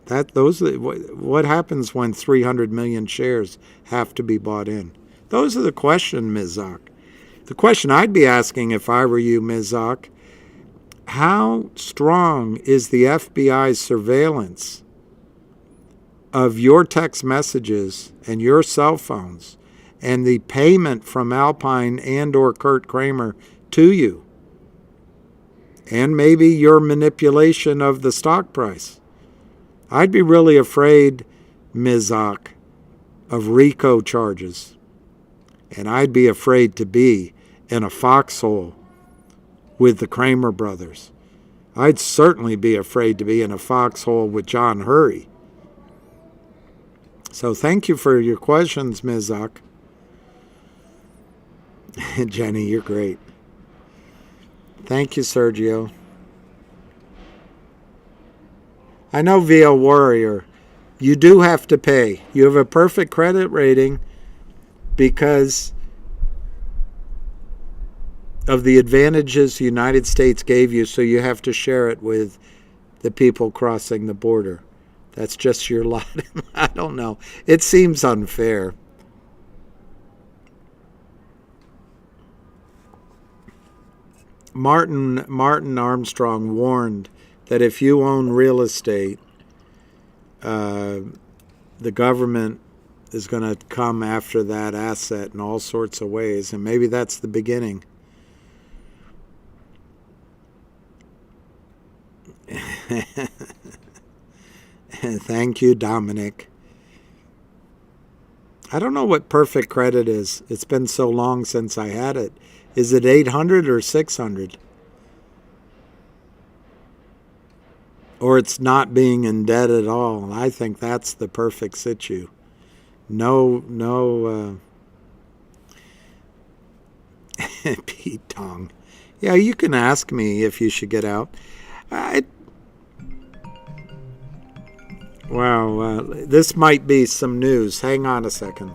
What happens when 300 million shares have to be bought in? Those are the questions, Mizak. The question I'd be asking if I were you, Mizak, how strong is the FBI's surveillance of your text messages and your cell phones and the payment from Alpine and or Kurt Kramer to you? And maybe your manipulation of the stock price. I'd be really afraid, Mizak, of RICO charges. And I'd be afraid to be in a foxhole with the Kramer brothers. I'd certainly be afraid to be in a foxhole with John Hurry. So thank you for your questions, Mizak. Jenny, you're great. Thank you, Sergio. I know, VL Warrior, you do have to pay. You have a perfect credit rating because of the advantages the United States gave you, so you have to share it with the people crossing the border. That's just your lot. I don't know. It seems unfair. Martin Armstrong warned that if you own real estate, the government is going to come after that asset in all sorts of ways, and maybe that's the beginning. Thank you, Dominic. I don't know what perfect credit is. It's been so long since I had it. Is it 800 or 600? Or it's not being in debt at all. I think that's the perfect situ. No, Pete Tong. Yeah, you can ask me if you should get out. Wow, this might be some news. Hang on a second.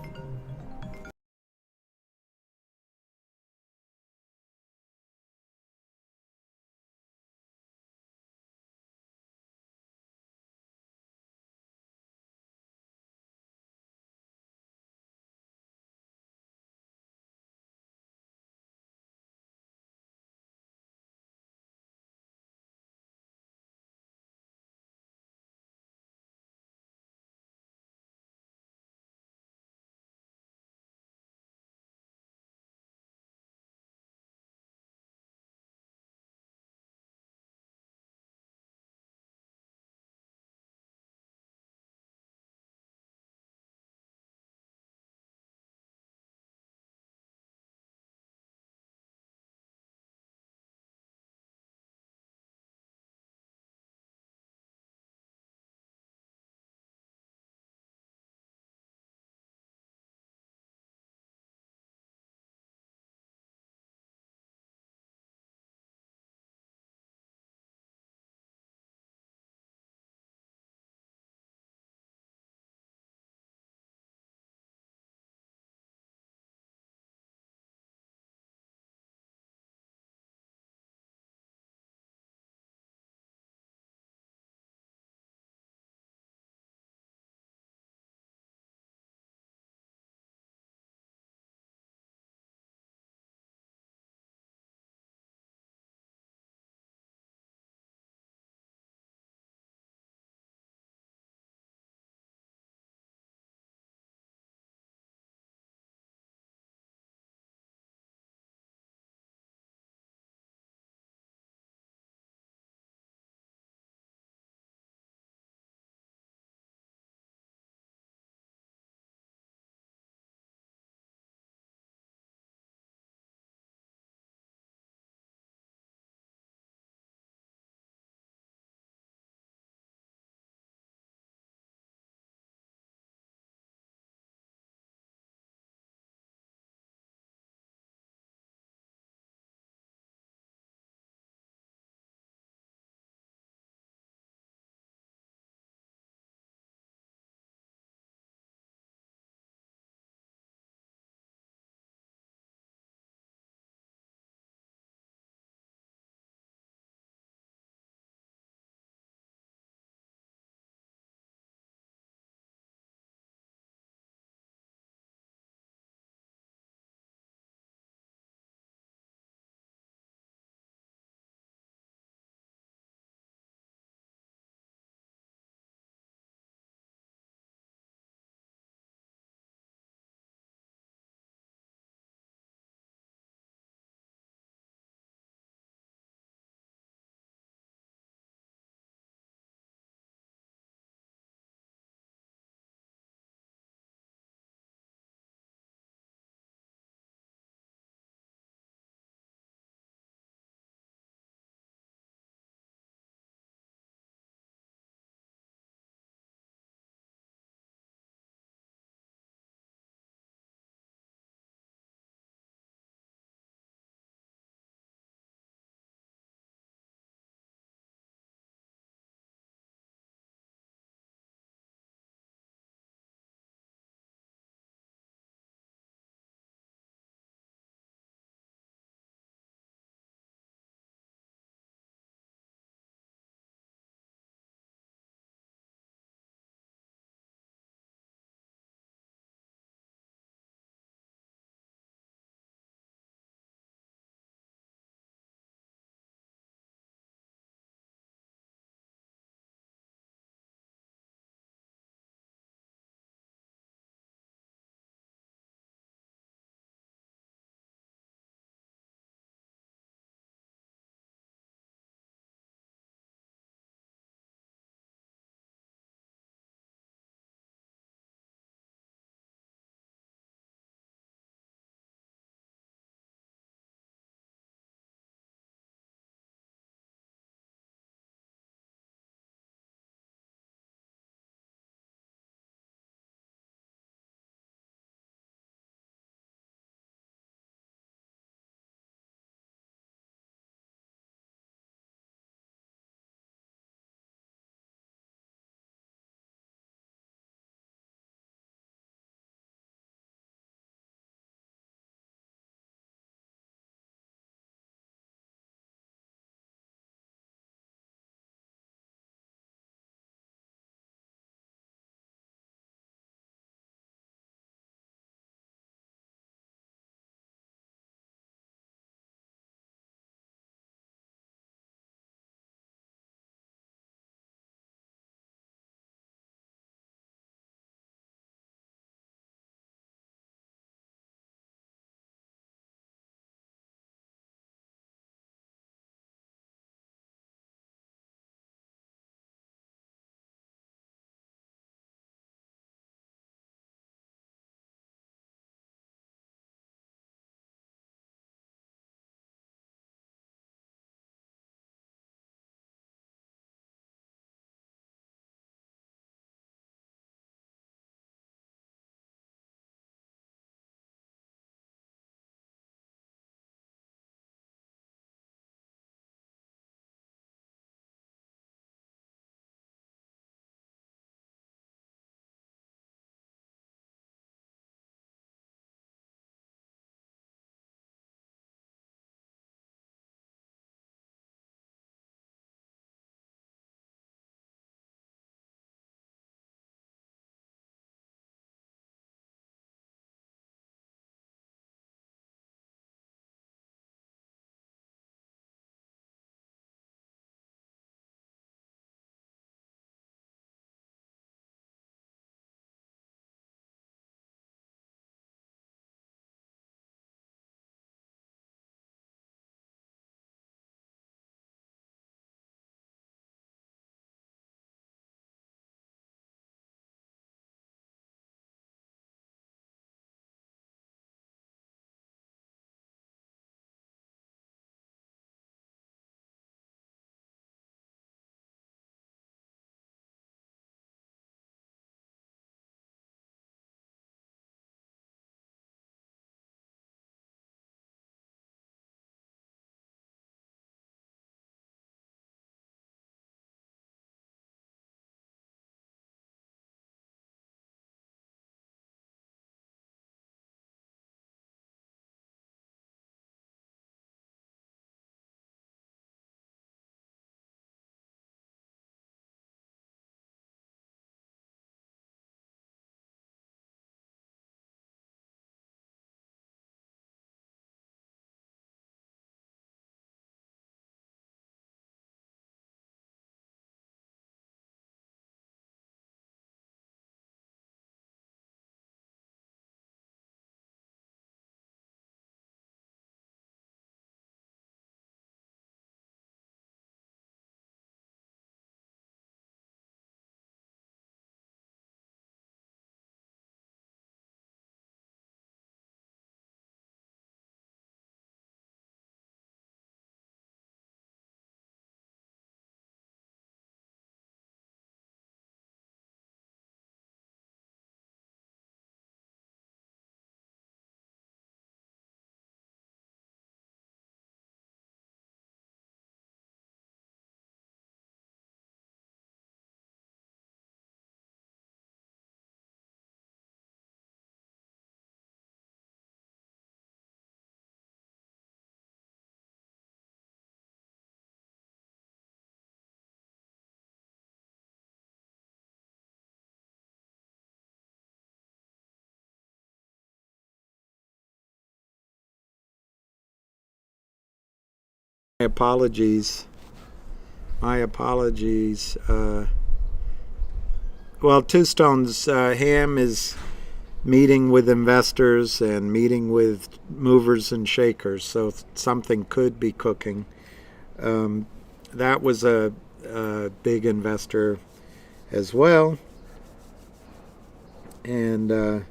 apologies. My apologies. Well, Two Stones, Ham is meeting with investors and meeting with movers and shakers, so something could be cooking. That was a big investor as well. And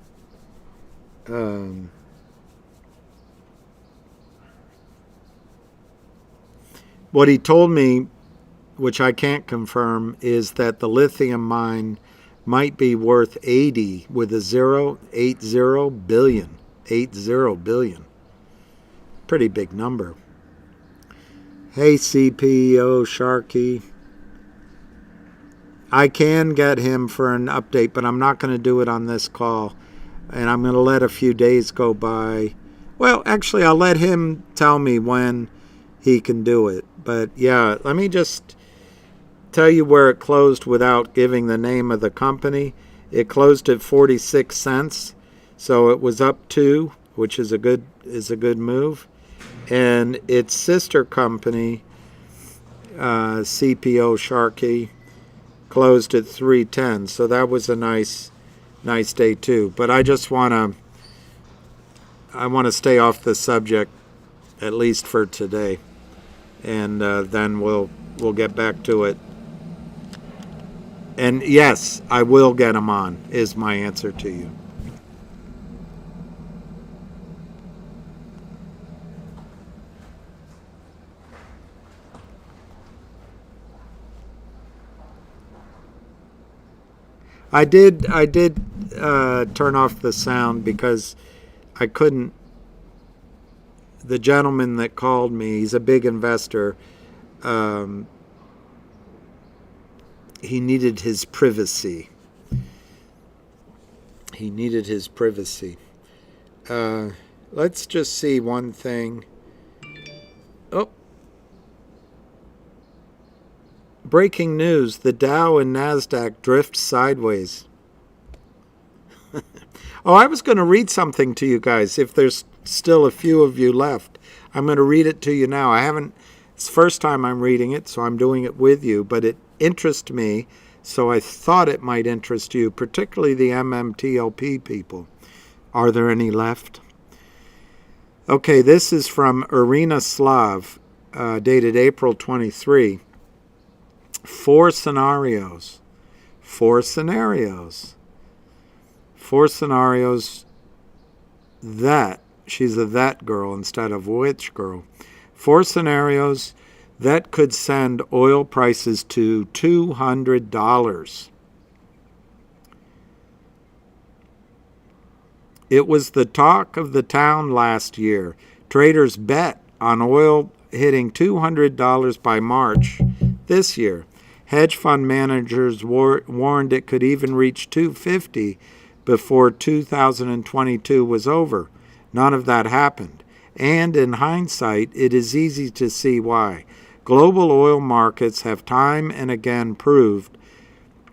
what he told me, which I can't confirm, is that the lithium mine might be worth 80 with a 80 billion. 80 billion. Pretty big number. Hey, CPO Sharky. I can get him for an update, but I'm not going to do it on this call. And I'm going to let a few days go by. Well, actually, I'll let him tell me when he can do it. But yeah, let me just tell you where it closed without giving the name of the company. It closed at 46 cents, so it was up 2, which is a good move. And its sister company, CPO Sharky, closed at 310, so that was a nice day too. But I want to stay off the subject at least for today, and then we'll get back to it. And yes, I will get him on, is my answer to you. I did turn off the sound because I couldn't. The gentleman that called me, he's a big investor. He needed his privacy. Let's just see one thing. Oh. Breaking news, the Dow and NASDAQ drift sideways. Oh, I was going to read something to you guys if there's still a few of you left. I'm going to read it to you now. It's the first time I'm reading it, so I'm doing it with you, but it interests me, so I thought it might interest you, particularly the MMTLP people. Are there any left? Okay, this is from Irina Slav, dated April 23. 4 scenarios that, she's a that girl instead of which girl. 4 scenarios that could send oil prices to $200. It was the talk of the town last year. Traders bet on oil hitting $200 by March this year. Hedge fund managers warned it could even reach $250 before 2022 was over. None of that happened. And in hindsight, it is easy to see why. Global oil markets have time and again proved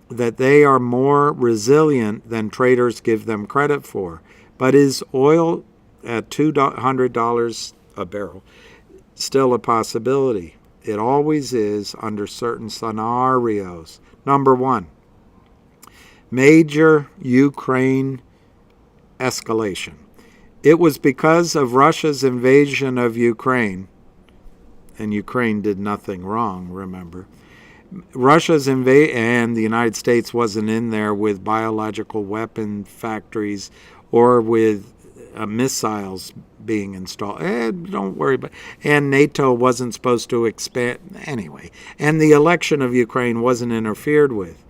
that they are more resilient than traders give them credit for. But is oil at $200 a barrel still a possibility? It always is under certain scenarios. Number 1, major Ukraine escalation. It was because of Russia's invasion of Ukraine, and Ukraine did nothing wrong, remember. Russia's invasion, and the United States wasn't in there with biological weapon factories or with missiles being installed. Don't worry about it. And NATO wasn't supposed to expand anyway. And the election of Ukraine wasn't interfered with.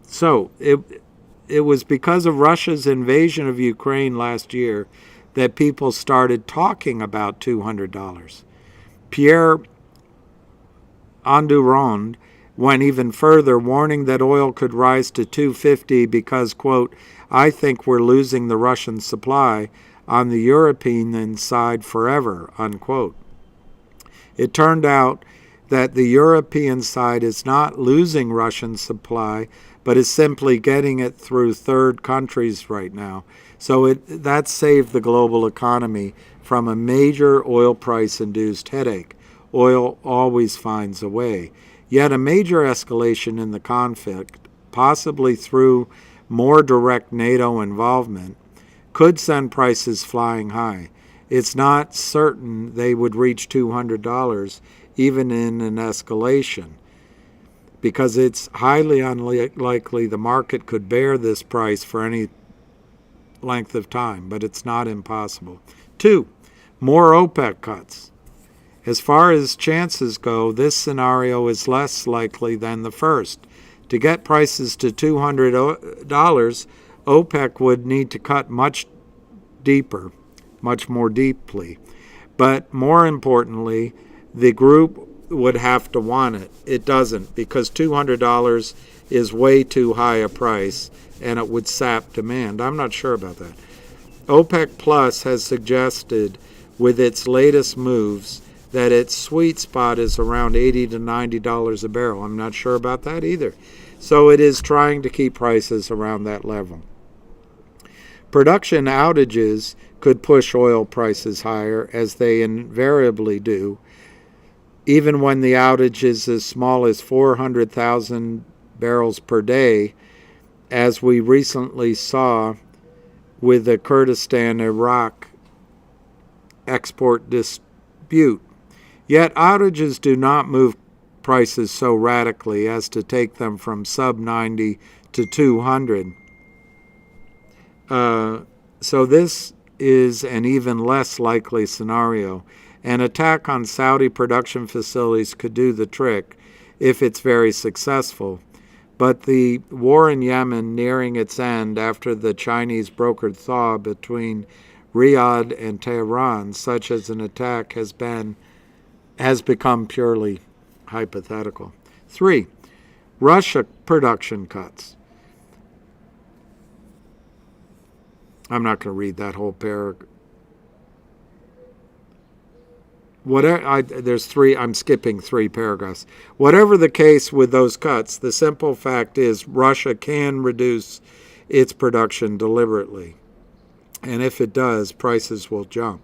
So it was because of Russia's invasion of Ukraine last year that people started talking about $200. Pierre Andurand went even further, warning that oil could rise to $250 because, quote, I think we're losing the Russian supply on the European side forever, unquote. It turned out that the European side is not losing Russian supply, but is simply getting it through third countries right now. So that saved the global economy from a major oil price-induced headache. Oil always finds a way. Yet a major escalation in the conflict, possibly through more direct NATO involvement, could send prices flying high. It's not certain they would reach $200 even in an escalation, because it's highly unlikely the market could bear this price for any length of time, but it's not impossible. 2, more OPEC cuts. As far as chances go, this scenario is less likely than the first. To get prices to $200, OPEC would need to cut much more deeply. But more importantly, the group would have to want it. It doesn't, because $200 is way too high a price, and it would sap demand. I'm not sure about that. OPEC Plus has suggested with its latest moves that its sweet spot is around $80 to $90 a barrel. I'm not sure about that either. So it is trying to keep prices around that level. Production outages could push oil prices higher, as they invariably do, even when the outage is as small as 400,000 barrels per day, as we recently saw with the Kurdistan-Iraq export dispute. Yet outages do not move prices so radically as to take them from sub 90 to 200. So this is an even less likely scenario. An attack on Saudi production facilities could do the trick if it's very successful. But the war in Yemen nearing its end after the Chinese brokered thaw between Riyadh and Tehran, such as an attack has become purely hypothetical. 3, Russia production cuts. I'm not going to read that whole paragraph. There's 3, I'm skipping 3 paragraphs. Whatever the case with those cuts, the simple fact is Russia can reduce its production deliberately. And if it does, prices will jump.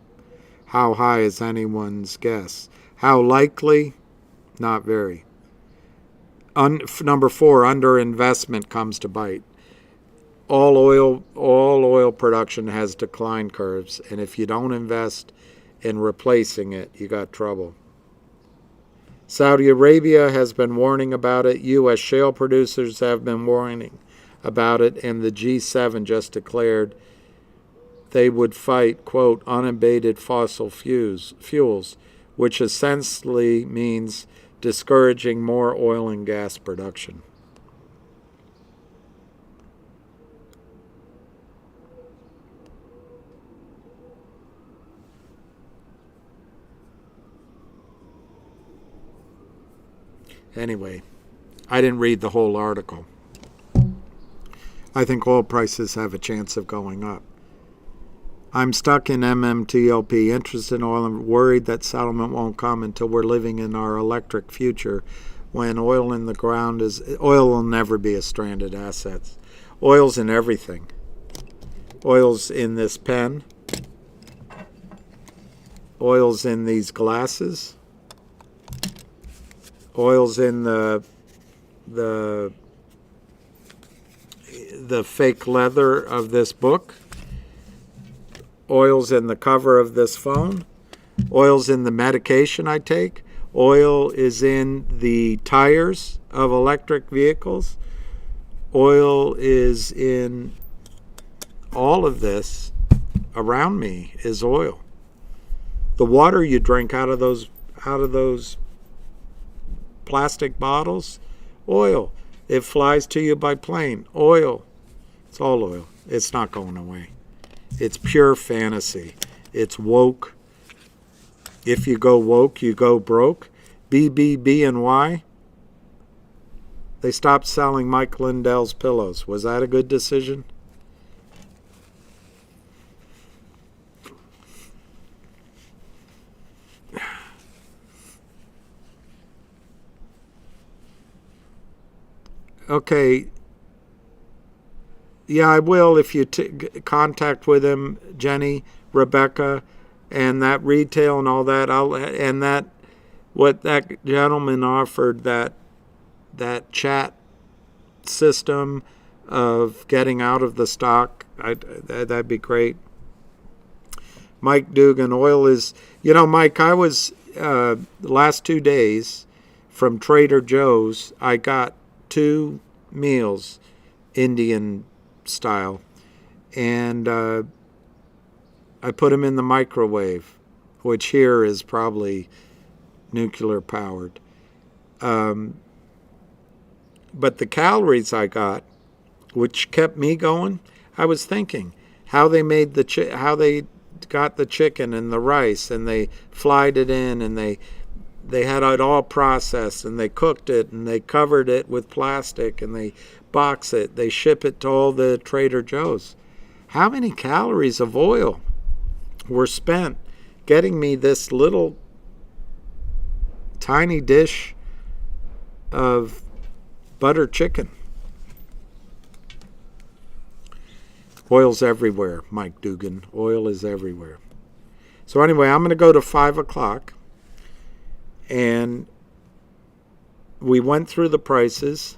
How high is anyone's guess? How likely? Not very. Number 4, underinvestment comes to bite. All oil production has decline curves, and if you don't invest in replacing it, you got trouble. Saudi Arabia has been warning about it. U.S. shale producers have been warning about it, and the G7 just declared they would fight, quote, unabated fossil fuels, which essentially means discouraging more oil and gas production. Anyway, I didn't read the whole article. I think oil prices have a chance of going up. I'm stuck in MMTLP, interested in oil and worried that settlement won't come until we're living in our electric future, when oil in the ground oil will never be a stranded asset. Oil's in everything. Oil's in this pen. Oil's in these glasses. Oil's in the fake leather of this book. Oil's in the cover of this phone. Oil's in the medication I take. Oil is in the tires of electric vehicles. Oil is in all of this. Around me is oil. The water you drink out of those plastic bottles, oil. It flies to you by plane, oil. It's all oil. It's not going away. It's pure fantasy. It's woke. If you go woke, you go broke. BBBY, they stopped selling Mike Lindell's pillows. Was that a good decision? Okay, Yeah, I will if you contact with him, Jenny, Rebecca, and that retail and all that. And that what that gentleman offered, that chat system of getting out of the stock. That'd be great. Mike Dugan, oil is, Mike, I was the last 2 days from Trader Joe's. I got 2 meals, Indian style, and I put them in the microwave, which here is probably nuclear powered. But the calories I got, which kept me going, I was thinking how they made how they got the chicken and the rice, and they fried it in, and they had it all processed, and they cooked it, and they covered it with plastic, and they box it, they ship it to all the Trader Joe's. How many calories of oil were spent getting me this little tiny dish of butter chicken? Oil's everywhere, Mike Dugan. Oil is everywhere. So anyway, I'm going to go to 5 o'clock. And we went through the prices.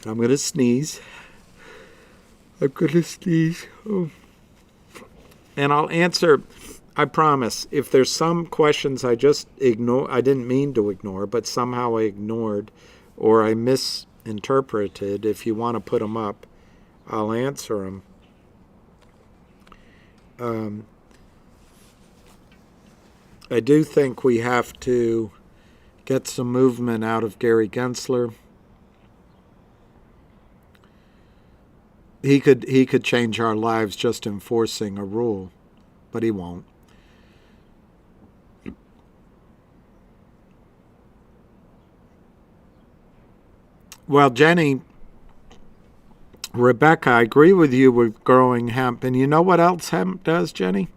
And I'm going to sneeze. Oh. And I'll answer, I promise, if there's some questions I just ignore, I didn't mean to ignore, but somehow I ignored or I misinterpreted, if you want to put them up, I'll answer them. I do think we have to get some movement out of Gary Gensler. He could change our lives just enforcing a rule, but he won't. Well, Jenny, Rebecca, I agree with you with growing hemp. And you know what else hemp does, Jenny?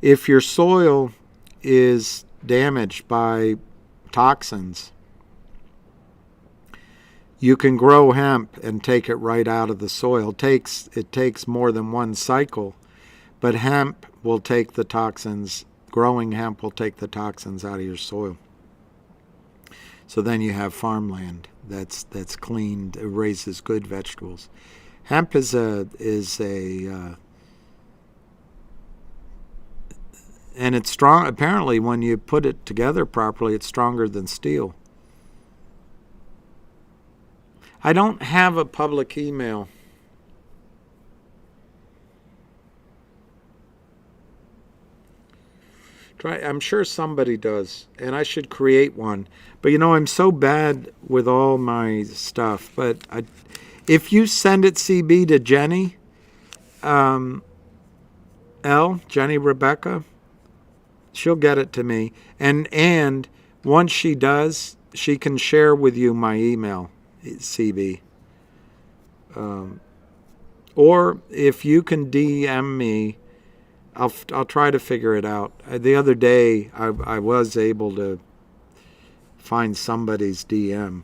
If your soil is damaged by toxins, you can grow hemp and take it right out of the soil. It takes more than one cycle, but hemp will take the toxins, growing hemp will take the toxins out of your soil. So then you have farmland that's cleaned, it raises good vegetables. Hemp is a and it's strong. Apparently, when you put it together properly, it's stronger than steel. I don't have a public email. I'm sure somebody does, and I should create one. But I'm so bad with all my stuff. But if you send it CB to Jenny, Jenny Rebecca, she'll get it to me. And once she does, she can share with you my email, CB. Or if you can DM me, I'll try to figure it out. The other day, I was able to find somebody's DM.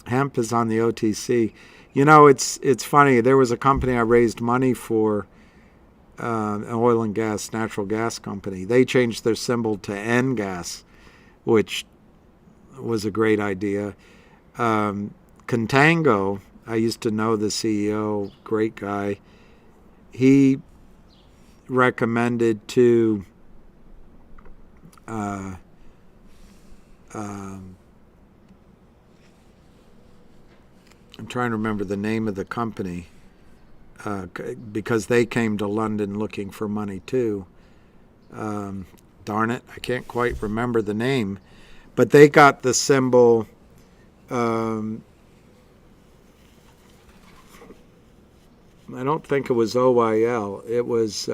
Hemp is on the OTC. It's funny. There was a company I raised money for, an oil and gas, natural gas company. They changed their symbol to NGAS, which was a great idea. Contango, I used to know the CEO, great guy. He recommended to I'm trying to remember the name of the company, because they came to London looking for money too. Darn it, I can't quite remember the name, but they got the symbol. I don't think it was OIL. It was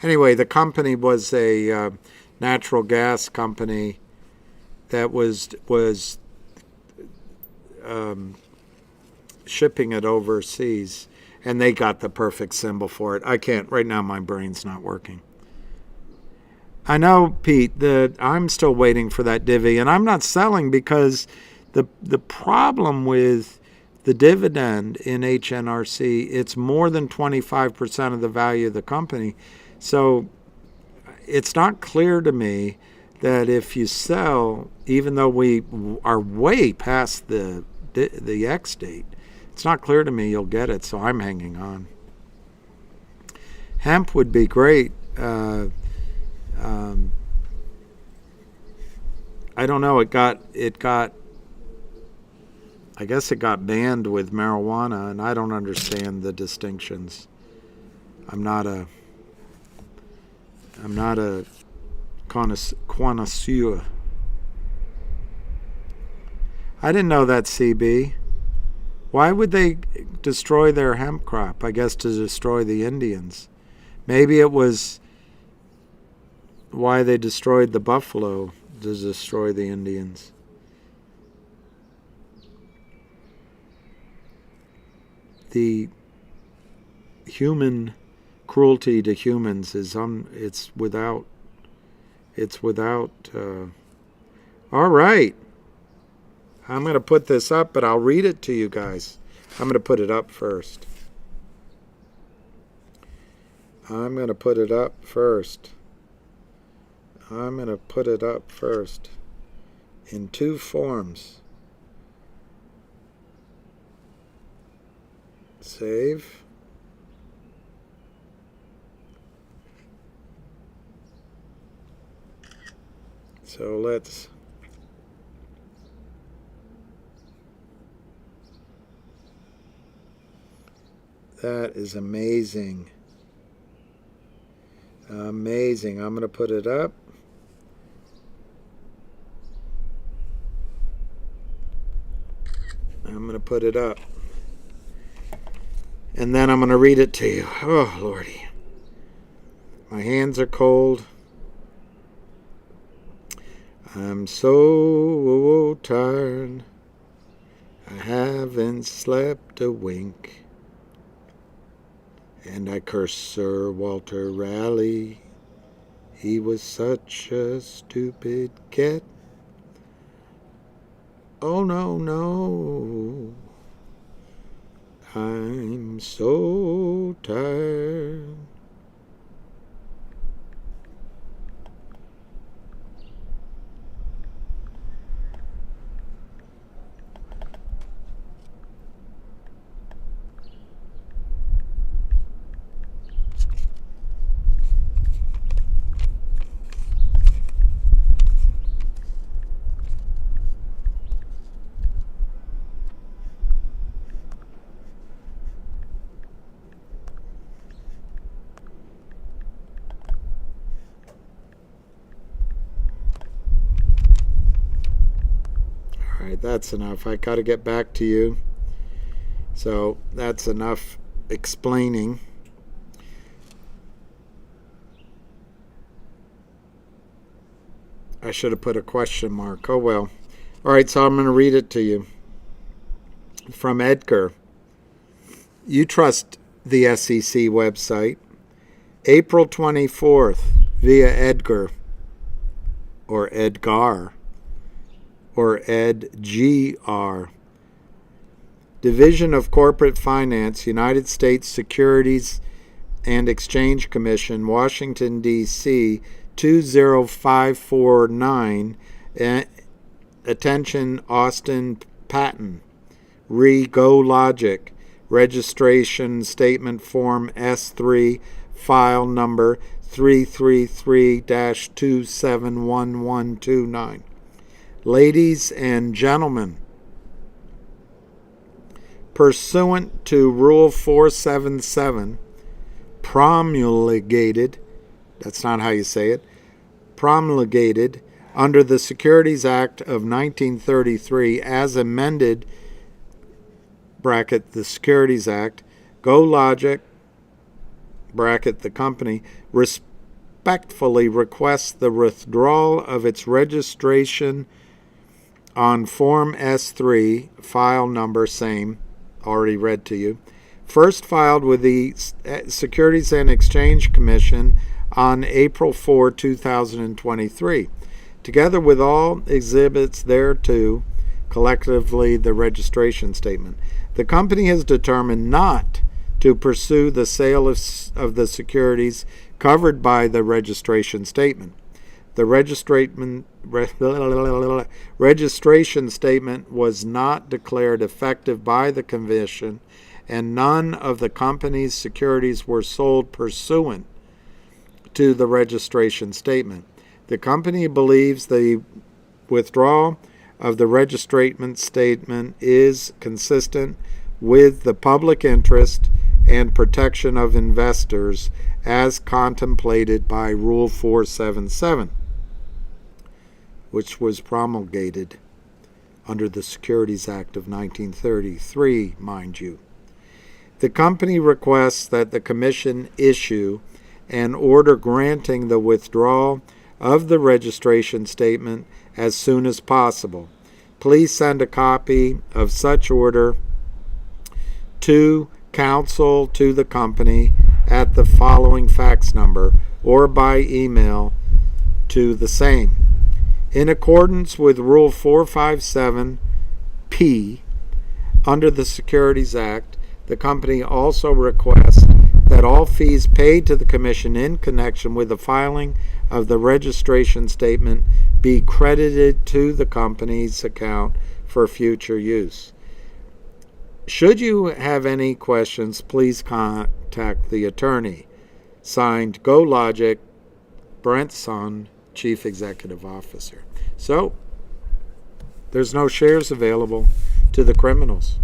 anyway, the company was a natural gas company that was shipping it overseas, and they got the perfect symbol for it. I can't right now, my brain's not working. I know, Pete, that I'm still waiting for that divvy, and I'm not selling because the problem with the dividend in HNRC, it's more than 25% of the value of the company. So it's not clear to me that if you sell, even though we are way past the X date, it's not clear to me you'll get it, so I'm hanging on. Hemp would be great. I don't know. I guess it got banned with marijuana, and I don't understand the distinctions. I'm not a connoisseur. I didn't know that, CB. Why would they destroy their hemp crop? I guess to destroy the Indians. Maybe it was why they destroyed the buffalo, to destroy the Indians. The human cruelty to humans is it's without all right. I'm going to put this up, but I'll read it to you guys. I'm going to put it up first. I'm going to put it up first in two forms. Save. So let's that is amazing. Amazing. I'm going to put it up. I'm going to put it up. And then I'm going to read it to you. Oh, Lordy. My hands are cold. I'm so tired. I haven't slept a wink. And I curse Sir Walter Raleigh. He was such a stupid cat. Oh, no, no. I'm so tired. All right, that's enough. I got to get back to you. So that's enough explaining. I should have put a question mark. Oh well. All right, so I'm going to read it to you. From Edgar. You trust the SEC website. April 24th via Edgar or Edgar or EdGR. Division of Corporate Finance, United States Securities and Exchange Commission, Washington, D.C., 20549. Attention, Austin Patton. Rego Logic. Registration Statement Form S3, file number 333-271129. Ladies and gentlemen, pursuant to Rule 477, promulgated, that's not how you say it, promulgated under the Securities Act of 1933 as amended, bracket, the Securities Act, Go Logic, bracket, the company, respectfully requests the withdrawal of its registration on Form S3, file number same, already read to you, first filed with the Securities and Exchange Commission on April 4, 2023, together with all exhibits thereto, collectively the registration statement. The company has determined not to pursue the sale of the securities covered by the registration statement. The registration statement was not declared effective by the commission, and none of the company's securities were sold pursuant to the registration statement. The company believes the withdrawal of the registration statement is consistent with the public interest and protection of investors as contemplated by Rule 477, which was promulgated under the Securities Act of 1933, mind you. The company requests that the Commission issue an order granting the withdrawal of the registration statement as soon as possible. Please send a copy of such order to counsel to the company at the following fax number or by email to the same. In accordance with Rule 457P under the Securities Act, the company also requests that all fees paid to the Commission in connection with the filing of the registration statement be credited to the company's account for future use. Should you have any questions, please contact the attorney. Signed, Go Logic, Brent Sun, Chief Executive Officer. So, there's no shares available to the criminals.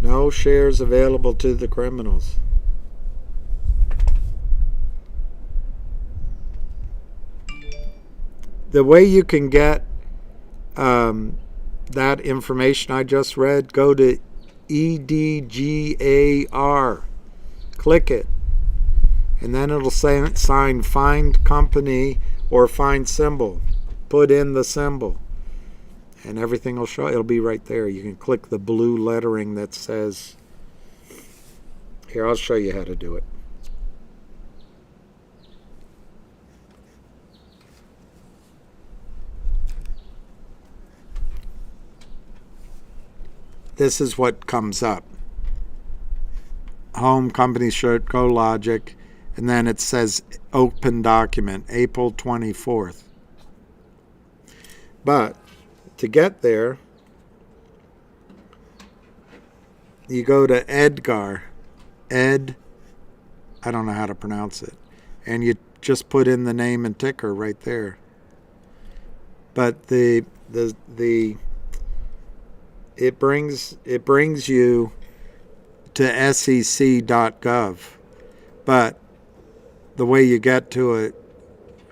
No shares available to the criminals. The way you can get that information I just read, go to EDGAR. Click it. And then it'll say sign find company or find symbol. Put in the symbol. And everything will show. It'll be right there. You can click the blue lettering that says, here, I'll show you how to do it. This is what comes up. Home, company shirt, Go Logic, and then it says open document, April 24th. But to get there, you go to Edgar, I don't know how to pronounce it, and you just put in the name and ticker right there. But it brings you to sec.gov, but the way you get to it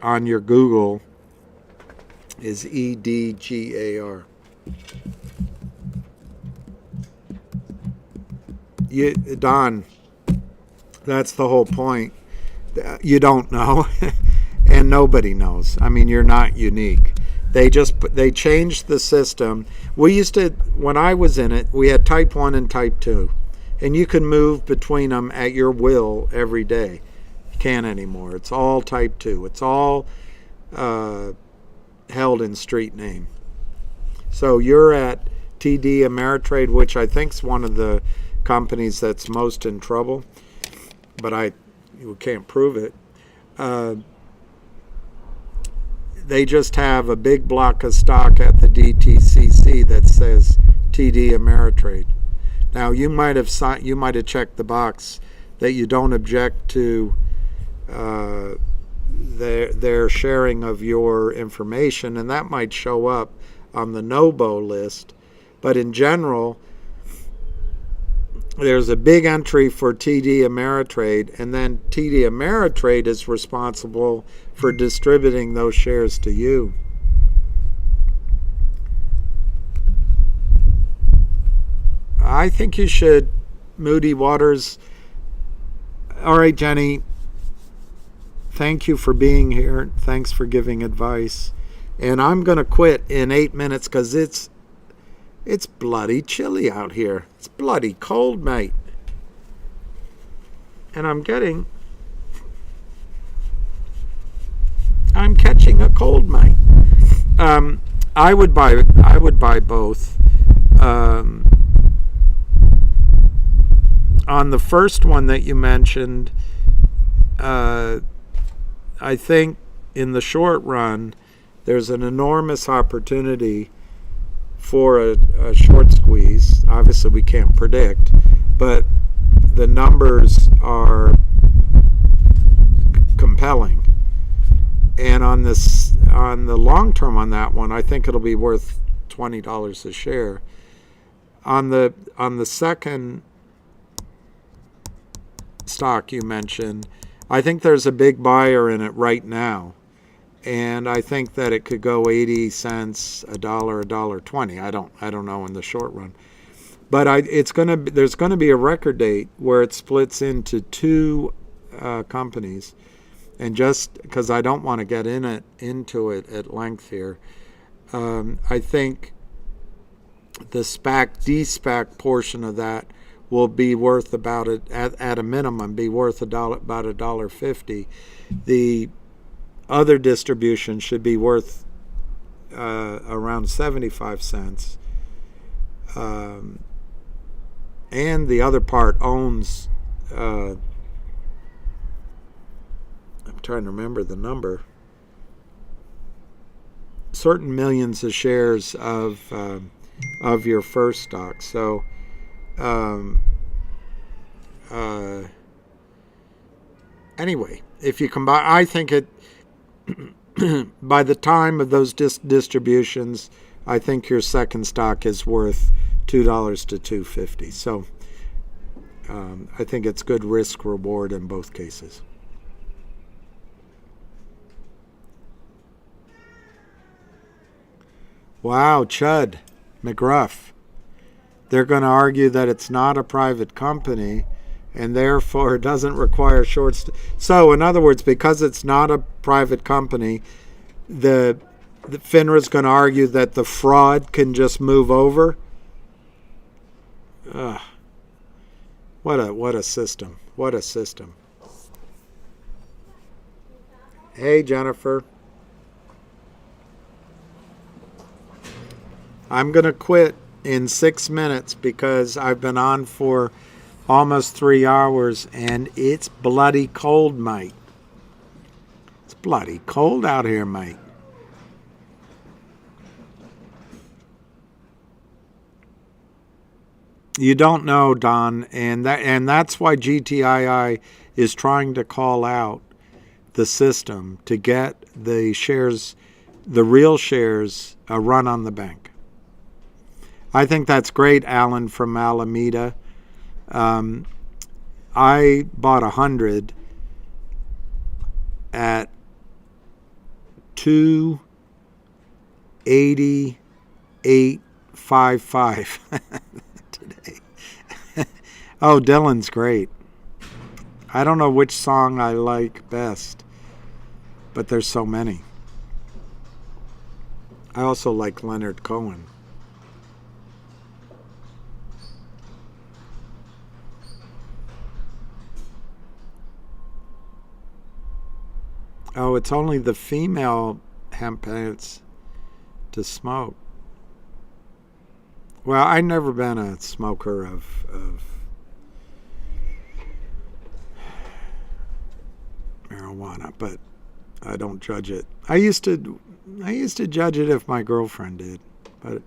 on your Google is EDGAR. Don, that's the whole point. You don't know, and nobody knows. I mean, you're not unique. They changed the system. We used to, when I was in it, we had type 1 and type 2, and you can move between them at your will every day. You can't anymore. It's all type 2. It's all held in street name. So you're at TD Ameritrade, which I think is one of the companies that's most in trouble, but you can't prove it. They just have a big block of stock at the DTCC that says TD Ameritrade. Now you might have checked the box that you don't object to their sharing of your information, and that might show up on the no-bo list. But in general, there's a big entry for TD Ameritrade, and then TD Ameritrade is responsible for distributing those shares to you. I think you should, Moody Waters. All right, Jenny, thank you for being here. Thanks for giving advice. And I'm going to quit in 8 minutes because it's bloody chilly out here. It's bloody cold, mate. And I'm getting I'm catching a cold, mate. I would buy both. On the first one that you mentioned, I think in the short run, there's an enormous opportunity for a short squeeze. Obviously, we can't predict, but the numbers are compelling. And on the long term on that one, I think it'll be worth $20 a share. On the second stock you mentioned, I think there's a big buyer in it right now, and I think that it could go 80 cents, $1, $1.20. I don't know in the short run, but there's gonna be a record date where it splits into two companies, and just because I don't want to get into it at length here, I think the SPAC de-SPAC portion of that will be worth about at a minimum be worth about $1.50. The other distribution should be worth around 75 cents, and the other part owns. I'm trying to remember the number. Certain millions of shares of your first stock. So. Anyway, if you combine, I think it by the time of those distributions, I think your second stock is worth $2 to $2.50. So I think it's good risk reward in both cases. Wow, Chud McGruff. They're going to argue that it's not a private company and therefore it doesn't require shorts. So, in other words, because it's not a private company, the FINRA is going to argue that the fraud can just move over. What a system. What a system. Hey, Jennifer. I'm going to quit in 6 minutes because I've been on for almost 3 hours and it's bloody cold, mate. It's bloody cold out here, mate. You don't know, Don, and that's why GTII is trying to call out the system to get the shares, the real shares, a run on the bank. I think that's great, Alan from Alameda. I bought 100 at 288.55 today. Oh, Dylan's great. I don't know which song I like best, but there's so many. I also like Leonard Cohen. Oh, it's only the female hemp plants to smoke. Well, I've never been a smoker of marijuana, but I don't judge it. I used to judge it if my girlfriend did, but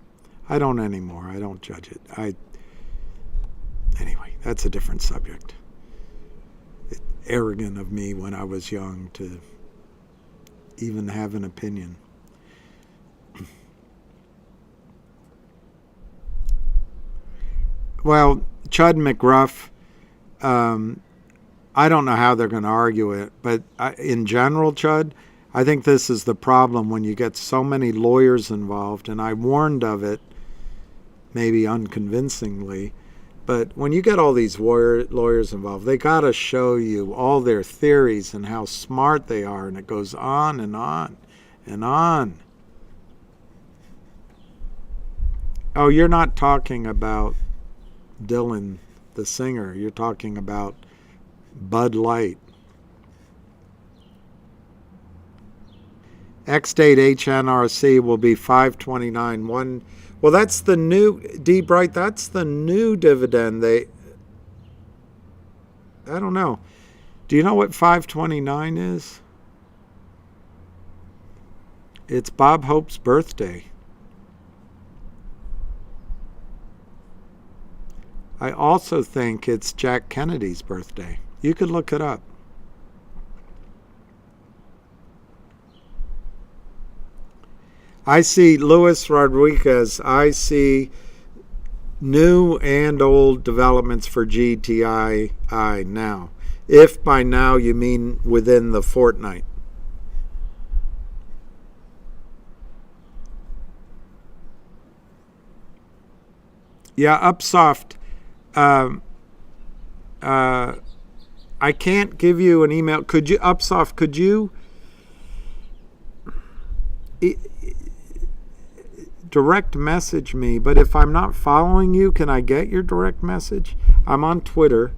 I don't anymore. I don't judge it. Anyway, that's a different subject. It's arrogant of me when I was young to even have an opinion. Well, Chud McGruff, I don't know how they're going to argue it, but in general, Chud, I think this is the problem when you get so many lawyers involved, and I warned of it, maybe unconvincingly, but when you get all these lawyers involved, they got to show you all their theories and how smart they are, and it goes on and on and on. Oh, you're not talking about Dylan, the singer. You're talking about Bud Light. X-date HNRC will be 529. Well, that's the new, D. Bright, that's the new dividend. I don't know. Do you know what 529 is? It's Bob Hope's birthday. I also think it's Jack Kennedy's birthday. You could look it up. I see Luis Rodriguez. I see new and old developments for GTII now. If by now you mean within the fortnight. Yeah, Upsoft. I can't give you an email. Could you, Upsoft, could you direct message me? But if I'm not following you, can I get your direct message? I'm on Twitter.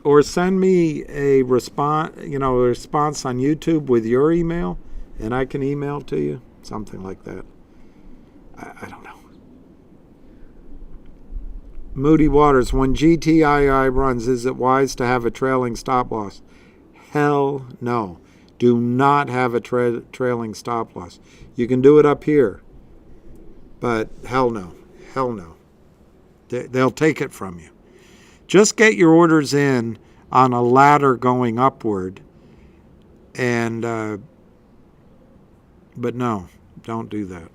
Or send me a response, a response on YouTube with your email, and I can email to you, something like that. I don't know. Moody Waters, when GTII runs, is it wise to have a trailing stop loss? Hell no. Do not have a trailing stop loss. You can do it up here, but hell no. Hell no. They'll take it from you. Just get your orders in on a ladder going upward, and but no, don't do that.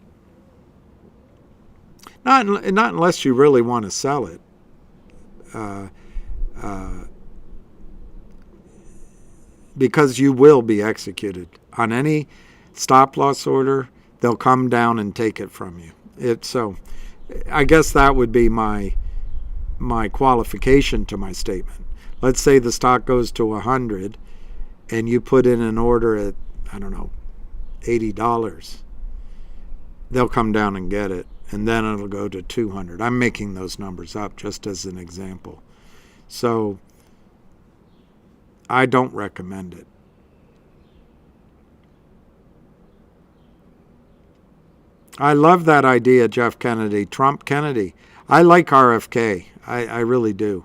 Not unless you really want to sell it. Because you will be executed. On any stop loss order, they'll come down and take it from you. So I guess that would be my qualification to my statement. Let's say the stock goes to 100 and you put in an order at, I don't know, $80. They'll come down and get it, and then it'll go to 200. I'm making those numbers up just as an example. So I don't recommend it. I love that idea, Jeff Kennedy. Trump Kennedy. I like RFK. I really do.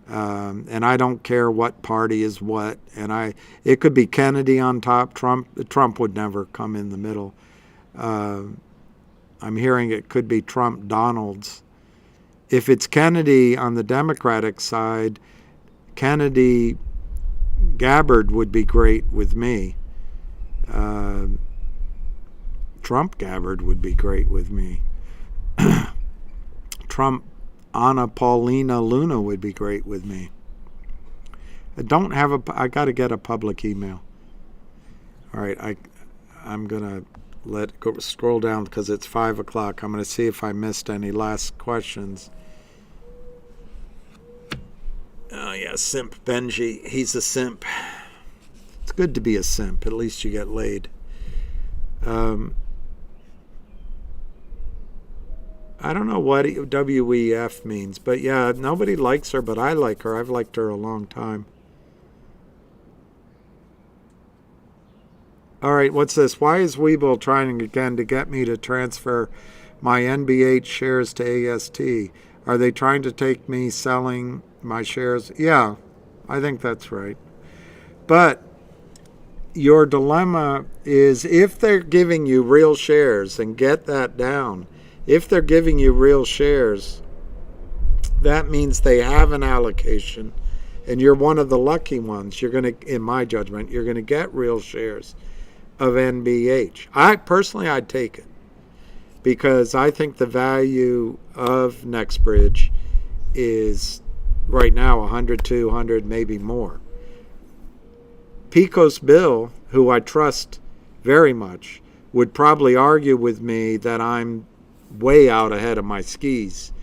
And I don't care what party is what. And it could be Kennedy on top. Trump would never come in the middle. I'm hearing it could be Trump Donalds. If it's Kennedy on the Democratic side, Kennedy Gabbard would be great with me. Trump Gabbard would be great with me. Trump Anna Paulina Luna would be great with me. I got to get a public email. All right, I'm going to scroll down because it's 5 o'clock. I'm going to see if I missed any last questions. Oh, yeah, Simp Benji. He's a simp. It's good to be a simp. At least you get laid. I don't know what WEF means, but yeah, nobody likes her, but I like her. I've liked her a long time. All right, what's this? Why is Webull trying again to get me to transfer my NBH shares to AST? Are they trying to take me selling my shares? Yeah, I think that's right. But your dilemma is if they're giving you real shares, and get that down, if they're giving you real shares, that means they have an allocation, and you're one of the lucky ones. You're going to, in my judgment, you're going to get real shares of NBH. I'd take it because I think the value of NextBridge is right now 100, 200, maybe more. Pecos Bill, who I trust very much, would probably argue with me that I'm way out ahead of my skis,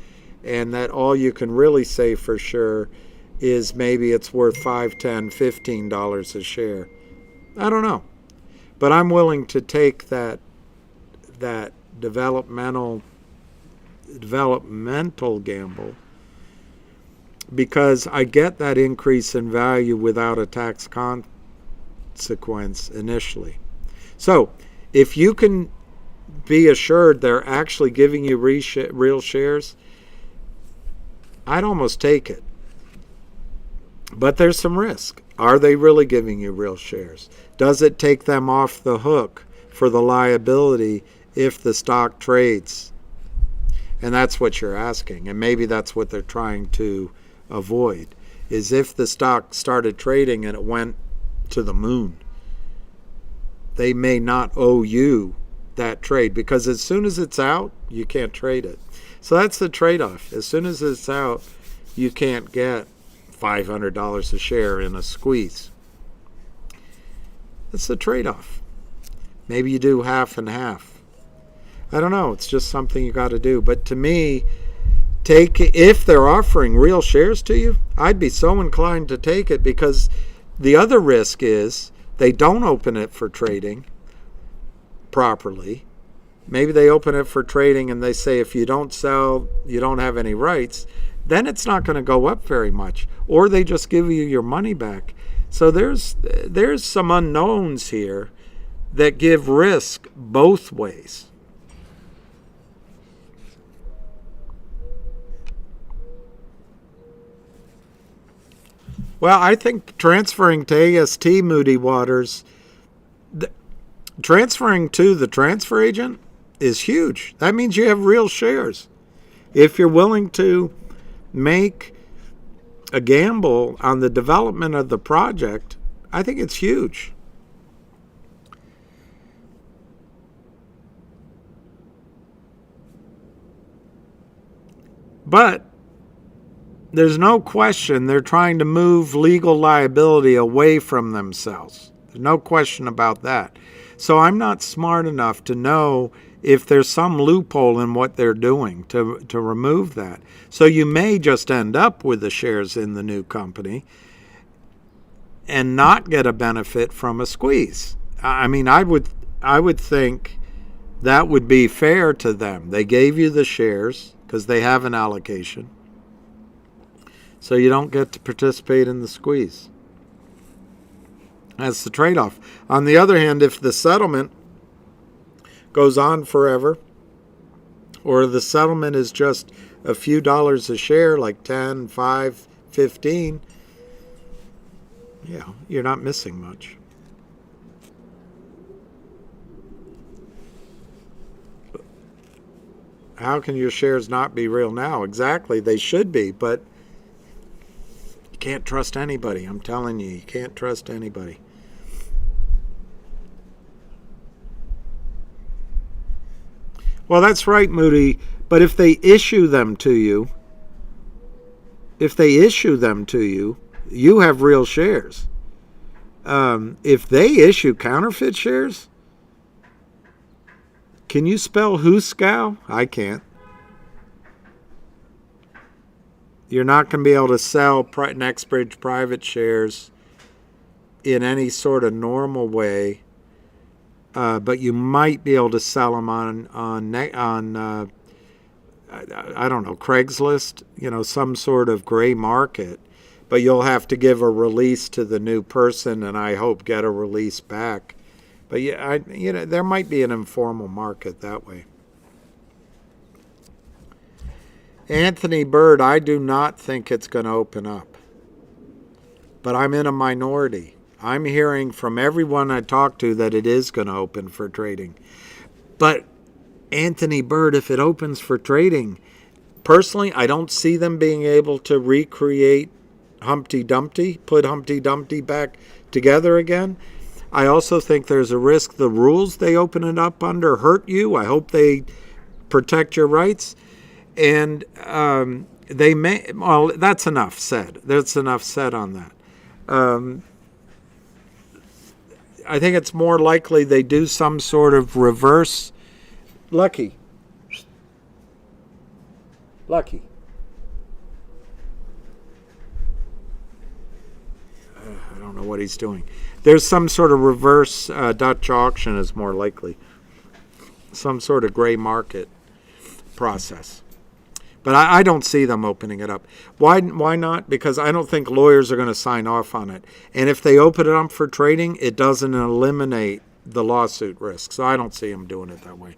and that all you can really say for sure is maybe it's worth $5, $10, $15 a share. I don't know, but I'm willing to take that developmental gamble because I get that increase in value without a tax consequence initially. So if you can be assured they're actually giving you real shares, I'd almost take it. But there's some risk. Are they really giving you real shares? Does it take them off the hook for the liability if the stock trades? And that's what you're asking. And maybe that's what they're trying to avoid, is if the stock started trading and it went to the moon, they may not owe you that trade, because as soon as it's out, you can't trade it. So that's the trade-off. As soon as it's out, you can't get $500 a share in a squeeze. That's the trade-off. Maybe you do half and half. I don't know. It's just something you got to do. But to me, if they're offering real shares to you, I'd be so inclined to take it, because the other risk is they don't open it for trading properly. Maybe they open it for trading and they say if you don't sell, you don't have any rights. Then it's not going to go up very much. Or they just give you your money back. So there's some unknowns here that give risk both ways. Well, I think transferring to AST, Moody Waters, transferring to the transfer agent is huge. That means you have real shares. If you're willing to make a gamble on the development of the project, I think it's huge. But there's no question they're trying to move legal liability away from themselves. There's no question about that. So I'm not smart enough to know if there's some loophole in what they're doing to remove that. So you may just end up with the shares in the new company and not get a benefit from a squeeze. I mean, I would think that would be fair to them. They gave you the shares because they have an allocation. So you don't get to participate in the squeeze. That's the trade-off. On the other hand, if the settlement goes on forever, or the settlement is just a few dollars a share, like 10, 5, 15, yeah, you're not missing much. How can your shares not be real now? Exactly, they should be, but you can't trust anybody. I'm telling you, you can't trust anybody. Well, that's right, Moody. But if they issue them to you, you have real shares. If they issue counterfeit shares, can you spell Hooskow? I can't. You're not going to be able to sell NextBridge private shares in any sort of normal way. But you might be able to sell them on I don't know, Craigslist, some sort of gray market. But you'll have to give a release to the new person, and I hope get a release back. But there might be an informal market that way. Anthony Bird, I do not think it's going to open up. But I'm in a minority. I'm hearing from everyone I talk to that it is going to open for trading. But Anthony Bird, if it opens for trading, personally, I don't see them being able to recreate Humpty Dumpty, put Humpty Dumpty back together again. I also think there's a risk the rules they open it up under hurt you. I hope they protect your rights. And they may, well, that's enough said. That's enough said on that. I think it's more likely they do some sort of reverse. Lucky. I don't know what he's doing. There's some sort of reverse Dutch auction is more likely. Some sort of gray market process. But I don't see them opening it up. Why not? Because I don't think lawyers are going to sign off on it. And if they open it up for trading, it doesn't eliminate the lawsuit risk. So I don't see them doing it that way.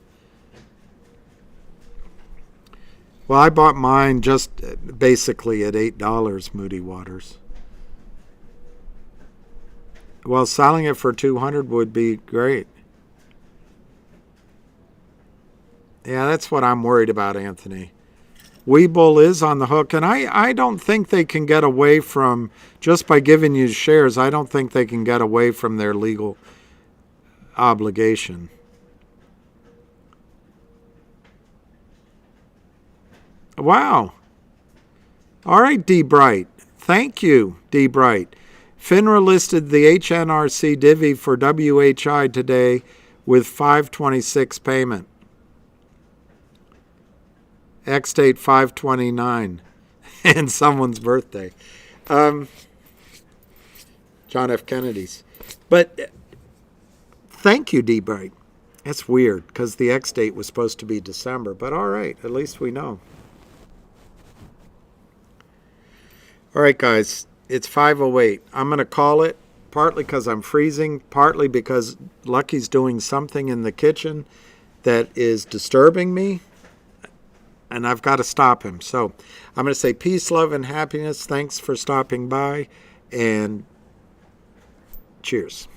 Well, I bought mine just basically at $8, Moody Waters. Well, selling it for $200 would be great. Yeah, that's what I'm worried about, Anthony. Webull is on the hook, and I don't think they can get away from, just by giving you shares, I don't think they can get away from their legal obligation. Wow. All right, D. Bright. Thank you, D. Bright. FINRA listed the HNRC divvy for WHI today with 526 payment. X date 529 and someone's birthday. John F. Kennedy's. But thank you, D. Bright. That's weird because the X date was supposed to be December, but all right, at least we know. All right, guys, it's 5:08. I'm going to call it, partly because I'm freezing, partly because Lucky's doing something in the kitchen that is disturbing me, and I've got to stop him. So I'm going to say peace, love, and happiness. Thanks for stopping by, and cheers.